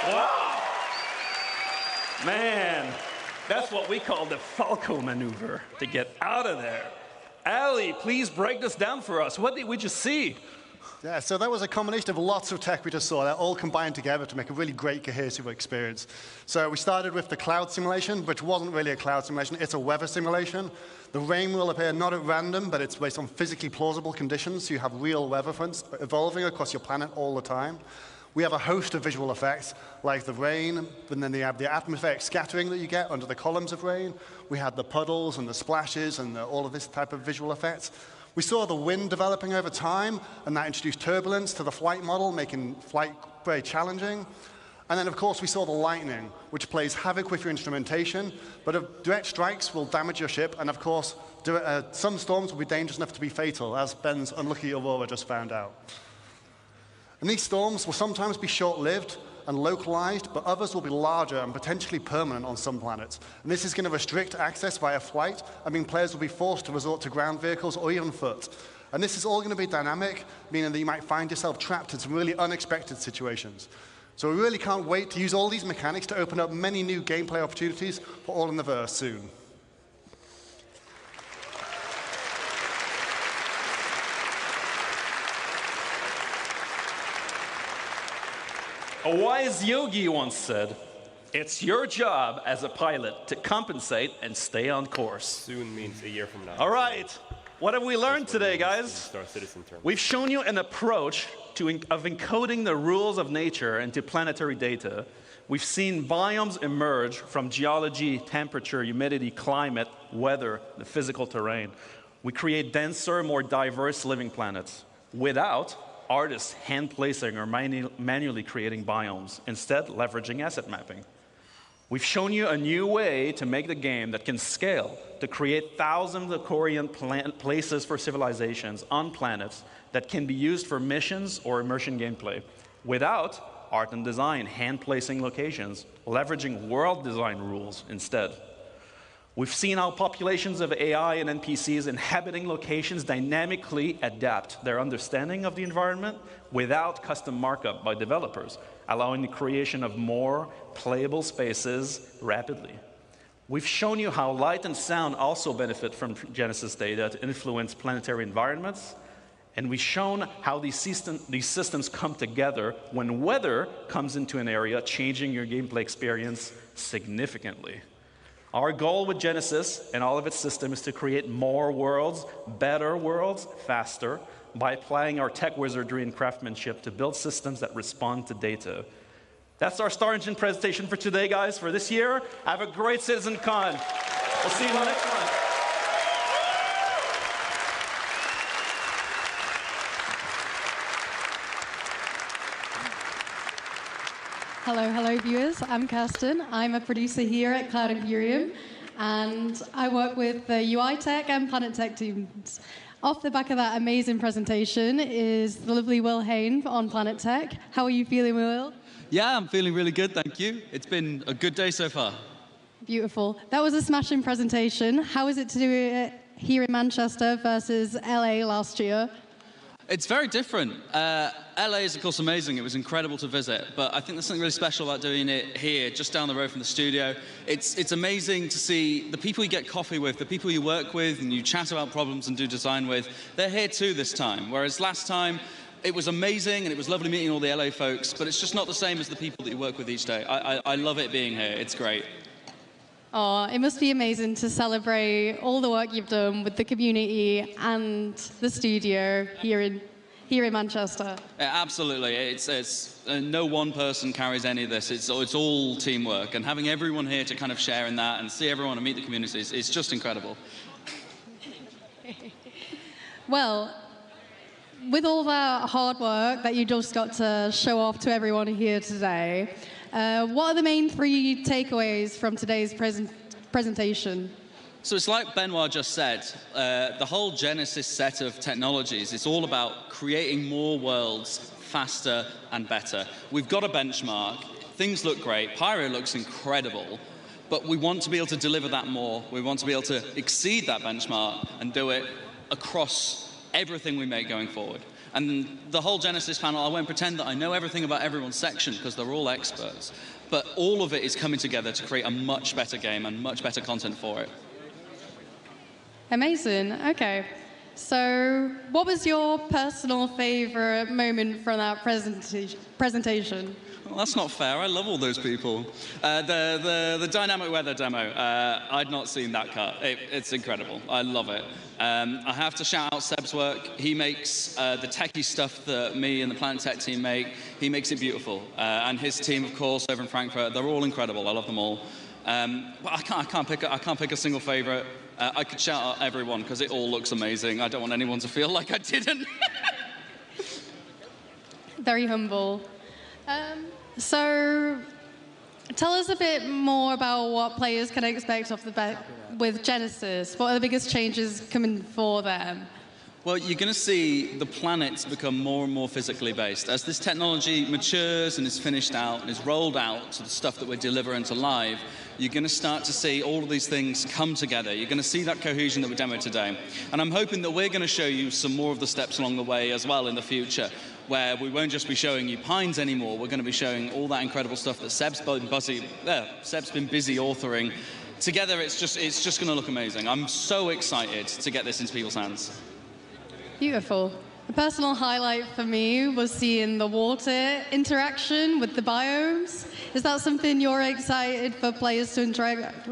Wow! Man, that's what we call the Falco maneuver, to get out of there. Ali, please break this down for us. What did we just see? Yeah, so that was a combination of lots of tech we just saw that all combined together to make a really great cohesive experience. So we started with the cloud simulation, which wasn't really a cloud simulation, it's a weather simulation. The rain will appear not at random, but it's based on physically plausible conditions, so you have real weather fronts evolving across your planet all the time. We have a host of visual effects, like the rain, and then you have the atmospheric scattering that you get under the columns of rain. We had the puddles and the splashes and all of this type of visual effects. We saw the wind developing over time, and that introduced turbulence to the flight model, making flight very challenging. And then, of course, we saw the lightning, which plays havoc with your instrumentation, but direct strikes will damage your ship, and of course, some storms will be dangerous enough to be fatal, as Ben's unlucky Aurora just found out. And these storms will sometimes be short-lived and localized, but others will be larger and potentially permanent on some planets. And this is going to restrict access via flight. I mean, players will be forced to resort to ground vehicles or even foot. And this is all going to be dynamic, meaning that you might find yourself trapped in some really unexpected situations. So we really can't wait to use all these mechanics to open up many new gameplay opportunities for All in the Verse soon. A wise yogi once said, "It's your job as a pilot to compensate and stay on course." Soon means a year from now. All right, what have we learned today, guys? Star Citizen term. We've shown you an approach of encoding the rules of nature into planetary data. We've seen biomes emerge from geology, temperature, humidity, climate, weather, the physical terrain. We create denser, more diverse living planets without artists hand-placing or manually creating biomes, instead leveraging asset mapping. We've shown you a new way to make the game that can scale, to create thousands of Korean places for civilizations on planets that can be used for missions or immersion gameplay, without art and design hand-placing locations, leveraging world design rules instead. We've seen how populations of AI and NPCs inhabiting locations dynamically adapt their understanding of the environment without custom markup by developers, allowing the creation of more playable spaces rapidly. We've shown you how light and sound also benefit from Genesis data to influence planetary environments, and we've shown how these systems come together when weather comes into an area, changing your gameplay experience significantly. Our goal with Genesis and all of its systems is to create more worlds, better worlds, faster, by applying our tech wizardry and craftsmanship to build systems that respond to data. That's our Star Engine presentation for today, guys, for this year. Have a great CitizenCon. We'll see you in the next one. Hello viewers, I'm Kirsten. I'm a producer here at Cloud Imperium, and I work with the UI Tech and Planet Tech teams. Off the back of that amazing presentation is the lovely Will Hain on Planet Tech. How are you feeling, Will? Yeah, I'm feeling really good, thank you. It's been a good day so far. Beautiful. That was a smashing presentation. How is it to do it here in Manchester versus LA last year? It's very different. LA is, of course, amazing. It was incredible to visit. But I think there's something really special about doing it here, just down the road from the studio. It's amazing to see the people you get coffee with, the people you work with, and you chat about problems and do design with. They're here too this time, whereas last time, it was amazing, and it was lovely meeting all the LA folks, but it's just not the same as the people that you work with each day. I love it being here. It's great. Oh, it must be amazing to celebrate all the work you've done with the community and the studio here in Manchester. Yeah, absolutely. It's no one person carries any of this. It's all teamwork, and having everyone here to kind of share in that and see everyone and meet the communities, it's just incredible. Well, with all that hard work that you just got to show off to everyone here today, what are the main three takeaways from today's presentation? So it's like Benoit just said, the whole Genesis set of technologies, it's all about creating more worlds faster and better. We've got a benchmark. Things look great. Pyro looks incredible. But we want to be able to deliver that more. We want to be able to exceed that benchmark and do it across everything we make going forward. And the whole Genesis panel, I won't pretend that I know everything about everyone's section because they're all experts. But all of it is coming together to create a much better game and much better content for it. Amazing. Okay. So, what was your personal favorite moment from that presentation? Well, that's not fair. I love all those people. The dynamic weather demo, I'd not seen that cut. It's incredible. I love it. I have to shout out Seb's work. He makes the techie stuff that me and the Planet Tech team make. He makes it beautiful. And his team, of course, over in Frankfurt, they're all incredible. I love them all. But I can't pick a single favorite. I could shout out everyone because it all looks amazing. I don't want anyone to feel like I didn't. Very humble. So, tell us a bit more about what players can expect off the bat with Genesis. What are the biggest changes coming for them? Well, you're going to see the planets become more and more physically based. As this technology matures and is finished out and is rolled out to the stuff that we're delivering to live, you're going to start to see all of these things come together. You're going to see that cohesion that we demoed today. And I'm hoping that we're going to show you some more of the steps along the way as well in the future, where we won't just be showing you Pines anymore. We're going to be showing all that incredible stuff that Seb's been busy authoring. Together, it's just going to look amazing. I'm so excited to get this into people's hands. Beautiful. A personal highlight for me was seeing the water interaction with the biomes. Is that something you're excited for players to interact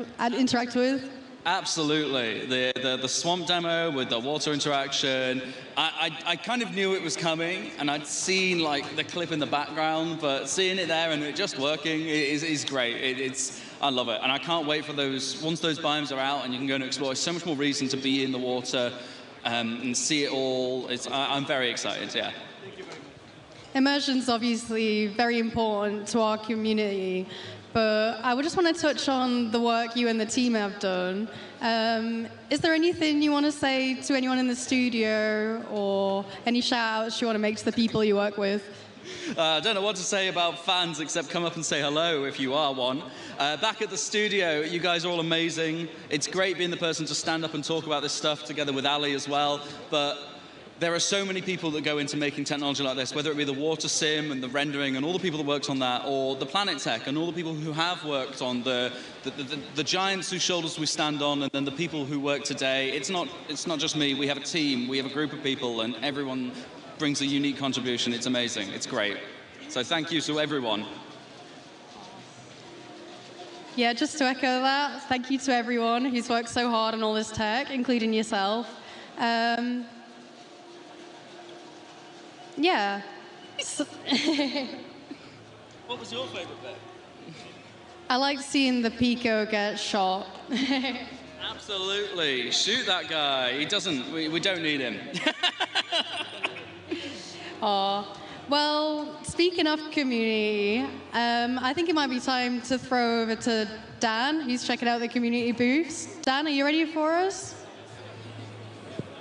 with? Absolutely. The swamp demo with the water interaction, I kind of knew it was coming, and I'd seen like the clip in the background, but seeing it there and it just working is great. I love it, and I can't wait for once those biomes are out and you can go and explore. There's so much more reason to be in the water and see it all. I'm very excited, yeah. Immersion's obviously very important to our community, but I would just want to touch on the work you and the team have done. Is there anything you want to say to anyone in the studio, or any shout-outs you want to make to the people you work with? I don't know what to say about fans except come up and say hello if you are one. Back at the studio, you guys are all amazing. It's great being the person to stand up and talk about this stuff together with Ali as well, but there are so many people that go into making technology like this, whether it be the water sim and the rendering and all the people that worked on that, or the Planet Tech and all the people who have worked on the giants whose shoulders we stand on, and then the people who work today. It's not just me. We have a team. We have a group of people, and everyone brings a unique contribution. It's amazing. It's great. So thank you to everyone. Yeah, just to echo that, thank you to everyone who's worked so hard on all this tech, including yourself. Yeah. What was your favorite bit? I liked seeing the Pico get shot. Absolutely. Shoot that guy. He doesn't, we don't need him. Well, speaking of community, I think it might be time to throw over to Dan, who's checking out the community booths. Dan, are you ready for us?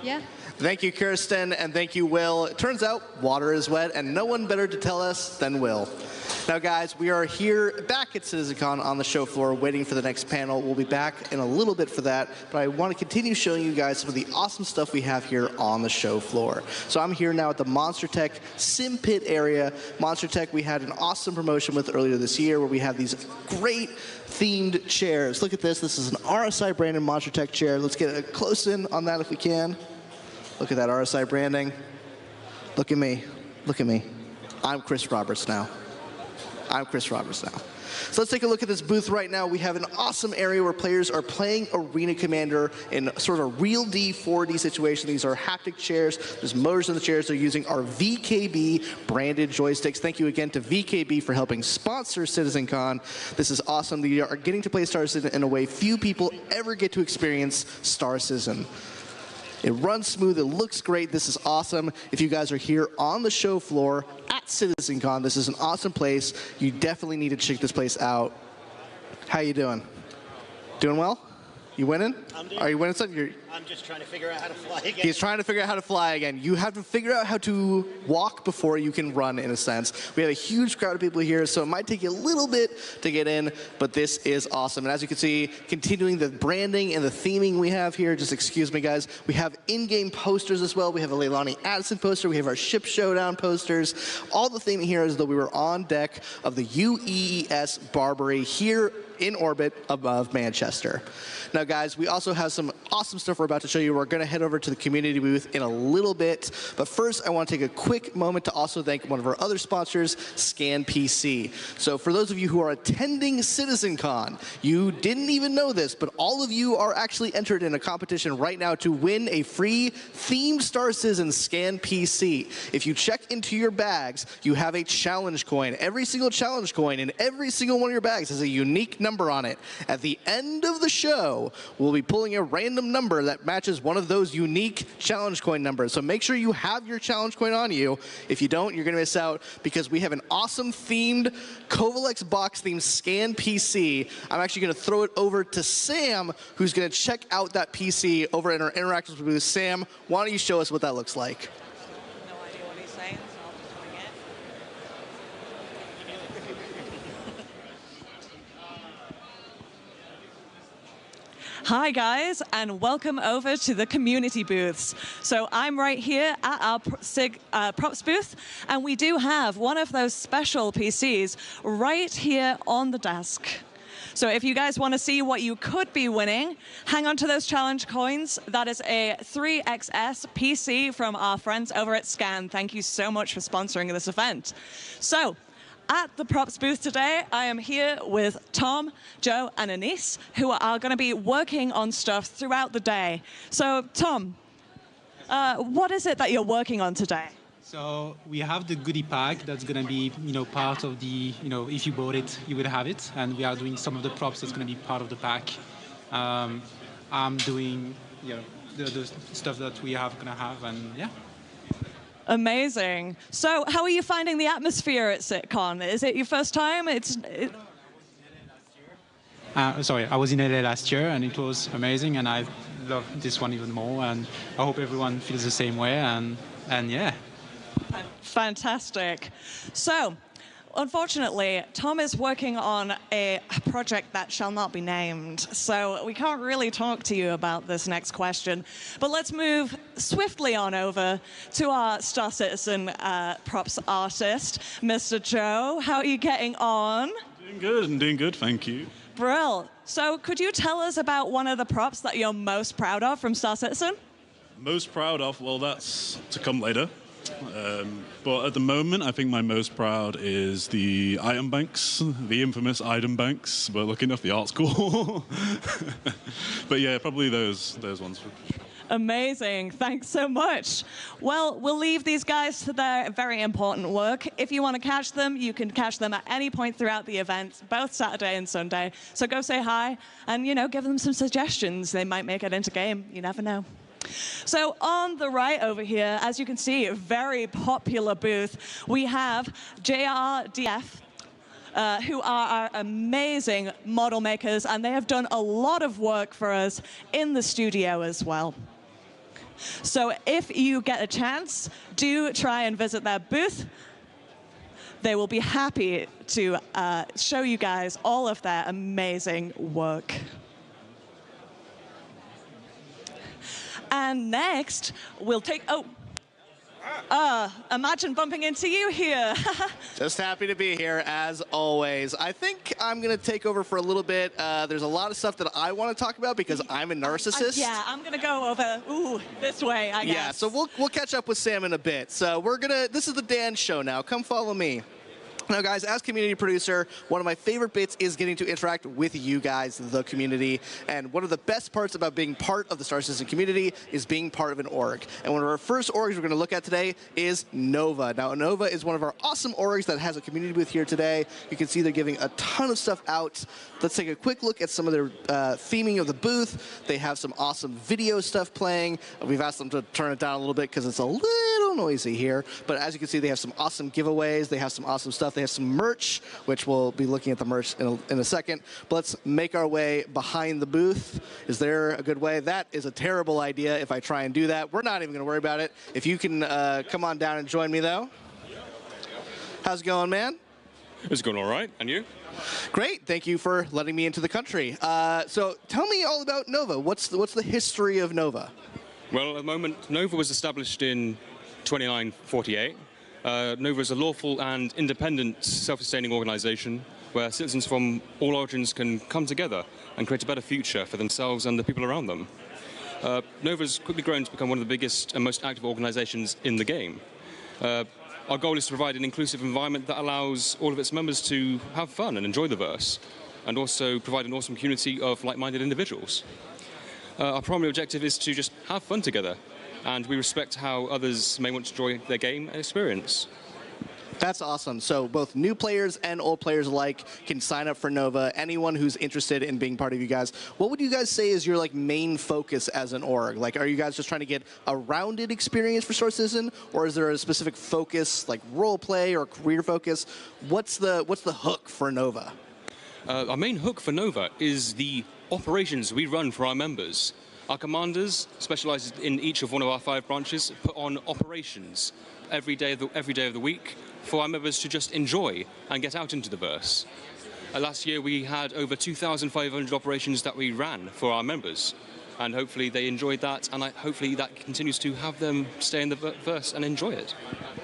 Yeah? Thank you, Kirsten, and thank you, Will. It turns out water is wet, and no one better to tell us than Will. Now, guys, we are here back at CitizenCon on the show floor waiting for the next panel. We'll be back in a little bit for that, but I want to continue showing you guys some of the awesome stuff we have here on the show floor. So I'm here now at the Monster Tech Sim Pit area. Monster Tech, we had an awesome promotion with earlier this year where we have these great themed chairs. Look at this. This is an RSI branded Monster Tech chair. Let's get a close in on that if we can. Look at that RSI branding. Look at me. Look at me. I'm Chris Roberts now. I'm Chris Roberts now. So let's take a look at this booth right now. We have an awesome area where players are playing Arena Commander in sort of a real 4D situation. These are haptic chairs. There's motors in the chairs. They're using our VKB branded joysticks. Thank you again to VKB for helping sponsor CitizenCon. This is awesome. We are getting to play Star Citizen in a way few people ever get to experience Star Citizen. It runs smooth, it looks great, this is awesome. If you guys are here on the show floor at CitizenCon, this is an awesome place. You definitely need to check this place out. How you doing? Doing well? You winning? I'm doing Are you winning something? I'm just trying to figure out how to fly again. He's trying to figure out how to fly again. You have to figure out how to walk before you can run, in a sense. We have a huge crowd of people here, so it might take you a little bit to get in, but this is awesome. And as you can see, continuing the branding and the theming we have here, just excuse me, guys, we have in-game posters as well. We have a Leilani Addison poster. We have our Ship Showdown posters. All the theming here is though we were on deck of the UEES Barbary here in orbit above Manchester. Now, guys, we also have some awesome stuff we're about to show you. We're going to head over to the community booth in a little bit. But first, I want to take a quick moment to also thank one of our other sponsors, Scan PC. So for those of you who are attending CitizenCon, you didn't even know this, but all of you are actually entered in a competition right now to win a free themed Star Citizen Scan PC. If you check into your bags, you have a challenge coin. Every single challenge coin in every single one of your bags has a unique number on it. At the end of the show, we'll be pulling a random number that matches one of those unique challenge coin numbers. So make sure you have your challenge coin on you. If you don't, you're going to miss out because we have an awesome themed Kovalex box themed Scan PC. I'm actually going to throw it over to Sam, who's going to check out that PC over in our interactions booth. Sam, why don't you show us what that looks like? No idea what he's saying, so I'll just wing it. Hi guys, and welcome over to the community booths. So I'm right here at our props booth, and we do have one of those special PCs right here on the desk. So if you guys want to see what you could be winning, hang on to those challenge coins. That is a 3XS PC from our friends over at Scan. Thank you so much for sponsoring this event. So, at the props booth today, I am here with Tom, Joe, and Anise, who are going to be working on stuff throughout the day. So, Tom, what is it that you're working on today? So we have the goodie pack that's going to be, part of the, if you bought it, you would have it. And we are doing some of the props that's going to be part of the pack. I'm doing, the stuff that we have going to have, and yeah. Amazing. So how are you finding the atmosphere at CitizenCon? Is it your first time? Sorry, I was in LA last year, and it was amazing, and I love this one even more, and I hope everyone feels the same way, and yeah. Fantastic. So, unfortunately, Tom is working on a project that shall not be named, so we can't really talk to you about this next question. But let's move swiftly on over to our Star Citizen props artist, Mr. Joe. How are you getting on? I'm doing good, thank you. Brill. So could you tell us about one of the props that you're most proud of from Star Citizen? Most proud of? Well, that's to come later. But at the moment, I think my most proud is the item banks, the infamous item banks. We're looking at the art school. But yeah, probably those ones. Amazing. Thanks so much. Well, we'll leave these guys to their very important work. If you want to catch them, you can catch them at any point throughout the event, both Saturday and Sunday. So go say hi and, give them some suggestions. They might make it into game. You never know. So on the right over here, as you can see, a very popular booth, we have JRDF, who are our amazing model makers, and they have done a lot of work for us in the studio as well. So if you get a chance, do try and visit their booth. They will be happy to show you guys all of their amazing work. And next, we'll take, imagine bumping into you here. Just happy to be here, as always. I think I'm going to take over for a little bit. There's a lot of stuff that I want to talk about because I'm a narcissist. Yeah, I'm going to go over, this way, I guess. Yeah, so we'll catch up with Sam in a bit. So this is the Dan show now. Come follow me. Now, guys, as community producer, one of my favorite bits is getting to interact with you guys, the community. And one of the best parts about being part of the Star Citizen community is being part of an org. And one of our first orgs we're going to look at today is Nova. Now, Nova is one of our awesome orgs that has a community booth here today. You can see they're giving a ton of stuff out. Let's take a quick look at some of their theming of the booth. They have some awesome video stuff playing. We've asked them to turn it down a little bit because it's a little noisy here. But as you can see, they have some awesome giveaways. They have some awesome stuff. They They have some merch, which we'll be looking at the merch in a second. But let's make our way behind the booth. Is there a good way? That is a terrible idea if I try and do that. We're not even going to worry about it. If you can come on down and join me, though. How's it going, man? It's going all right. And you? Great. Thank you for letting me into the country. So tell me all about Nova. What's the history of Nova? Well, at the moment, Nova was established in 2948. Nova is a lawful and independent self-sustaining organization where citizens from all origins can come together and create a better future for themselves and the people around them. Nova has quickly grown to become one of the biggest and most active organizations in the game. Our goal is to provide an inclusive environment that allows all of its members to have fun and enjoy the verse, and also provide an awesome community of like-minded individuals. Our primary objective is to just have fun together, and we respect how others may want to enjoy their game and experience. That's awesome. So both new players and old players alike can sign up for Nova. Anyone who's interested in being part of you guys, what would you guys say is your main focus as an org? Are you guys just trying to get a rounded experience for Star Citizen, or is there a specific focus, like role play or career focus? What's the hook for Nova? Our main hook for Nova is the operations we run for our members. Our commanders, specialized in each of one of our 5 branches, put on operations every day of the week for our members to just enjoy and get out into the verse. Last year we had over 2,500 operations that we ran for our members, and hopefully they enjoyed that, and hopefully that continues to have them stay in the verse and enjoy it.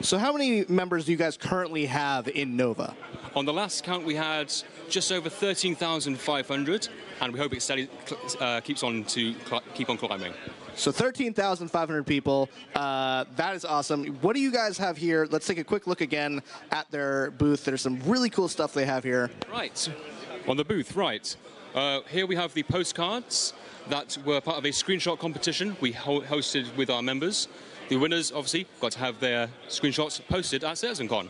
So how many members do you guys currently have in Nova? On the last count we had just over 13,500, and we hope it steady, keeps on to keep on climbing. So 13,500 people. That is awesome. What do you guys have here? Let's take a quick look again at their booth. There's some really cool stuff they have here. Right. On the booth, right. Here we have the postcards that were part of a screenshot competition we hosted with our members. The winners, obviously, got to have their screenshots posted at CitizenCon.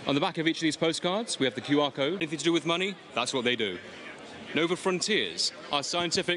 On the back of each of these postcards, we have the QR code. Anything to do with money, that's what they do. Nova Frontiers, our scientific